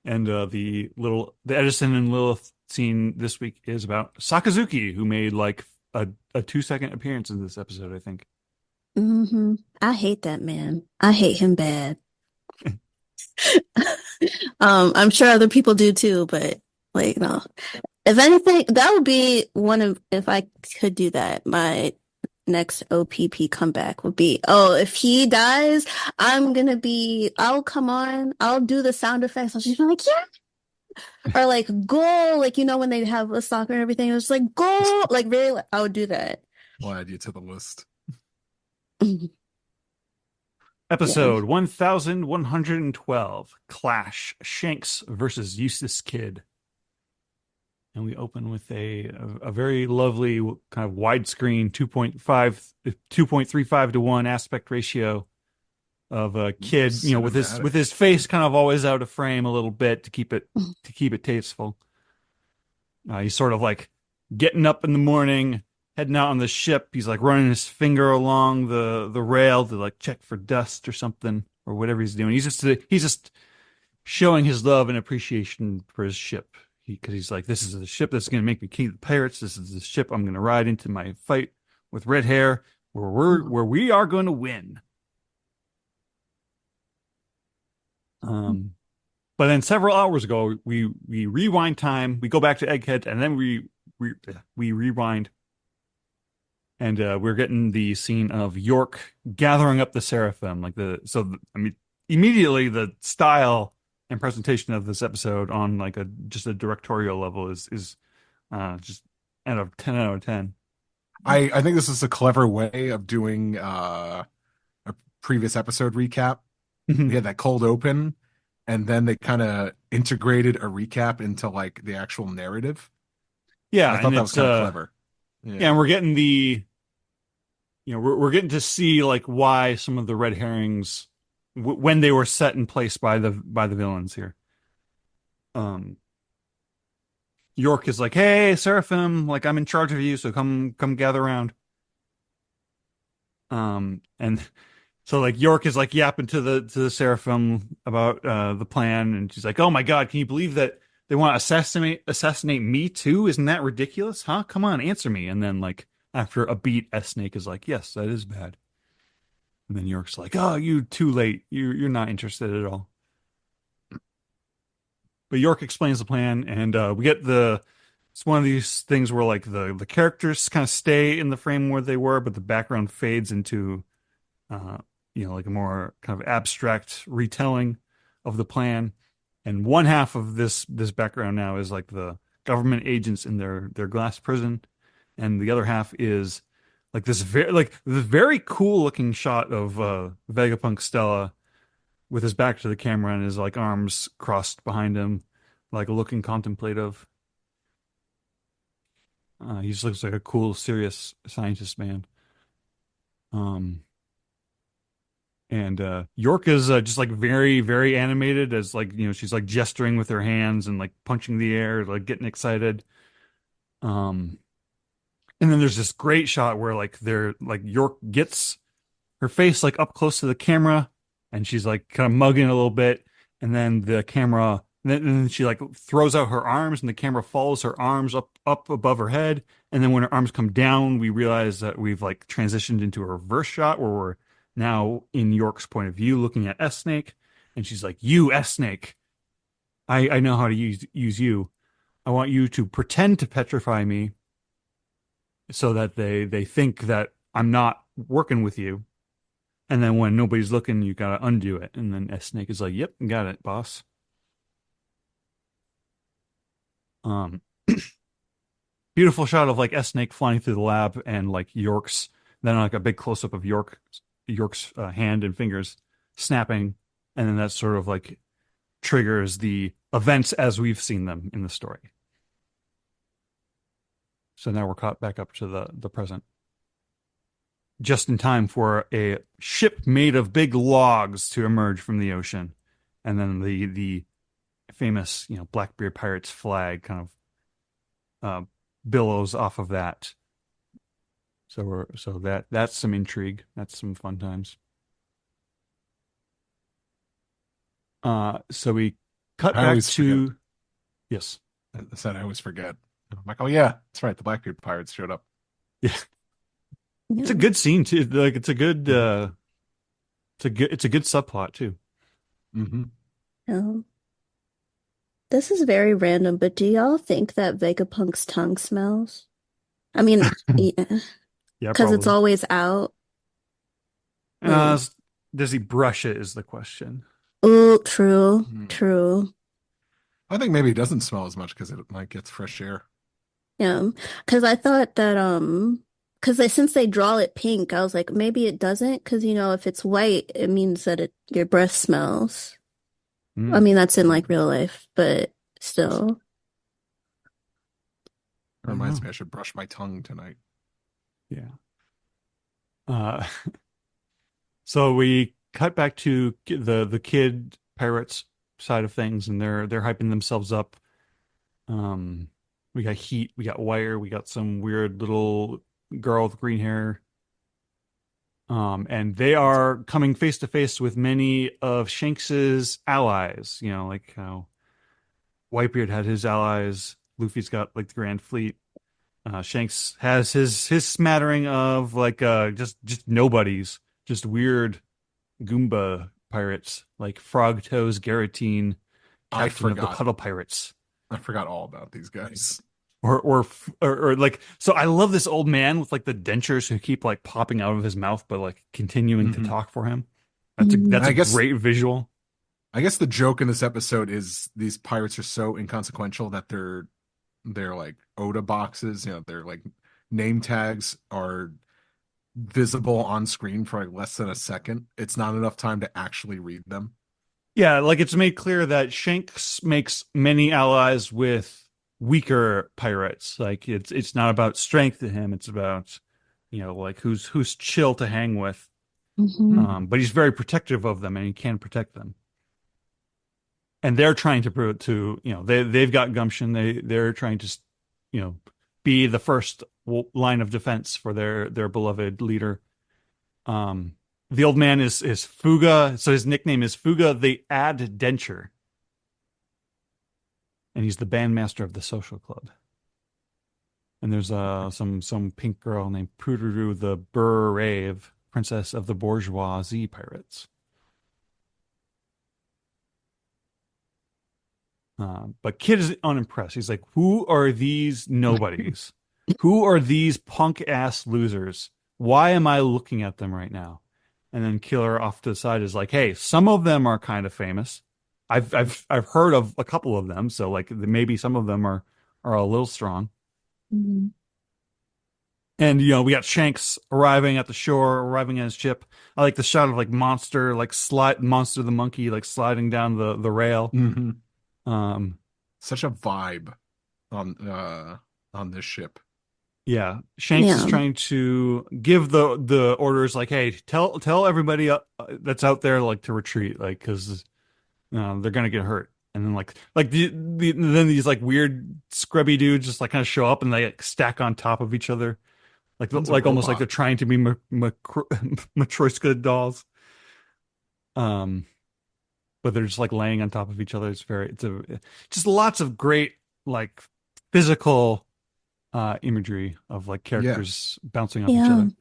And the Edison and Lilith scene this week is about Sakazuki, who made like a 2-second appearance in this episode, I think. I hate that man. I hate him bad. I'm sure other people do too, but like, no. If anything, that would be one of, if I could do that, my next OPP comeback would be, oh, if he dies, I'll come on, I'll do the sound effects. I'll just be like, yeah. Or like, goal, like, when they have a soccer and everything, it was like, goal, like, really, I would do that. We'll add you to the list. Episode 1112, Clash, Shanks versus Eustass Kid. And we open with a very lovely kind of widescreen 2.35 to 1 aspect ratio of a kid, with his face kind of always out of frame a little bit to keep it tasteful. He's sort of like getting up in the morning, heading out on the ship. He's like running his finger along the rail to like check for dust or something or whatever he's doing. He's just showing his love and appreciation for his ship. Because he's like, this is the ship that's going to make me king of the pirates. This is the ship I'm going to ride into my fight with red hair, where we are going to win. But then several hours ago, we rewind time. We go back to Egghead, and then we rewind, and we're getting the scene of York gathering up the Seraphim. Immediately the style and presentation of this episode on like just a directorial level is just out of 10 out of 10. I think this is a clever way of doing a previous episode recap. We had that cold open, and then they kind of integrated a recap into like the actual narrative. Yeah, I thought that was kind of clever. Yeah, and we're getting we're getting to see like why some of the red herrings when they were set in place by the villains here. York is like, "Hey, Seraphim, like I'm in charge of you, so come gather around." And so like York is like yapping to the Seraphim about the plan, and she's like, "Oh my God, can you believe that they want to assassinate me too? Isn't that ridiculous? Huh? Come on, answer me." And then like after a beat, S-Snake is like, "Yes, that is bad." And then York's like, "Oh, you too late. You're not interested at all." But York explains the plan, and we get it's one of these things where like the characters kind of stay in the frame where they were, but the background fades into like a more kind of abstract retelling of the plan. And one half of this background now is like the government agents in their glass prison, and the other half is like this very cool looking shot of Vegapunk Stella with his back to the camera and his like arms crossed behind him, like looking contemplative. He just looks like a cool, serious scientist man. And York is just like very, very animated as like, she's like gesturing with her hands and like punching the air, like getting excited. And then there's this great shot where like York gets her face like up close to the camera and she's like kind of mugging a little bit. and then the camera, and then she like throws out her arms, and the camera follows her arms up above her head, and then when her arms come down, we realize that we've like transitioned into a reverse shot where we're now in York's point of view, looking at S Snake, and she's like, "You S Snake, I know how to use you. I want you to pretend to petrify me, so that they think that I'm not working with you." And then when nobody's looking, you gotta undo it. And then S Snake is like, "Yep, got it, boss." Beautiful shot of like S Snake flying through the lab and like York's, then like a big close up of York's hand and fingers snapping, and then that sort of like triggers the events as we've seen them in the story. So now we're caught back up to the present, just in time for a ship made of big logs to emerge from the ocean, and then the famous Blackbeard Pirates flag kind of billows off of that. So that's some intrigue. That's some fun times. So we cut back to yes. I said I always forget. I'm like, oh yeah, that's right. The Blackbeard Pirates showed up. Yeah. It's a good scene too. Like it's a good subplot too. Mm-hmm. This is very random, but do y'all think that Vegapunk's tongue smells? I mean, yeah, because it's always out. Does he brush it? Is the question. Oh, true. I think maybe it doesn't smell as much because it like gets fresh air. Yeah, because I thought that because since they draw it pink, I was like maybe it doesn't, because if it's white, it means that your breath smells. I mean, that's in like real life, but still. It reminds me I should brush my tongue tonight. Yeah. So we cut back to the kid pirates side of things, and they're hyping themselves up. We got heat, we got wire, we got some weird little girl with green hair. And they are coming face to face with many of Shanks's allies, like how Whitebeard had his allies. Luffy's got like the Grand Fleet. Shanks has his smattering of like just nobodies, just weird Goomba pirates like Frog Toes Garrotine, captain of the Puddle Pirates. I forgot all about these guys. Or like, so I love this old man with like the dentures who keep like popping out of his mouth, but like continuing to talk for him. That's a great visual. I guess the joke in this episode is these pirates are so inconsequential that they're like Oda boxes, their like name tags are visible on screen for like less than a second. It's not enough time to actually read them. Yeah, like it's made clear that Shanks makes many allies with weaker pirates. Like it's not about strength to him. It's about like who's chill to hang with. But he's very protective of them, and he can protect them. And they're trying to prove to they've got gumption. They're trying to be the first line of defense for their beloved leader. The old man is Fuga, so his nickname is Fuga the Ad Denture. And he's the bandmaster of the social club. And there's some pink girl named Pruduru the Brave, princess of the bourgeoisie pirates. But Kid is unimpressed. He's like, who are these nobodies? Who are these punk ass losers? Why am I looking at them right now? And then Killer off to the side is like, hey, some of them are kind of famous. I've heard of a couple of them, so like maybe some of them are a little strong. And we got Shanks arriving at the shore, arriving at his ship. I like the shot of like Monster the monkey like sliding down the rail. Such a vibe on this ship. Yeah, Shanks is trying to give the orders like, hey, tell everybody that's out there like to retreat, like because they're gonna get hurt. And then then these like weird scrubby dudes just like kind of show up and they like, stack on top of each other, like almost like they're trying to be Matryoshka dolls. but they're just like laying on top of each other. Just lots of great like physical imagery of like characters bouncing off each other.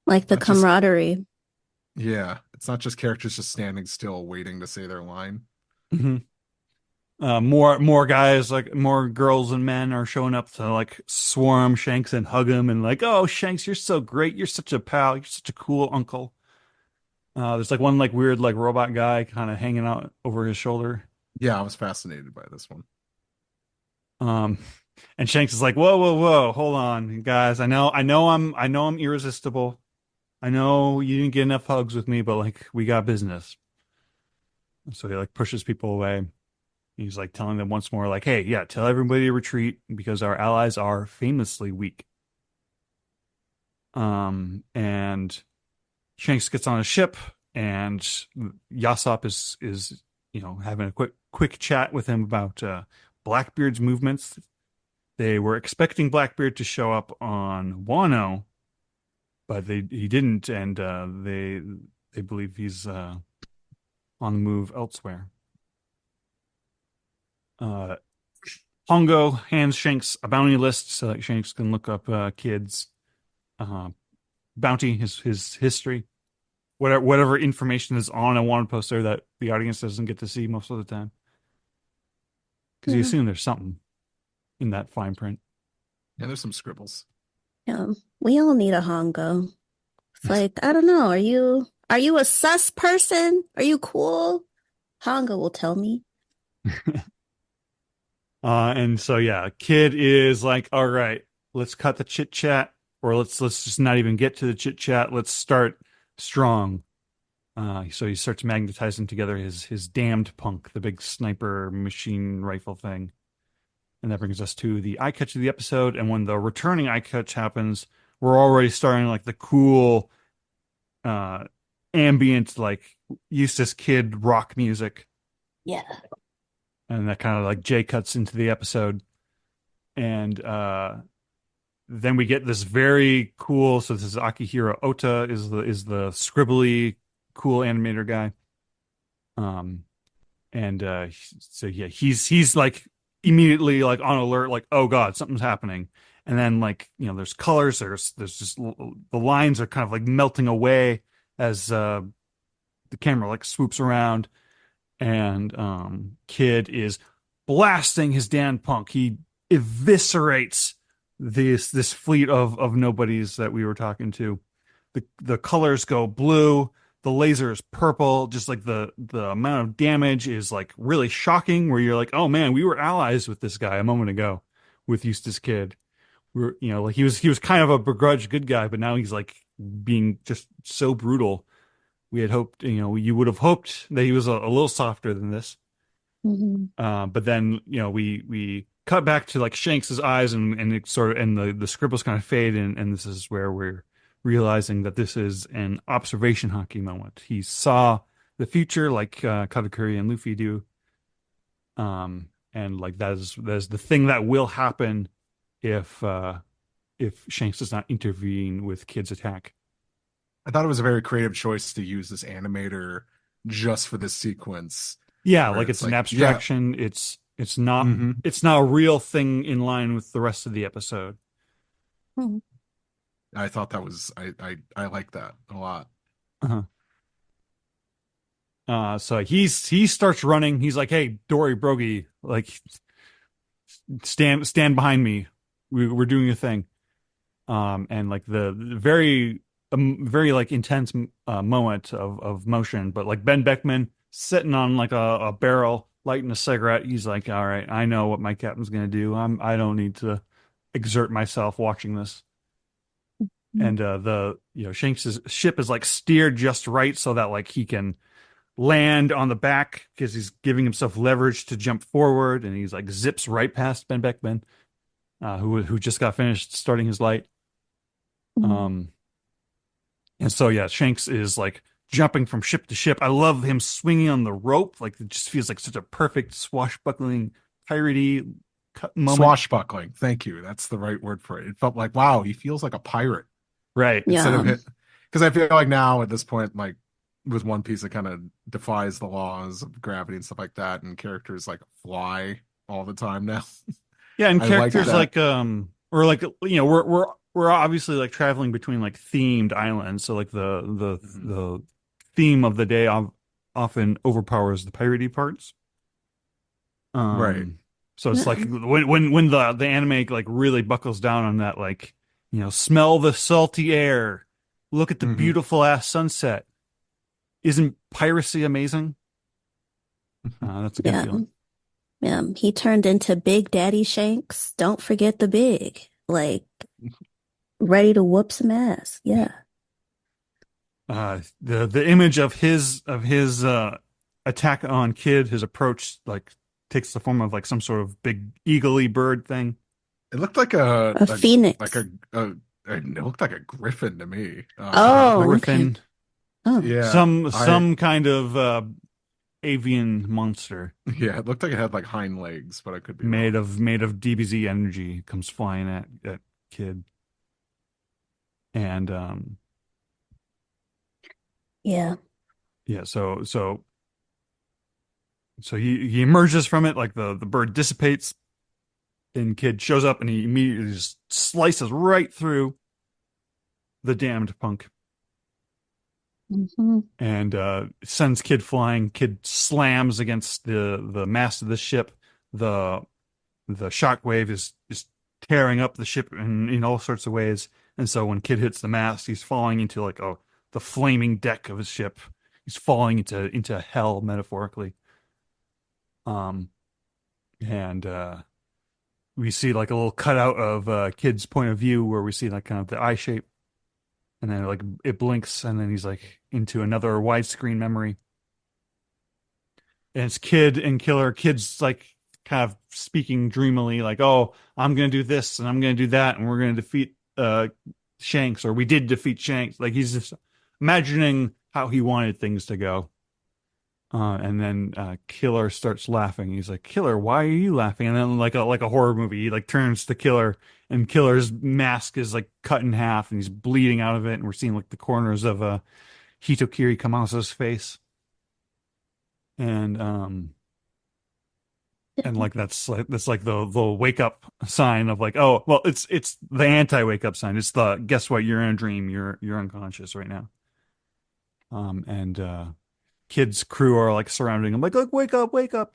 Like the Not just- camaraderie. Yeah, it's not just characters just standing still waiting to say their line. Mm-hmm. More guys, like more girls and men are showing up to like swarm Shanks and hug him and like, oh Shanks, you're so great, you're such a pal, you're such a cool uncle. There's like one like weird like robot guy kind of hanging out over his shoulder. Yeah, I was fascinated by this one. And Shanks is like, whoa, hold on, guys. I know I'm irresistible. I know you didn't get enough hugs with me, but like we got business. So he like pushes people away. He's like telling them once more, like, hey, yeah, tell everybody to retreat because our allies are famously weak. And Shanks gets on a ship, and Yasop is having a quick chat with him about Blackbeard's movements. They were expecting Blackbeard to show up on Wano, but he didn't, and they believe he's on the move elsewhere. Hongo hands Shanks a bounty list so that Shanks can look up kids' bounty, his history, whatever information is on a wanted poster that the audience doesn't get to see most of the time. Because you assume there's something in that fine print. Yeah, there's some scribbles. Yeah, we all need a Hongo. It's like, I don't know, are you a sus person? Are you cool? Hongo will tell me. And so yeah, Kid is like, all right, let's cut the chit chat, or let's just not even get to the chit chat. Let's start strong. So he starts magnetizing together his damned punk, the big sniper machine rifle thing. And that brings us to the eye catch of the episode. And when the returning eye catch happens, we're already starting like the cool ambient, like Eustass Kid rock music. Yeah. And that kind of like J cuts into the episode. And then we get this very cool, so this is Akihiro Ota is the scribbly cool animator guy. So yeah, he's like immediately like on alert, like, oh god, something's happening. And then like, there's colors, there's just the lines are kind of like melting away as the camera like swoops around, and Kid is blasting his Dan Punk. He eviscerates this fleet of nobodies that we were talking to. The colors go blue, the laser is purple, just like the amount of damage is like really shocking, where you're like, oh man, we were allies with this guy a moment ago with Eustass Kid. We're like he was kind of a begrudged good guy, but now he's like being just so brutal. We had hoped, you would have hoped that he was a little softer than this. Mm-hmm. But then, we cut back to like Shanks's eyes, and it sort of, and the scribbles kind of fade, and this is where we're realizing that this is an observation hockey moment. He saw the future like Katakuri and Luffy do. And like that is the thing that will happen if Shanks does not intervene with Kid's attack. I thought it was a very creative choice to use this animator just for this sequence. Yeah, like it's an abstraction. Yeah. It's not it's not a real thing in line with the rest of the episode. Mm-hmm. I thought that was I like that a lot. So he starts running. He's like, "Hey, Dory Brogy, like stand behind me. We're doing a thing." And like the very like intense moment of motion, but like Ben Beckman sitting on like a barrel lighting a cigarette. He's like, all right, I know what my captain's gonna do. I don't need to exert myself watching this. And Shanks' ship is like steered just right so that like he can land on the back because he's giving himself leverage to jump forward, and he's like zips right past Ben Beckman, who just got finished starting his light. And so yeah, Shanks is like jumping from ship to ship. I love him swinging on the rope. Like it just feels like such a perfect swashbuckling piratey moment. Swashbuckling. Thank you. That's the right word for it. It felt like, wow, he feels like a pirate. Right. Instead of because I feel like now at this point, like with One Piece, it kind of defies the laws of gravity and stuff like that, and characters like fly all the time now. Yeah, and I like characters that. or like we're obviously like traveling between like themed islands, so like the theme of the day often overpowers the piratey parts. Right. So it's like when the anime like really buckles down on that, like, smell the salty air, look at the beautiful ass sunset. Isn't piracy amazing? That's a good feeling. Yeah, he turned into Big Daddy Shanks. Don't forget the big. Like, ready to whoop some ass. Yeah. The image of his attack on Kid, his approach like takes the form of like some sort of big eagle-y bird thing. It looked like A phoenix. It looked like a griffin to me. Oh, griffin. Okay. Oh. Yeah. Some kind of avian monster. Yeah, it looked like it had like hind legs, but I could be made wrong. of DBZ energy, comes flying at Kid. And Yeah. so he emerges from it, like the bird dissipates, and Kid shows up and he immediately just slices right through the damned punk. Mm-hmm. And sends Kid flying. Kid slams against the mast of the ship. The shockwave is tearing up the ship in all sorts of ways. And so when Kid hits the mast, he's falling into like the flaming deck of his ship. He's falling into hell, metaphorically. And we see like a little cutout of Kid's point of view where we see like kind of the eye shape. And then like it blinks, and then he's like into another widescreen memory. And it's Kid and Killer. Kid's like kind of speaking dreamily, like, "Oh, I'm gonna do this, and I'm gonna do that, and we're gonna defeat Shanks, or we did defeat Shanks." Like he's just imagining how he wanted things to go. And then Killer starts laughing. He's like, "Killer, why are you laughing?" And then like a horror movie, he like turns to Killer, and Killer's mask is like cut in half, and he's bleeding out of it. And we're seeing like the corners of Hitokiri Kamasa's face, and like that's like the wake up sign of like, oh well, it's the anti wake up sign. It's the guess what, you're in a dream. You're unconscious right now. And Kid's crew are like surrounding him, like, look, wake up.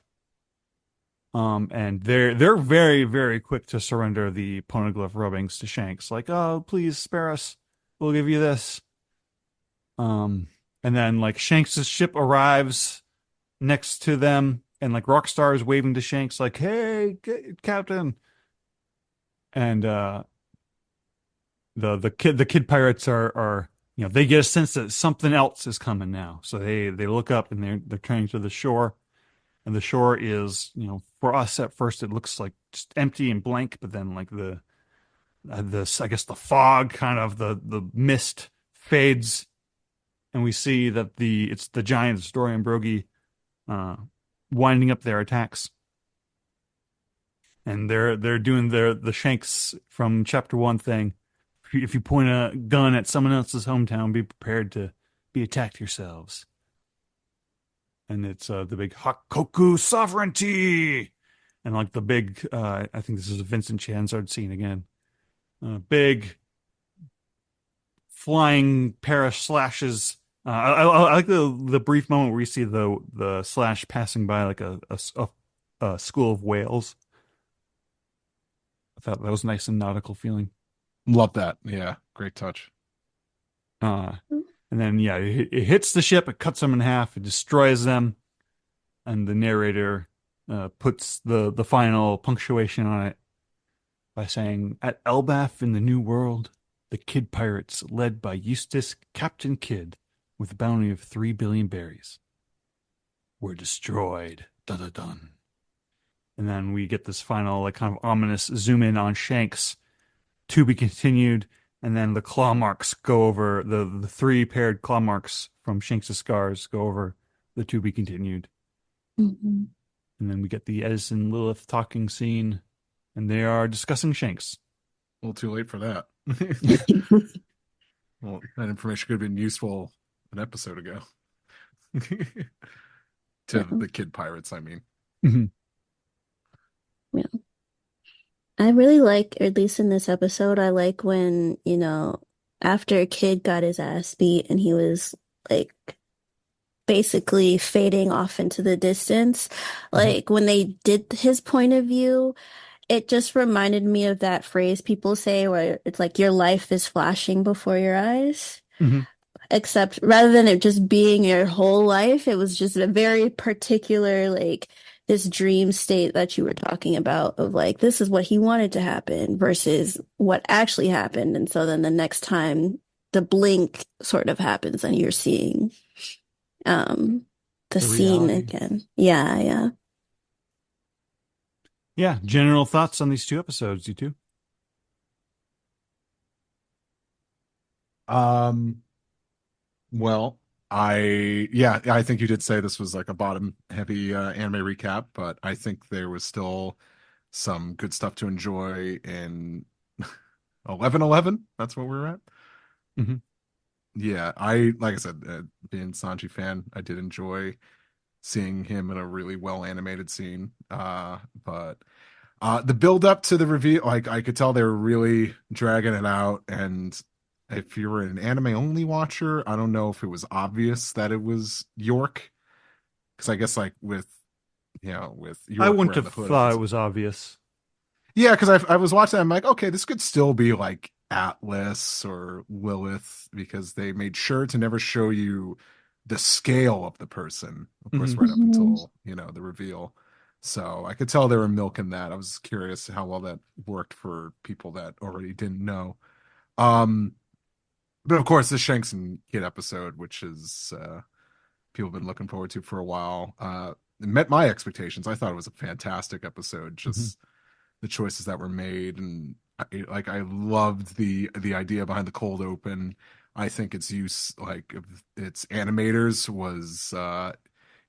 And they're very, very quick to surrender the poneglyph rubbings to Shanks, like, oh, please spare us, we'll give you this. And then like Shanks' ship arrives next to them, and like Rockstar is waving to Shanks, like, hey, Captain. And the kid pirates are they get a sense that something else is coming now. So they look up, and they're turning to the shore. And the shore is, for us at first it looks like just empty and blank, but then like the I guess the fog, kind of the mist fades, and we see that it's the giants, Dory and Brogy, winding up their attacks. And they're doing the Shanks from chapter 1 thing. If you point a gun at someone else's hometown, be prepared to be attacked yourselves. And it's the big Hakoku sovereignty, and like the big I think this is a Vincent Chanzard scene again. Big flying pair of slashes. I like the brief moment where we see the slash passing by like a school of whales. I thought that was nice and nautical feeling. Love that. Yeah, great touch. And then, it hits the ship, it cuts them in half, it destroys them, and the narrator puts the final punctuation on it by saying, "At Elbaf in the New World, the Kid Pirates, led by Eustass, Captain Kidd, with a bounty of 3 billion berries, were destroyed." Dun dun dun. And then we get this final, like, kind of ominous zoom in on Shanks, to be continued. And then the claw marks go over, the 3 paired claw marks from Shanks' scars go over the to be continued. Mm-hmm. And then we get the Edison Lilith talking scene, and they are discussing Shanks. A little too late for that. Well, that information could have been useful an episode ago. To the kid pirates, I mean. Mhm. Yeah. I really like, or at least in this episode, I like when, after a kid got his ass beat and he was like basically fading off into the distance. Like when they did his point of view, it just reminded me of that phrase people say where it's like your life is flashing before your eyes. Mhm. Except rather than it just being your whole life, it was just a very particular, like this dream state that you were talking about of like, this is what he wanted to happen versus what actually happened. And so then the next time the blink sort of happens and you're seeing um the The scene reality. again. Yeah, yeah. Yeah. General thoughts on these two episodes, you two? Well, I think you did say this was like a bottom heavy anime recap, but I think there was still some good stuff to enjoy in 11:11. That's what we're at. Mhm. Yeah, like I said, being Sanji fan, I did enjoy seeing him in a really well animated scene. But the build up to the reveal, like I could tell they were really dragging it out. And if you were an anime only watcher, I don't know if it was obvious that it was York, because I guess like with with I York wouldn't wearing have the hood of thought it his, was obvious. yeah, because I was watching that, I'm like, okay, this could still be like Atlas or Lilith, because they made sure to never show you the scale of the person, of course, Mhm. right up Mhm. until, the reveal. So I could tell they were milking that. I was curious how well that worked for people that already didn't know. Um, but of course, the Shanks and Kid episode, which is people have been looking forward to for a while, it met my expectations. I thought it was a fantastic episode. Mhm. Just the choices that were made, and I loved the idea behind the cold open. I think its use, like of its animators, was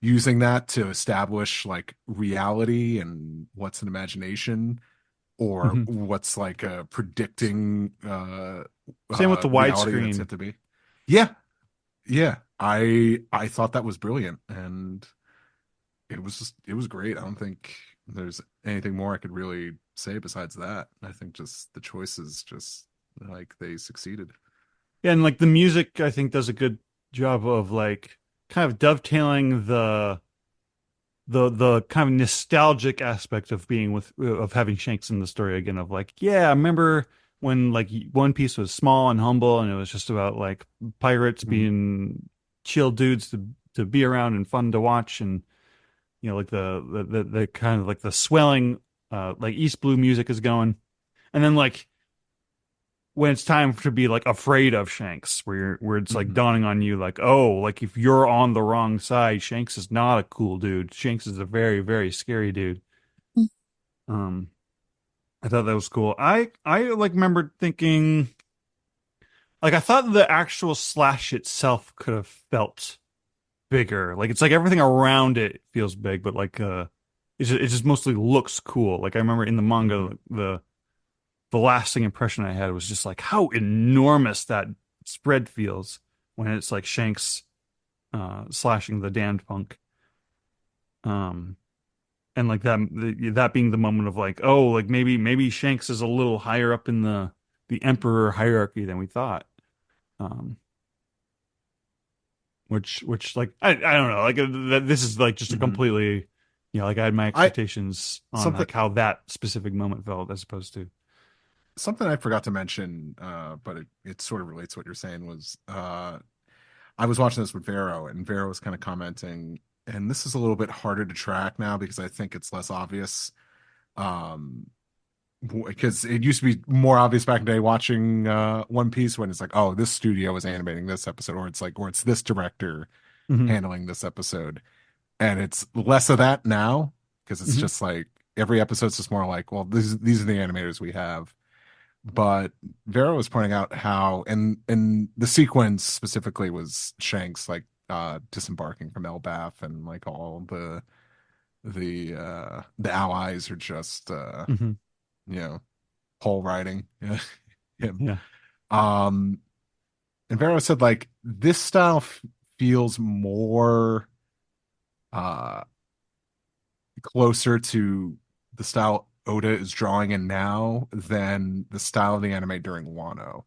using that to establish like reality and what's an imagination, or Mhm. what's like predicting Same with the reality that's widescreen. yet to be. Yeah, yeah, I thought that was brilliant, and it was great. I don't think there's anything more I could really say besides that. I think just the choices, just like they succeeded. Yeah, and like the music, I think does a good job of like kind of dovetailing the kind of nostalgic aspect of being with of having Shanks in the story again. Of like, yeah, I remember when like One Piece was small and humble, and it was just about like pirates Mhm. being chill dudes to be around and fun to watch, and like the kind of like the swelling like East Blue music is going, and then like when it's time to be like afraid of Shanks, where it's like Mhm. dawning on you, like, oh, like if you're on the wrong side, Shanks is not a cool dude. Shanks is a very, very scary dude. Um, I thought that was cool. I like remember thinking, like, I thought the actual slash itself could have felt bigger. Like it's like everything around it feels big, but like it just mostly looks cool. Like I remember in the manga, Mhm. the lasting impression I had was just like how enormous that spread feels when it's like Shanks slashing the damned punk. Um, and like that being the moment of like, oh, like maybe Shanks is a little higher up in the Emperor hierarchy than we thought. Um, which like I don't know, like this is like just a Mhm. completely, like I had my I expectations on something like how that specific moment felt as opposed to. something I forgot to mention, but it sort of relates to what you're saying, was I was watching this with Vero, and Vero was kind of commenting, and this is a little bit harder to track now because I think it's less obvious. Um, because it used to be more obvious back in the day watching One Piece, when it's like, oh, this studio is animating this episode, or it's like, or it's this director Hmm. handling this episode, and it's less of that now, because it's Hmm. just like every episode's just more like, well, these are the animators we have. But Vera was pointing out how, and the sequence specifically was Shanks like disembarking from Elbaf, and like all the allies are just Hmm. you know pole riding him. Yeah. Um, and Vera said like this style feels more closer to the style Oda is drawing in now than the style of the anime during Wano.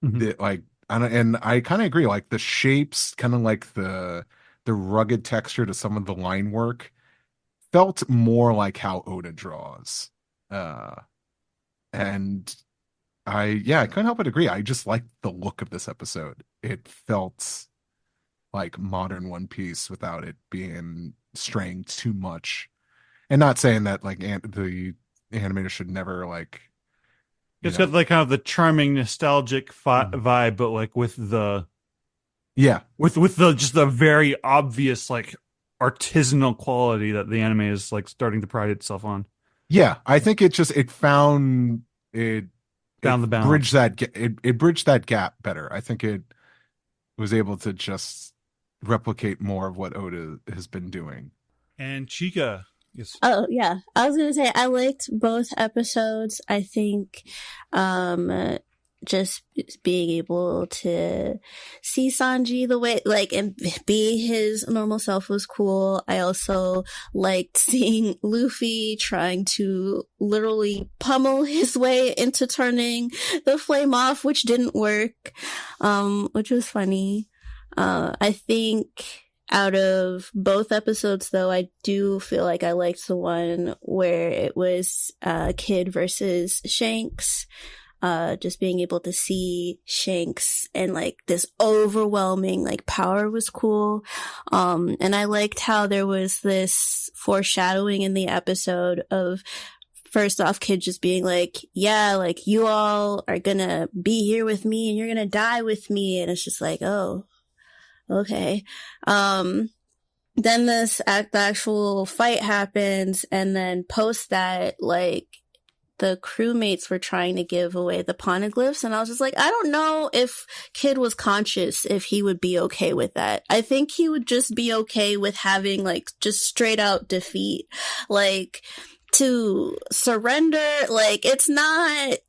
Like, and I kind of agree. Like the shapes, kind of like the rugged texture to some of the line work, felt more like how Oda draws. And I couldn't help but agree. I just liked the look of this episode. It felt like modern One Piece without it being straying too much. And not saying that like the animator should never like. It's got like kind of the charming, nostalgic vibe, but like with the with the just the very obvious like artisanal quality that the anime is like starting to pride itself on. Yeah, I think it found the balance. It bridged that gap better. I think it was able to just replicate more of what Oda has been doing. And Chika. Yes. Oh, yeah. I was going to say, I liked both episodes. I think just being able to see Sanji the way, like, and be his normal self was cool. I also liked seeing Luffy trying to literally pummel his way into turning the flame off, which didn't work, which was funny. I think out of both episodes, though, I do feel like I liked the one where it was Kid versus Shanks. Just being able to see Shanks and like this overwhelming like power was cool. And I liked how there was this foreshadowing in the episode of, first off, Kid just being like, yeah, like you all are gonna be here with me and you're gonna die with me. And it's just like, oh, okay. Then the actual fight happens, and then post that, like, the crewmates were trying to give away the poneglyphs, and I was just like, I don't know if Kid was conscious if he would be okay with that. I think he would just be okay with having, like, just straight out defeat. Like, to surrender, like, it's not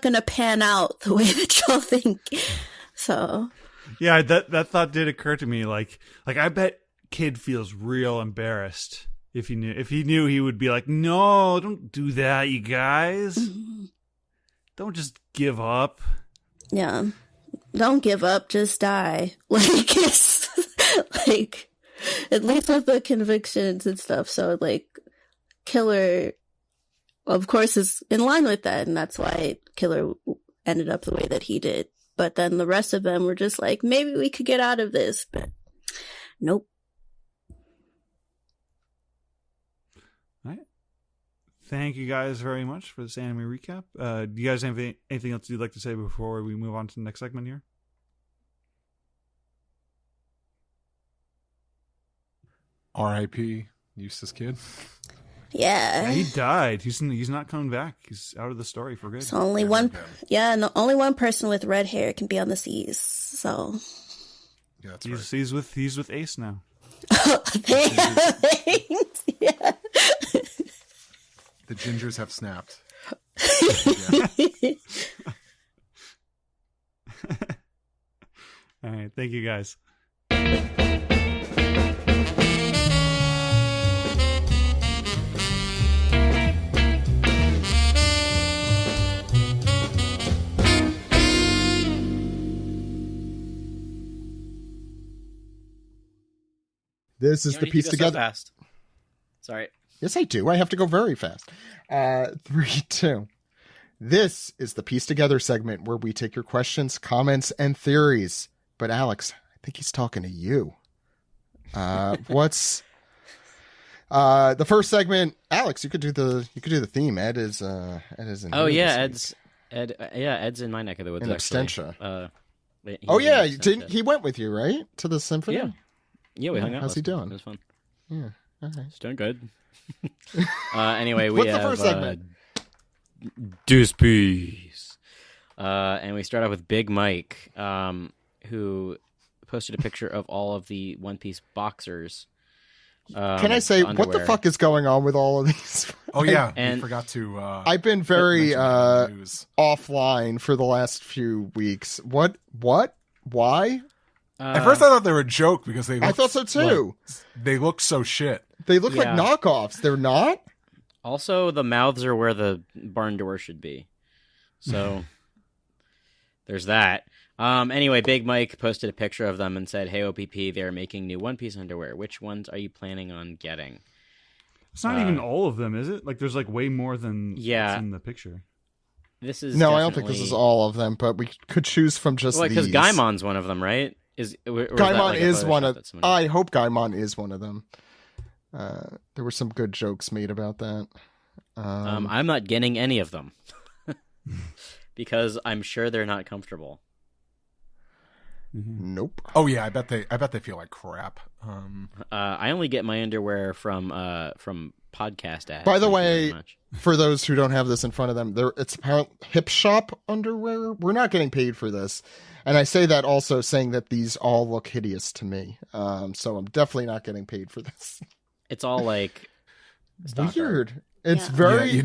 gonna pan out the way that y'all think. So... Yeah, that thought did occur to me. Like I bet Kid feels real embarrassed if he knew he would be like, no, don't do that, you guys. Don't just give up. Yeah, don't give up, just die. Like it's like at least with the convictions and stuff. So like, Killer, of course, is in line with that, and that's why Killer ended up the way that he did. But then the rest of them were just like, maybe we could get out of this, but nope. All right. Thank you guys very much for this anime recap. Do you guys have anything else you'd like to say before we move on to the next segment here? R.I.P. Eustass Kid. Yeah, he died. He's not coming back. He's out of the story for good. So only one person with red hair can be on the seas. So yeah, that's right. He's with Ace now. Thanks. Yeah. The gingers have snapped. All right, thank you guys. This is the piece together. So fast. Sorry. Yes, I do. I have to go very fast. 3, 2. This is the piece together segment where we take your questions, comments, and theories. But Alex, I think he's talking to you. What's the first segment? Alex, you could do the theme. Ed is in. Oh yeah, Ed's in my neck of the woods. In Abstentia. He went with you, right, to the symphony? Yeah, we hung out. How's he doing? It was fun. Yeah, okay. He's doing good. Anyway, we What's have the first segment? Displease. And we start off with Big Mike, who posted a picture of all of the One Piece boxers. Can I say, what the fuck is going on with all of these? Oh yeah, and we forgot to. I've been very offline for the last few weeks. What? Why? At first, I thought they were a joke because I thought so too. They look so shit. They look like knockoffs. They're not. Also, the mouths are where the barn door should be. So there's that. Anyway, Big Mike posted a picture of them and said, "Hey OPP, they're making new One Piece underwear. Which ones are you planning on getting?" It's not even all of them, is it? Like, there's like way more than what's in the picture. This is I don't think this is all of them, but we could choose from just these. Because Gaimon's one of them, right? Gaimon is one of. I hope Gaimon is one of them. There were some good jokes made about that. I'm not getting any of them because I'm sure they're not comfortable. Nope. Oh yeah, I bet they feel like crap. I only get my underwear from podcast ads. By the way, for those who don't have this in front of them, it's apparent hip shop underwear. We're not getting paid for this, and I say that also saying that these all look hideous to me. So I'm definitely not getting paid for this. It's all like weird. Art. It's very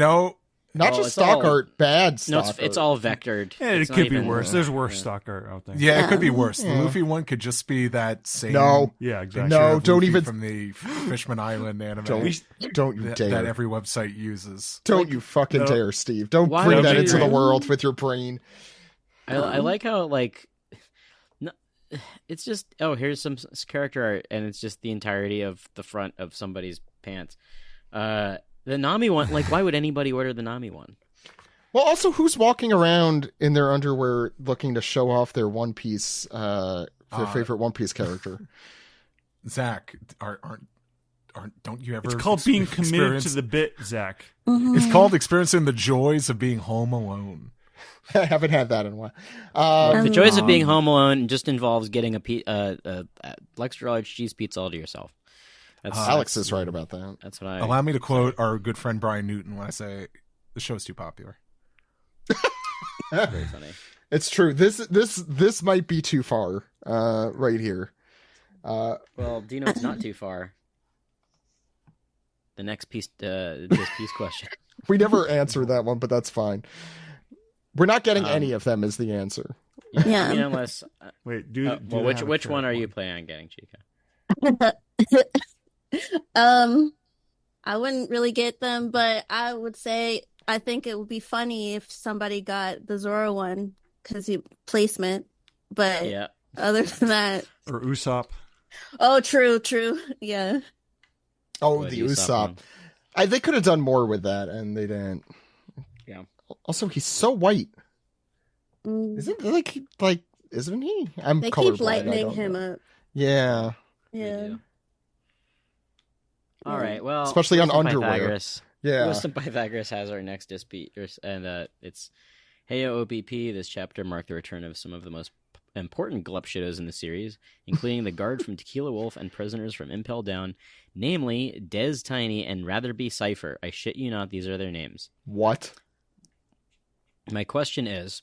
not just stock art, bad stock art. It's all vectored. Yeah, it could be worse. There's worse stock art out there. Yeah, it could be worse. The Luffy one could just be that same. Yeah, exactly. No, don't even from the Fishman Island anime. Don't you dare. That every website uses. Don't you fucking dare, Steve. Don't bring that into the world with your brain. I like how it's just here's some character art and it's just the entirety of the front of somebody's pants. The Nami one, why would anybody order the Nami one? Well, also, who's walking around in their underwear looking to show off their One Piece, their favorite One Piece character? Zach, don't you ever? It's called being committed to the bit, Zach. Mm-hmm. It's called experiencing the joys of being home alone. I haven't had that in a while. The joys of being home alone just involves getting a extra large cheese pizza all to yourself. Alex is right about that. That's what I allow me to quote our good friend Brian Newton when I say the show's too popular. Very funny. It's true. This might be too far. Right here. Well, do you know it's not too far? The next piece, this piece question. We never answered that one, but that's fine. We're not getting any of them. Is the answer? Yeah. Unless wait, which one are you planning on getting, Chika? I wouldn't really get them, but I would say I think it would be funny if somebody got the Zoro one because placement. But other than that, or Usopp. Oh, true, yeah. Oh, the Usopp. They could have done more with that, and they didn't. Yeah. Also, he's so white. Isn't isn't he? They keep lightening him up. Yeah. Yeah. All right. Well, especially on underwear. Pythagoras. Yeah. Wisdom Pythagoras has our next dispute, and it's Heyo OPP. This chapter marked the return of some of the most important glup shitos in the series, including the guard from Tequila Wolf and prisoners from Impel Down, namely Dez Tiny and Ratherby Cypher. I shit you not, these are their names. What? My question is,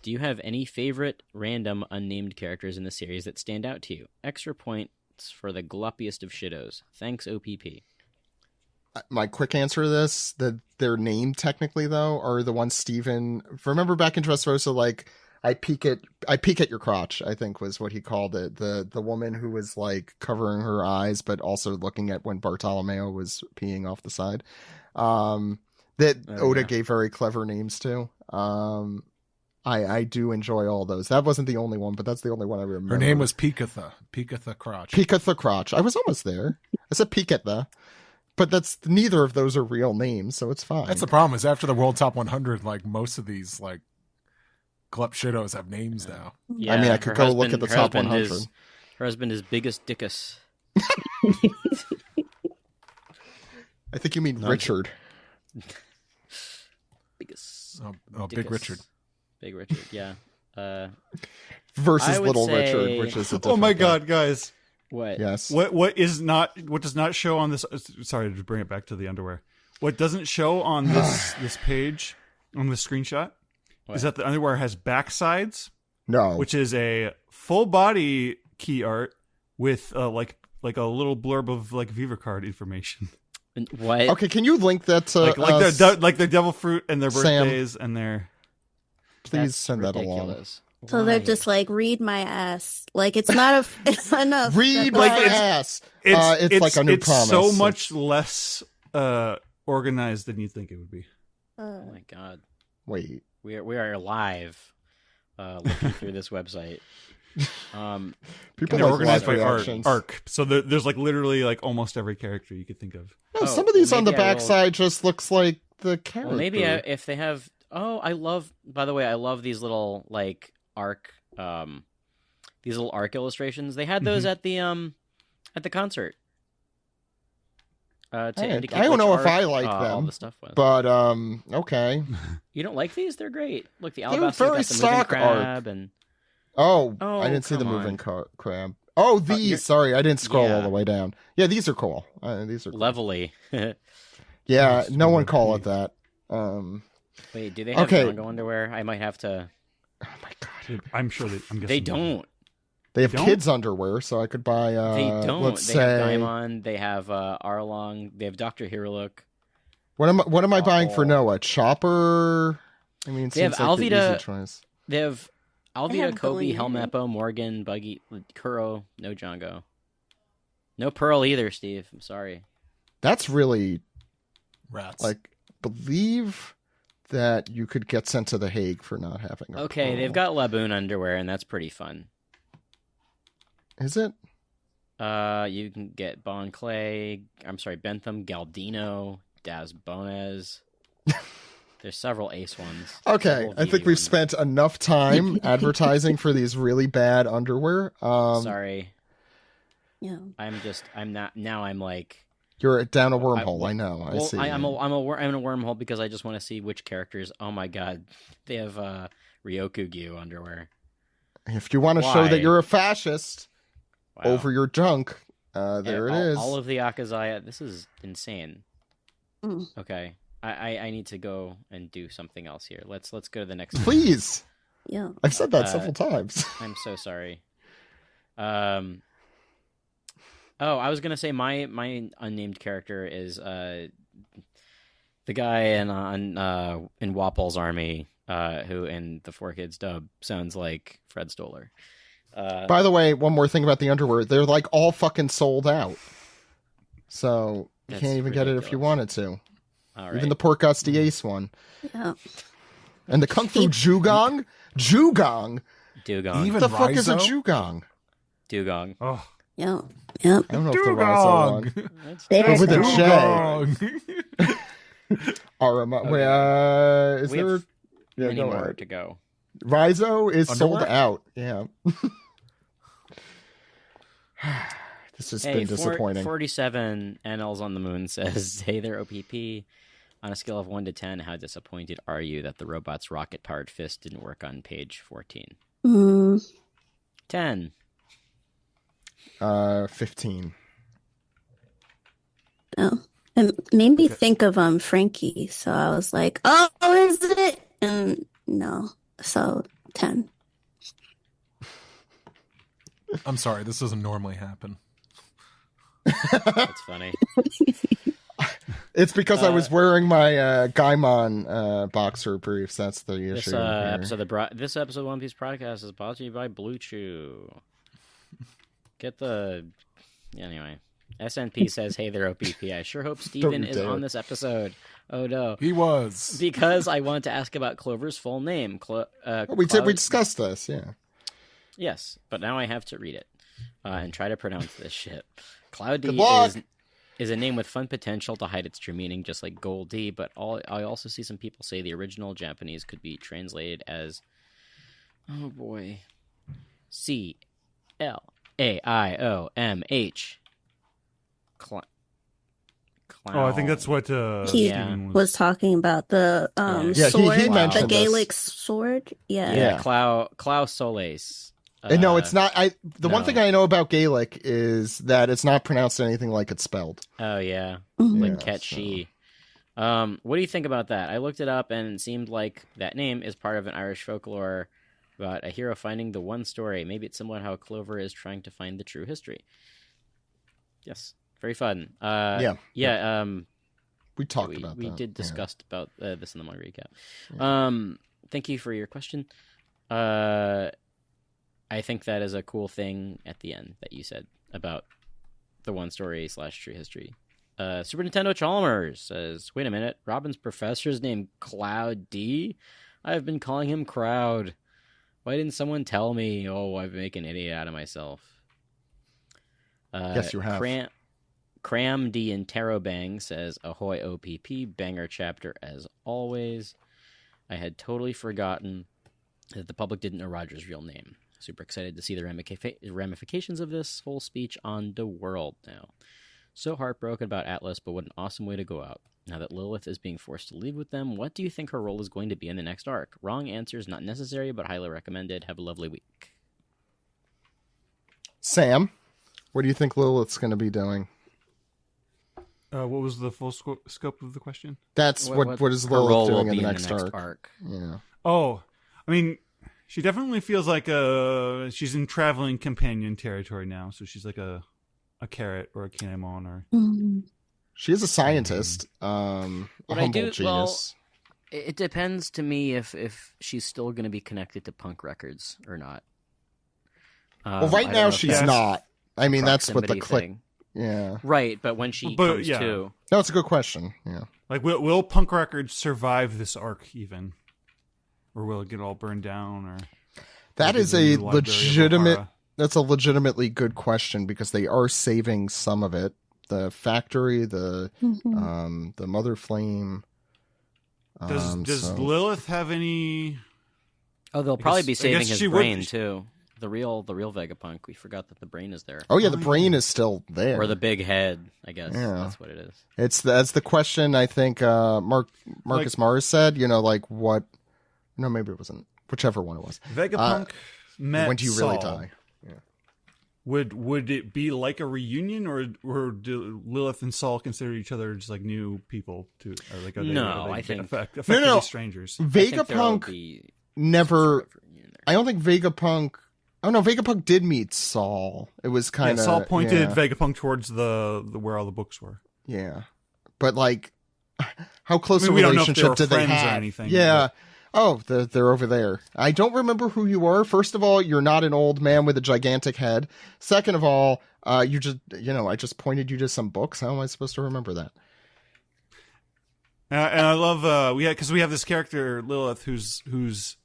do you have any favorite random unnamed characters in the series that stand out to you? Extra points for the gluppiest of shitos. Thanks, OPP. My quick answer to this, their name technically though, are the ones Steven. Remember back in Dressrosa, I peek at your crotch, I think was what he called it. The woman who was covering her eyes, but also looking at when Bartolomeo was peeing off the side. That Oda gave very clever names to. I do enjoy all those. That wasn't the only one, but that's the only one I remember. Her name was Pikatha Crotch. Pikatha Crotch. I was almost there. I said Pikatha. But neither of those are real names, so it's fine. That's the problem, is after the World Top 100, most of these, glup shitos have names now. Yeah, I mean, I could go look at the top 100. Her husband is Biggest Dickus. I think you mean Richard. Biggest. Oh, Big Richard. Big Richard, yeah. Versus Little Richard, which is a different Oh my guy. God, guys. What? Yes. What does not show on this? Sorry to bring it back to the underwear. What doesn't show on this page on the screenshot is that the underwear has backsides. No. Which is a full body key art with like a little blurb of Viva Card information. What? Okay, can you link that to like their devil fruit and their birthdays Sam, and their. please send that along. So they're just like, read my ass. Like, it's not enough. Read that my they're- ass. It's like a new it's promise. so much less organized than you think it would be. Oh my god. Wait. We are live looking through this website. People And like they're organized live by reactions. arc. So there's like literally like almost every character you could think of. No, some of these well, on the maybe I will- backside just looks like the character. Well, maybe if they have. Oh, I love. By the way, I love these little like arc. These little arc illustrations. They had those at the concert. To indicate I don't which know if arc, I like all them, the stuff was. but okay. You don't like these? They're great. Look, the They're Alabaster very got the moving stock crab arc. and Oh, Oh, I didn't see the come moving on. crab. Oh, these. you're- Sorry, I didn't scroll all Yeah. the way down. Yeah, these are cool. These are cool. Levelly. Yeah, no one Super call it neat. that. Wait, do they have Okay. Django underwear? I might have to. Oh my god. Dude, I'm sure I'm guessing They don't. They have Don't? kids underwear, so I could buy. They don't. Let's They say. have Daimon. They have Arlong. They have Dr. Hirolook. What am I buying for Oh. Noah? Chopper. I mean, it They have seems like the Alvida- easy choice. They have Alvia, have Kobe, Delaney. Helmeppo, Morgan, Buggy, Kuro. No Django. No Pearl either, Steve. I'm sorry. That's really Rats. like believe that you could get sent to the Hague for not having. A Okay, pearl. they've got Laboon underwear, and that's pretty fun. Is it? You can get Bon Clay. I'm sorry, Bentham, Galdino, Daz Bonez. There's several ace ones. Okay, Several I think VV we've ones. spent enough time advertising for these really bad underwear. Sorry, Yeah. I'm not. Now I'm like. You're down a wormhole. I know. I Well, see. I'm in a wormhole because I just want to see which characters. Oh my god, they have Ryokugyu underwear. If you want to show Why? that you're a fascist Wow. over your junk, there it is. All of the Akazaya. This is insane. Mm. Okay, I need to go and do something else here. Let's go to the next. Please. Yeah. I've said that several times. I'm so sorry. Oh, I was gonna say my unnamed character is the guy in Wapol's army who in the 4Kids dub sounds like Fred Stoller. By the way, one more thing about the underwear. They're like all fucking sold out. So you That's can't even get it if you ridiculous. wanted to. All right. Even the Port Gusty Ace one. Yeah. And the Kung Fu Jugong? Jugong? Dugong. Even What the fuck is a Raizo? Jugong? Dugong. Oh, Yeah. Yep. I don't know if the Raizo one. That's There's with a no- J. Arama. Is We there? have Yeah, many go more ahead. to go. Raizo is sold Underwear? out. Yeah. This has been disappointing. 47 NLs on the moon says, "Hey there, OPP. On a scale of 1 to 10, how disappointed are you that the robot's rocket-powered fist didn't work on page 14?" Mm. 10. 15. Oh. It made me think of Frankie, so I was like, "Oh, is it?" And no, so 10. I'm sorry, this doesn't normally happen. That's funny. It's because I was wearing my Gaimon boxer briefs. That's the issue. This here. this episode of One Piece podcast is brought to you by Blue Chew. Get the anyway. SNP says, "Hey there, OPP. I sure hope Steven you is dare. on this episode. Oh no, He was. because I want to ask about Clover's full name. We discussed this. Yeah. Yes, but now I have to read it and try to pronounce this shit. Cloudy Good luck. is a name with fun potential to hide its true meaning, just like Goldie. But I also see some people say the original Japanese could be translated as, oh boy, CLAIOMH. I think that's what He Steven was talking about the Yeah, he sword, the mentioned this. Gaelic sword. Yeah. Yeah, Clau Soles. And no, it's not. The one no. thing I know about Gaelic is that it's not pronounced anything like it's spelled. Oh yeah, Mhm. like Yeah, Ketchi. What do you think about that? I looked it up, and it seemed like that name is part of an Irish folklore about a hero finding the one story. Maybe it's similar to how Clover is trying to find the true history. Yes, very fun. Yeah. We talked about we that. did Yeah. discuss about this in the manga recap. Yeah. Thank you for your question. I think that is a cool thing at the end that you said about the one story / true history. Super Nintendo Chalmers says, wait a minute, Robin's professor's named Cloud D? I've been calling him Crowd. Why didn't someone tell me? Oh, I've been making an idiot out of myself. Yes, you have. Cram D and Tarobang says, ahoy OPP, banger chapter as always. I had totally forgotten that the public didn't know Roger's real name. Super excited to see the ramifications of this whole speech on the world now. So heartbroken about Atlas, but what an awesome way to go out. Now that Lilith is being forced to leave with them, what do you think her role is going to be in the next arc? Wrong answers, not necessary, but highly recommended. Have a lovely week. Sam, what do you think Lilith's going to be doing? What was the full scope of the question? That's what is Lilith doing in the next arc? Yeah. Oh, I mean, she definitely feels like she's in traveling companion territory now. So she's like a carrot or a Kinemon or. Mm-hmm. She is a scientist. A humble genius. Well, it depends to me if she's still going to be connected to Punk Records or not. Well, right now she's not. I mean, that's what the click. Thing. Yeah. Right, but when she comes to... No, it's a good question. Yeah. Like, will Punk Records survive this arc even? Or will it get all burned down? Or that is a legitimate... That's a legitimately good question because they are saving some of it. The factory, the Mother Flame. Does Lilith have any... Oh, they'll probably be saving his brain, too. The real Vegapunk. We forgot that the brain is there. Oh yeah, the brain is still there. Or the big head, I guess. Yeah. That's what it is. That's the question I think Marcus Mars said, like what no, maybe it wasn't. Whichever one it was. Vegapunk met when do you Saul. Really die? Yeah. Would it be like a reunion or do Lilith and Saul consider each other just like new people to or like I think effectively strangers? Vegapunk never I don't think Vegapunk Oh no, Vegapunk did meet Saul. It was kind of Saul pointed Vegapunk towards the where all the books were. Yeah, but like, how close a relationship did they have? Or anything, yeah. Oh, they're over there. I don't remember who you are. First of all, you're not an old man with a gigantic head. Second of all, you just I just pointed you to some books. How am I supposed to remember that? And I love because we have this character Lilith who's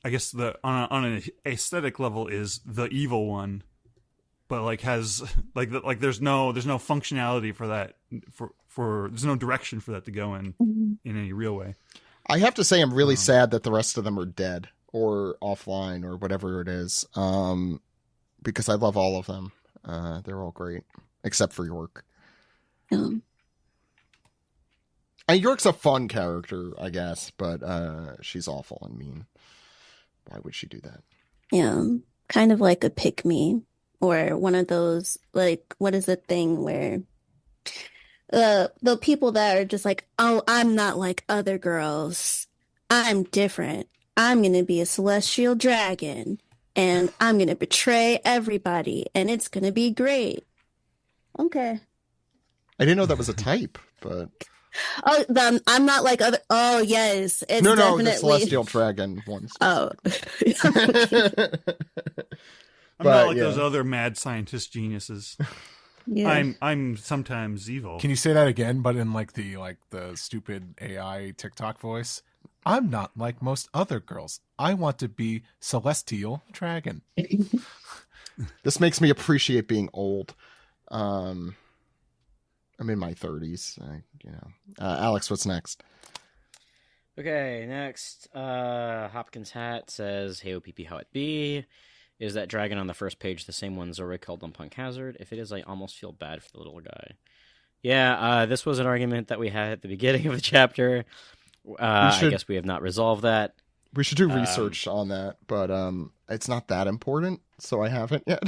I guess on an aesthetic level is the evil one, but like has like there's no functionality for that for there's no direction for that to go in any real way. I have to say I'm really sad that the rest of them are dead or offline or whatever it is, because I love all of them. They're all great except for York. And York's a fun character, I guess, but she's awful and mean. Why would she do that? Yeah, kind of like a pick me or one of those, like, what is the thing where the people that are just like, oh, I'm not like other girls. I'm different. I'm going to be a celestial dragon and I'm going to betray everybody and it's going to be great. Okay. I didn't know that was a type, but... Oh, I'm not like other. Oh, yes, it's no, definitely the celestial dragon ones. Oh, I'm not like those other mad scientist geniuses. Yeah. I'm sometimes evil. Can you say that again, but in like the stupid AI TikTok voice? I'm not like most other girls. I want to be celestial dragon. This makes me appreciate being old. I'm in my 30s, Alex, what's next? Okay, next. Hopkins Hat says, "Hey OPP, how it be? Is that dragon on the first page the same one Zora killed on Punk Hazard? If it is, I almost feel bad for the little guy." Yeah, this was an argument that we had at the beginning of the chapter. I guess we have not resolved that. We should do research on that, but it's not that important, so I haven't yet.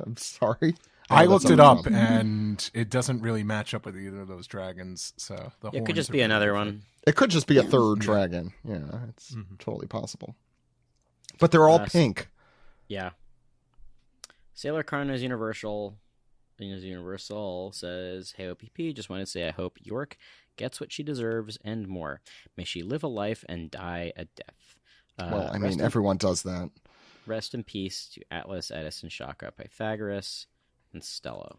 I'm sorry. I looked it up, and it doesn't really match up with either of those dragons. So it could just be another one. It could just be a third dragon. Yeah, it's totally possible. But they're all pink. Yeah. Sailor Karna's Universal says, "Hey OPP, just wanted to say I hope York gets what she deserves and more. May she live a life and die a death. Well, I mean, everyone does that. Rest in peace to Atlas, Edison, Shaka, Pythagoras, and Stello.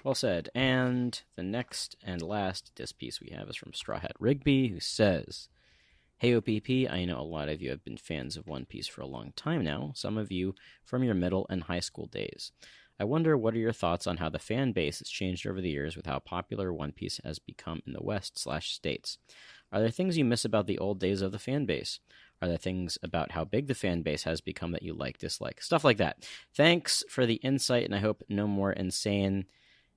Well said. And the next and last diss piece we have is from Straw Hat Rigby, who says, "Hey OPP, I know a lot of you have been fans of One Piece for a long time now, some of you from your middle and high school days. I wonder what are your thoughts on how the fan base has changed over the years with how popular One Piece has become in the West/States. Are there things you miss about the old days of the fan base? Are there things about how big the fan base has become that you like, dislike? Stuff like that. Thanks for the insight, and I hope no more insane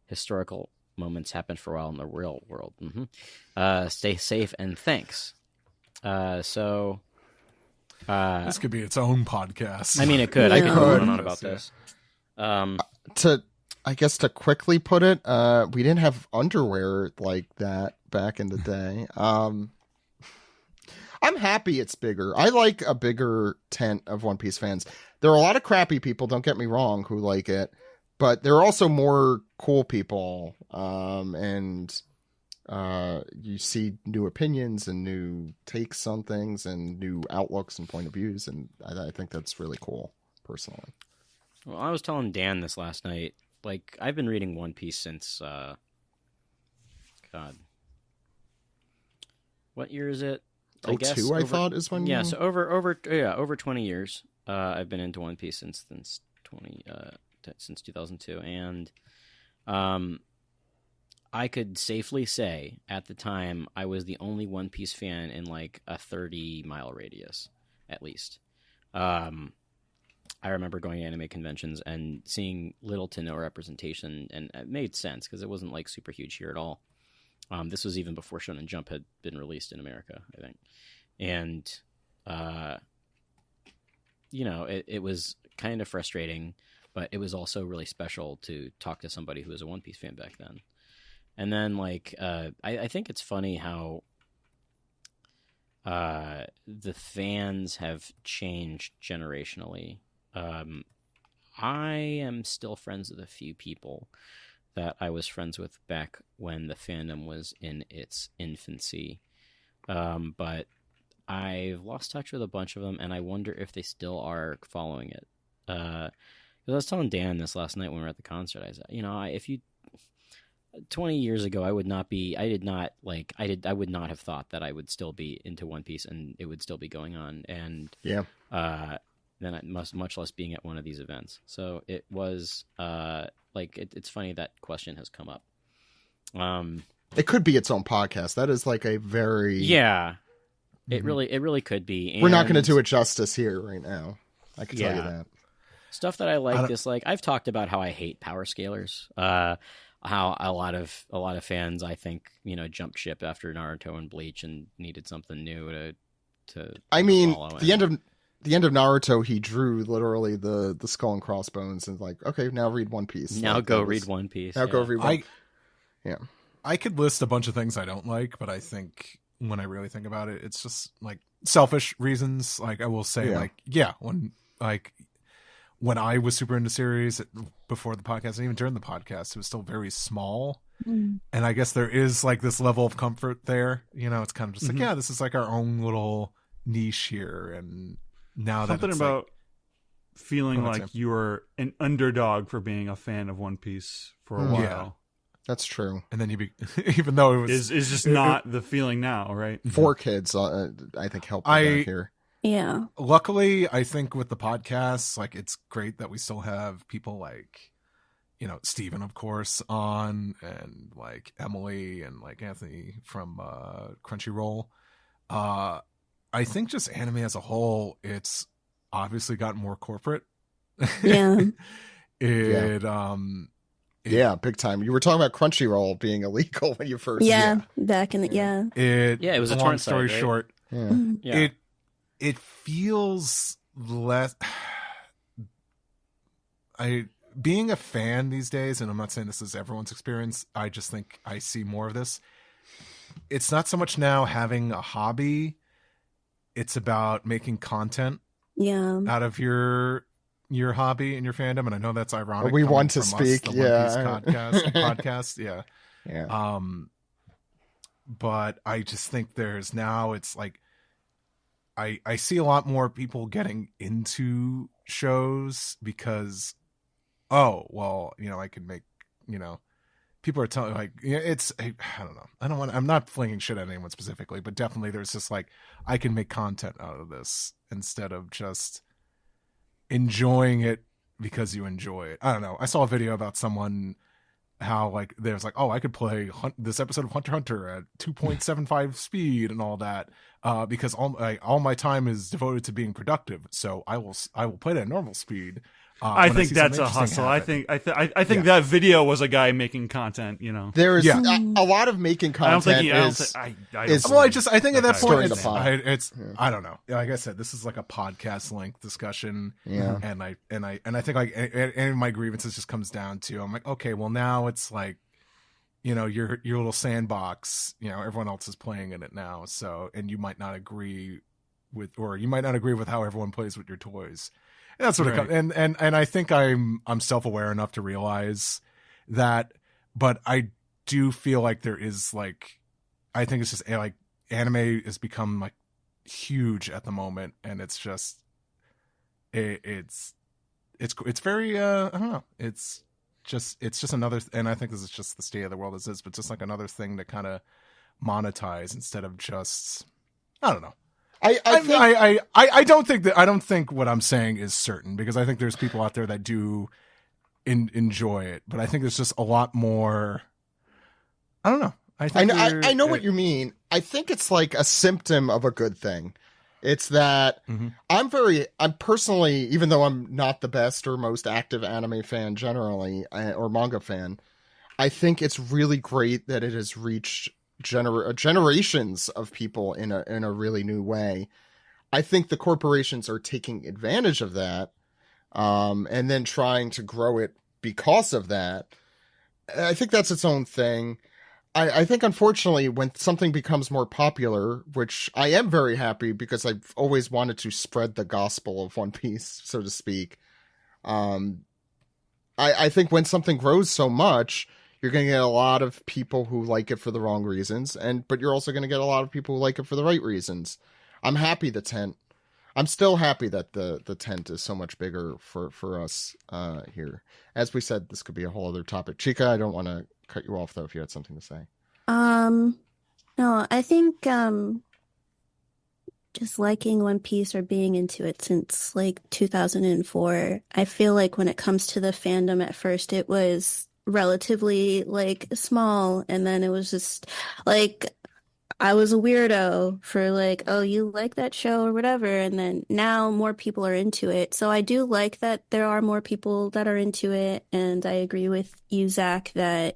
historical moments happen for a while in the real world. Stay safe, and thanks." This could be its own podcast. I mean, it could. I could go on and on about this. To quickly put it, we didn't have underwear like that back in the day. I'm happy it's bigger. I like a bigger tent of One Piece fans. There are a lot of crappy people, don't get me wrong, who like it, but there are also more cool people. You see new opinions and new takes on things and new outlooks and point of views, and I think that's really cool, personally. Well, I was telling Dan this last night. Like, I've been reading One Piece since, what year is it? I thought is when. Yeah, so over 20 years. I've been into One Piece since 2002, and I could safely say at the time I was the only One Piece fan in like a 30-mile radius, at least. I remember going to anime conventions and seeing little to no representation, and it made sense because it wasn't like super huge here at all. This was even before Shonen Jump had been released in America, I think. And, it was kind of frustrating, but it was also really special to talk to somebody who was a One Piece fan back then. And then, I think it's funny how the fans have changed generationally. I am still friends with a few people that I was friends with back when the fandom was in its infancy. But I've lost touch with a bunch of them, and I wonder if they still are following it. Because I was telling Dan this last night when we were at the concert. I said, if you 20 years ago, I would not have thought that I would still be into One Piece and it would still be going on. And yeah, then much less being at one of these events. So it was it's funny that question has come up. It could be its own podcast. That is like a very It really could be. We're not going to do it justice here right now. I can tell you that. Stuff that I like, dislike. I've talked about how I hate power scalers. How a lot of fans, I think, jumped ship after Naruto and Bleach and needed something new to. I mean, the end of Naruto, he drew literally the skull and crossbones and like, okay, now read One Piece. Now go read One Piece. Now go read One. I could list a bunch of things I don't like, but I think when I really think about it, it's just like selfish reasons. Like I will say, when I was super into series before the podcast and even during the podcast, it was still very small. And I guess there is like this level of comfort there. It's kind of just like, this is like our own little niche here. And now something that about feeling like you were an underdog for being a fan of One Piece for a while. Yeah, that's true. And then even though it was is just not the feeling now, right? 4 kids, I think helped with that here. Yeah. Luckily, I think with the podcasts, like it's great that we still have people like, Steven, of course, on, and like Emily and like Anthony from Crunchyroll. I think just anime as a whole, it's obviously gotten more corporate. Yeah. Big time. You were talking about Crunchyroll being illegal when you first. Back in the it was a long story site, right? short. Yeah. It feels less. Being a fan these days, and I'm not saying this is everyone's experience, I just think I see more of this. It's not so much now having a hobby, it's about making content out of your hobby and your fandom. And I know that's ironic. We want to speak, One Piece podcast. But I just think it's like I see a lot more people getting into shows because, oh, well, I can make, people are telling like, I don't know. I'm not flinging shit at anyone specifically, but definitely there's just like, I can make content out of this instead of just enjoying it because you enjoy it. I don't know. I saw a video about someone how like there's like, oh, I could play this episode of Hunter x Hunter at 2.75 speed and all that because all my time is devoted to being productive. So I will play it at normal speed. I think that's a hustle. Happen. I think that video was a guy making content. There's a lot of making content. I think at that point I don't know. Like I said, this is like a podcast length discussion. Yeah, and I think like any of my grievances just comes down to I'm like, okay, well now it's like, your little sandbox. Everyone else is playing in it now. So and you might not agree with how everyone plays with your toys. And that's what it comes. And I think I'm self-aware enough to realize that, but I do feel like there is like, I think it's just like anime has become like huge at the moment, and it's just it's very I don't know, it's just another, and I think this is just the state of the world as is, but just like another thing to kind of monetize instead of just, I don't know. I don't think what I'm saying is certain, because I think there's people out there that do enjoy it, but I think there's just a lot more. I don't know. I know what you mean. I think it's like a symptom of a good thing. It's that I'm personally, even though I'm not the best or most active anime fan generally, or manga fan, I think it's really great that it has reached generations of people in a really new way. I think the corporations are taking advantage of that, and then trying to grow it because of that. I think that's its own thing. I think, unfortunately, when something becomes more popular, which I am very happy because I've always wanted to spread the gospel of One Piece, so to speak. I think when something grows so much, you're going to get a lot of people who like it for the wrong reasons, but you're also going to get a lot of people who like it for the right reasons. I'm still happy that the tent is so much bigger for us here. As we said, this could be a whole other topic. Chika, I don't want to cut you off though if you had something to say. No, I think just liking One Piece or being into it since like 2004. I feel like when it comes to the fandom, at first it was relatively like small, and then it was just like I was a weirdo for like, oh, you like that show or whatever, and then now more people are into it. So I do like that there are more people that are into it, and I agree with you, Zach, that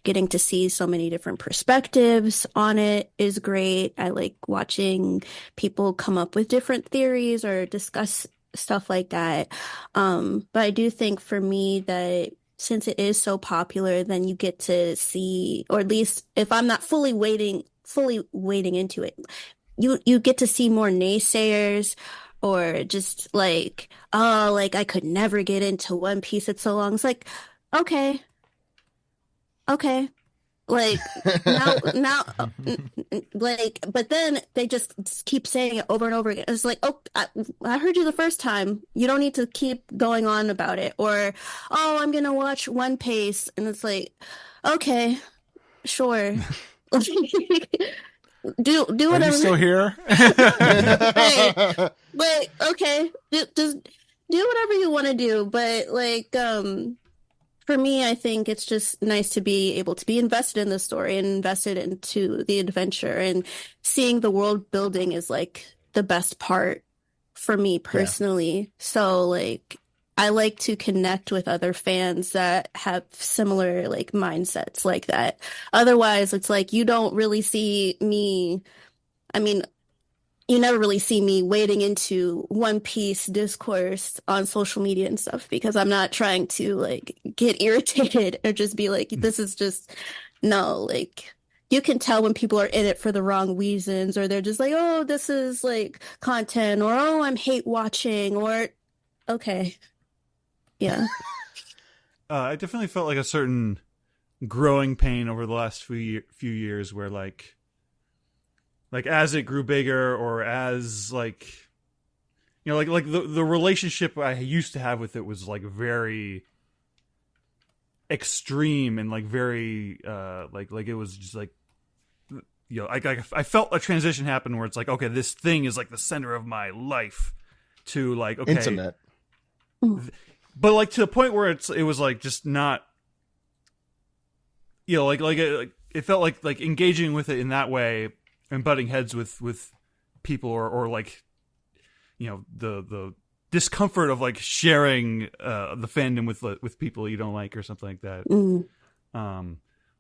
getting to see so many different perspectives on it is great. I like watching people come up with different theories or discuss stuff like that. But I do think for me that since it is so popular, then you get to see, or at least if I'm not fully wading into it, you get to see more naysayers, or just like, oh, like I could never get into One Piece, it's so long. It's like, okay, like now, like, but then they just keep saying it over and over again. It's like, oh, I heard you the first time. You don't need to keep going on about it. Or, oh, I'm gonna watch One Piece, and it's like, okay, sure. do whatever. Are you still here? Right. But okay, just do whatever you want to do. But like, for me, I think it's just nice to be able to be invested in the story and invested into the adventure, and seeing the world building is like the best part for me personally. Yeah. So like, I like to connect with other fans that have similar like mindsets like that. Otherwise, it's like you don't really see me. I mean, you never really see me wading into One Piece discourse on social media and stuff, because I'm not trying to like get irritated or just be like, this is just, no, like you can tell when people are in it for the wrong reasons, or they're just like, oh, this is like content, or oh, I'm hate watching, or okay. Yeah. I definitely felt like a certain growing pain over the last few years where like like as it grew bigger, or as like, you know, like the relationship I used to have with it was like very extreme and like very like it was just like, you know, I felt a transition happen where it's like, okay, this thing is like the center of my life, to like, okay, intimate. But like to the point where it was like just not, you know, like it felt like engaging with it in that way and butting heads with people, or like, you know, the discomfort of like sharing the fandom with people you don't like or something like that.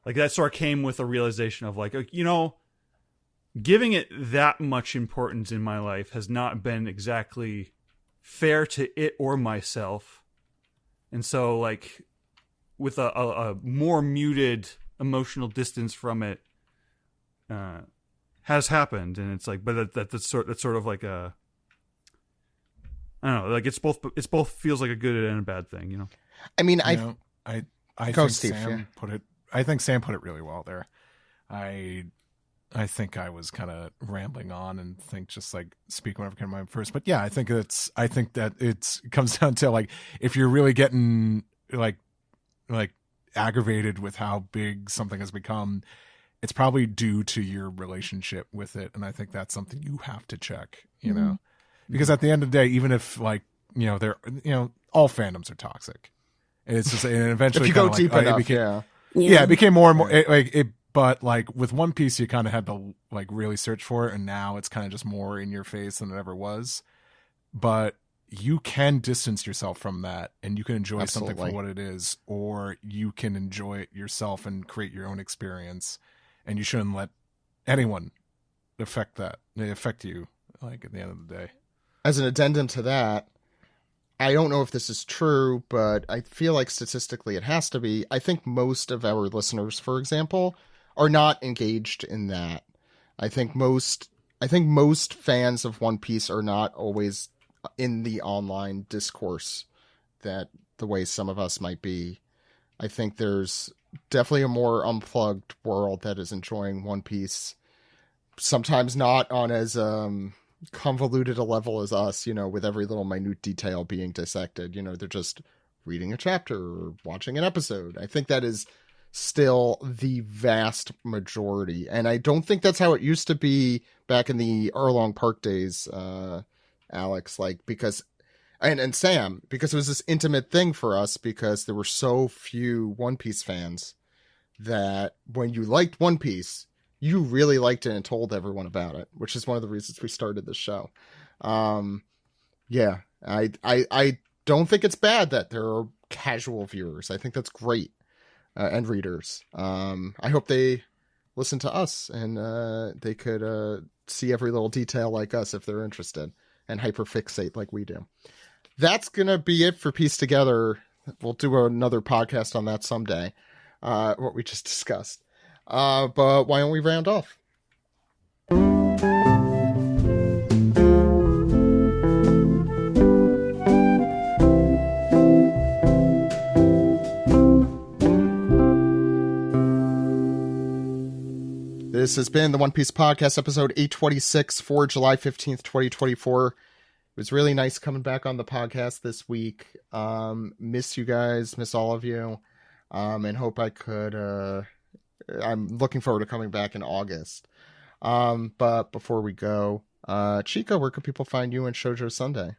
Like that sort of came with a realization of like, you know, giving it that much importance in my life has not been exactly fair to it or myself. And so like with a more muted emotional distance from it has happened. And it's like, but that's sort of like a, I don't know, like it's both feels like a good and a bad thing, you know? I mean, I Go, think Steve, Sam put it. I think Sam put it really well there. I think I was kind of rambling on and think just like speak whatever came to mind first. But yeah, I think that it comes down to like, if you're really getting like aggravated with how big something has become, it's probably due to your relationship with it. And I think that's something you have to check, you know, because at the end of the day, even if like, you know, all fandoms are toxic. It's just, and eventually if you go like, deep enough, it became more and more but like with One Piece, you kind of had to like really search for it, and now it's kind of just more in your face than it ever was. But you can distance yourself from that, and you can enjoy something for what it is, or you can enjoy it yourself and create your own experience. And you shouldn't let anyone affect you. Like at the end of the day, as an addendum to that, I don't know if this is true, but I feel like statistically it has to be. I think most of our listeners, for example, are not engaged in that. I think most fans of One Piece are not always in the online discourse that the way some of us might be. I think there's definitely a more unplugged world that is enjoying One Piece. Sometimes not on as convoluted a level as us, you know, with every little minute detail being dissected. You know, they're just reading a chapter or watching an episode. I think that is still the vast majority, and I don't think that's how it used to be back in the Erlong Park days, Alex, like, because and Sam, because it was this intimate thing for us, because there were so few One Piece fans that when you liked One Piece, you really liked it and told everyone about it, which is one of the reasons we started this show. Yeah, I don't think it's bad that there are casual viewers. I think that's great, and readers. I hope they listen to us and they could see every little detail like us if they're interested, and hyperfixate like we do. That's gonna be it for Piece Together. We'll do another podcast on that someday. What we just discussed. But why don't we round off? This has been the One Piece Podcast, episode 826 for July 15th, 2024. It was really nice coming back on the podcast this week. Miss you guys, miss all of you, and hope I could... I'm looking forward to coming back in August. But before we go, Chika, where can people find you and Shoujo Sundae?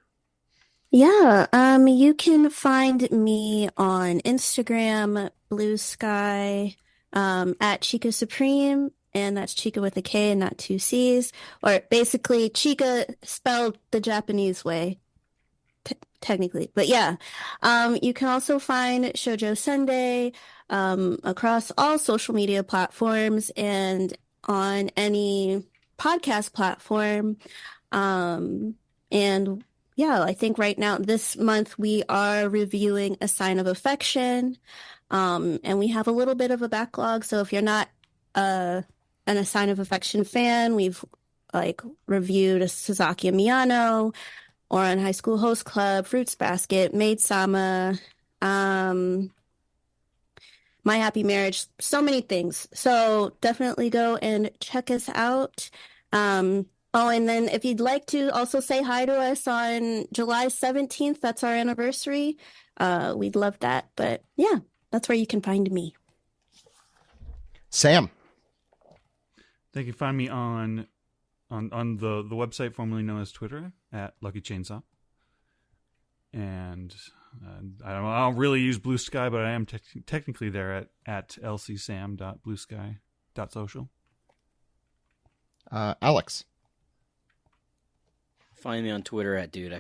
Yeah, you can find me on Instagram, Blue Sky, at Chika Supreme, and that's Chika with a K and not two C's, or basically Chika spelled the Japanese way, technically. But yeah, you can also find Shoujo Sundae across all social media platforms and on any podcast platform. And yeah, I think right now, this month, we are reviewing A Sign of Affection. And we have a little bit of a backlog. So if you're not an A Sign of Affection fan, we've like reviewed a Sasaki and Miyano, or on High School Host Club, Fruits Basket, Maid-sama, My Happy Marriage, so many things. So definitely go and check us out. Oh, and then if you'd like to also say hi to us on July 17th, that's our anniversary. We'd love that. But yeah, that's where you can find me. Sam. They can find me on the website formerly known as Twitter at Lucky Chainsaw. And I don't really use Blue Sky, but I am technically there at lcsam.bluesky.social. Alex. Find me on Twitter at dude!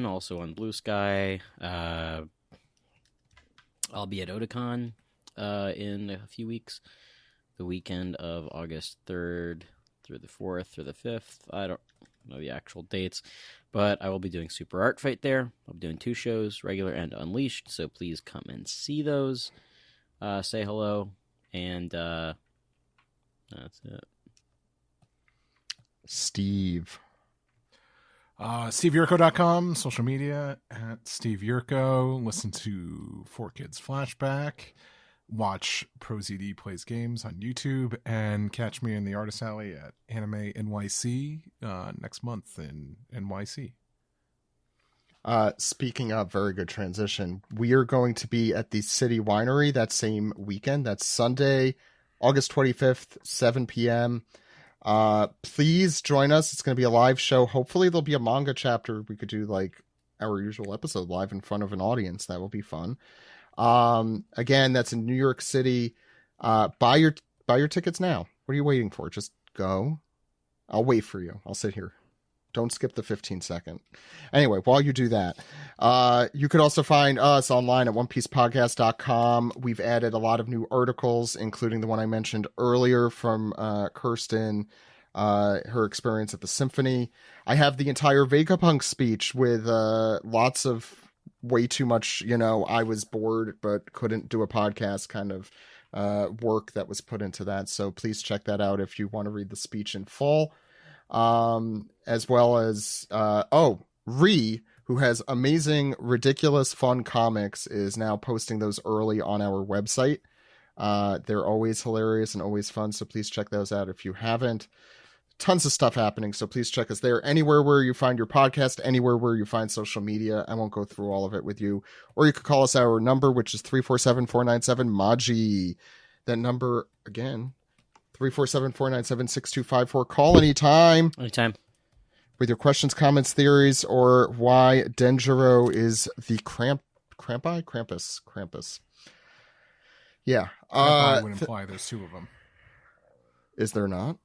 Also on Blue Sky. I'll be at Otakon in a few weeks. The weekend of August 3rd through the 4th or the 5th. I don't know the actual dates, but I will be doing Super Art Fight there. I'll be doing 2 shows, regular and unleashed, so please come and see those. Say hello, and that's it. Steve. SteveYurko.com, social media at Steve Yurko. Listen to 4Kids Flashback. Watch ProZD Plays Games on YouTube, and catch me in the Artist Alley at Anime NYC next month in NYC. Speaking of, very good transition, we are going to be at the City Winery that same weekend. That's Sunday, August 25th, 7 p.m. Please join us. It's going to be a live show. Hopefully there'll be a manga chapter. We could do like our usual episode live in front of an audience. That will be fun. Again, that's in New York City. Buy your tickets now. What are you waiting for? Just go. I'll wait for you. I'll sit here. Don't skip the 15-second. Anyway, while you do that, you could also find us online at onepiecepodcast.com. We've added a lot of new articles, including the one I mentioned earlier from Kirsten, her experience at the symphony. I have the entire Vegapunk speech with lots of way too much, I was bored but couldn't do a podcast kind of work that was put into that. So please check that out if you want to read the speech in full. As well as Ree, who has amazing, ridiculous, fun comics, is now posting those early on our website. They're always hilarious and always fun, so please check those out if you haven't. Tons of stuff happening, so please check us there. Anywhere where you find your podcast, anywhere where you find social media. I won't go through all of it with you. Or you could call us our number, which is 347-497-MAJI. That number, again, 347-497-6254. Call anytime. Anytime. With your questions, comments, theories, or why Denjiro is the Krampus. Yeah. I would imply there's 2 of them. Is there not?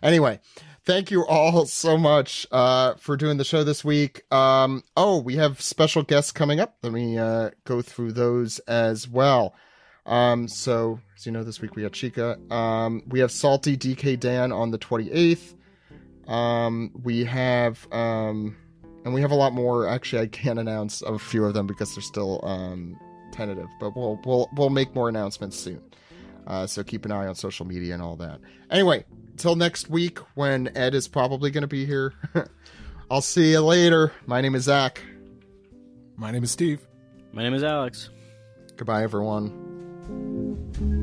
Anyway, thank you all so much for doing the show this week. We have special guests coming up. Let me go through those as well. So as you know, this week we have Chika. We have Salty DK Dan on the 28th. We have a lot more. Actually, I can't announce a few of them because they're still tentative, but we'll make more announcements soon. So keep an eye on social media and all that. Anyway, until next week when Ed is probably going to be here. I'll see you later. My name is Zach. My name is Steve. My name is Alex. Goodbye, everyone.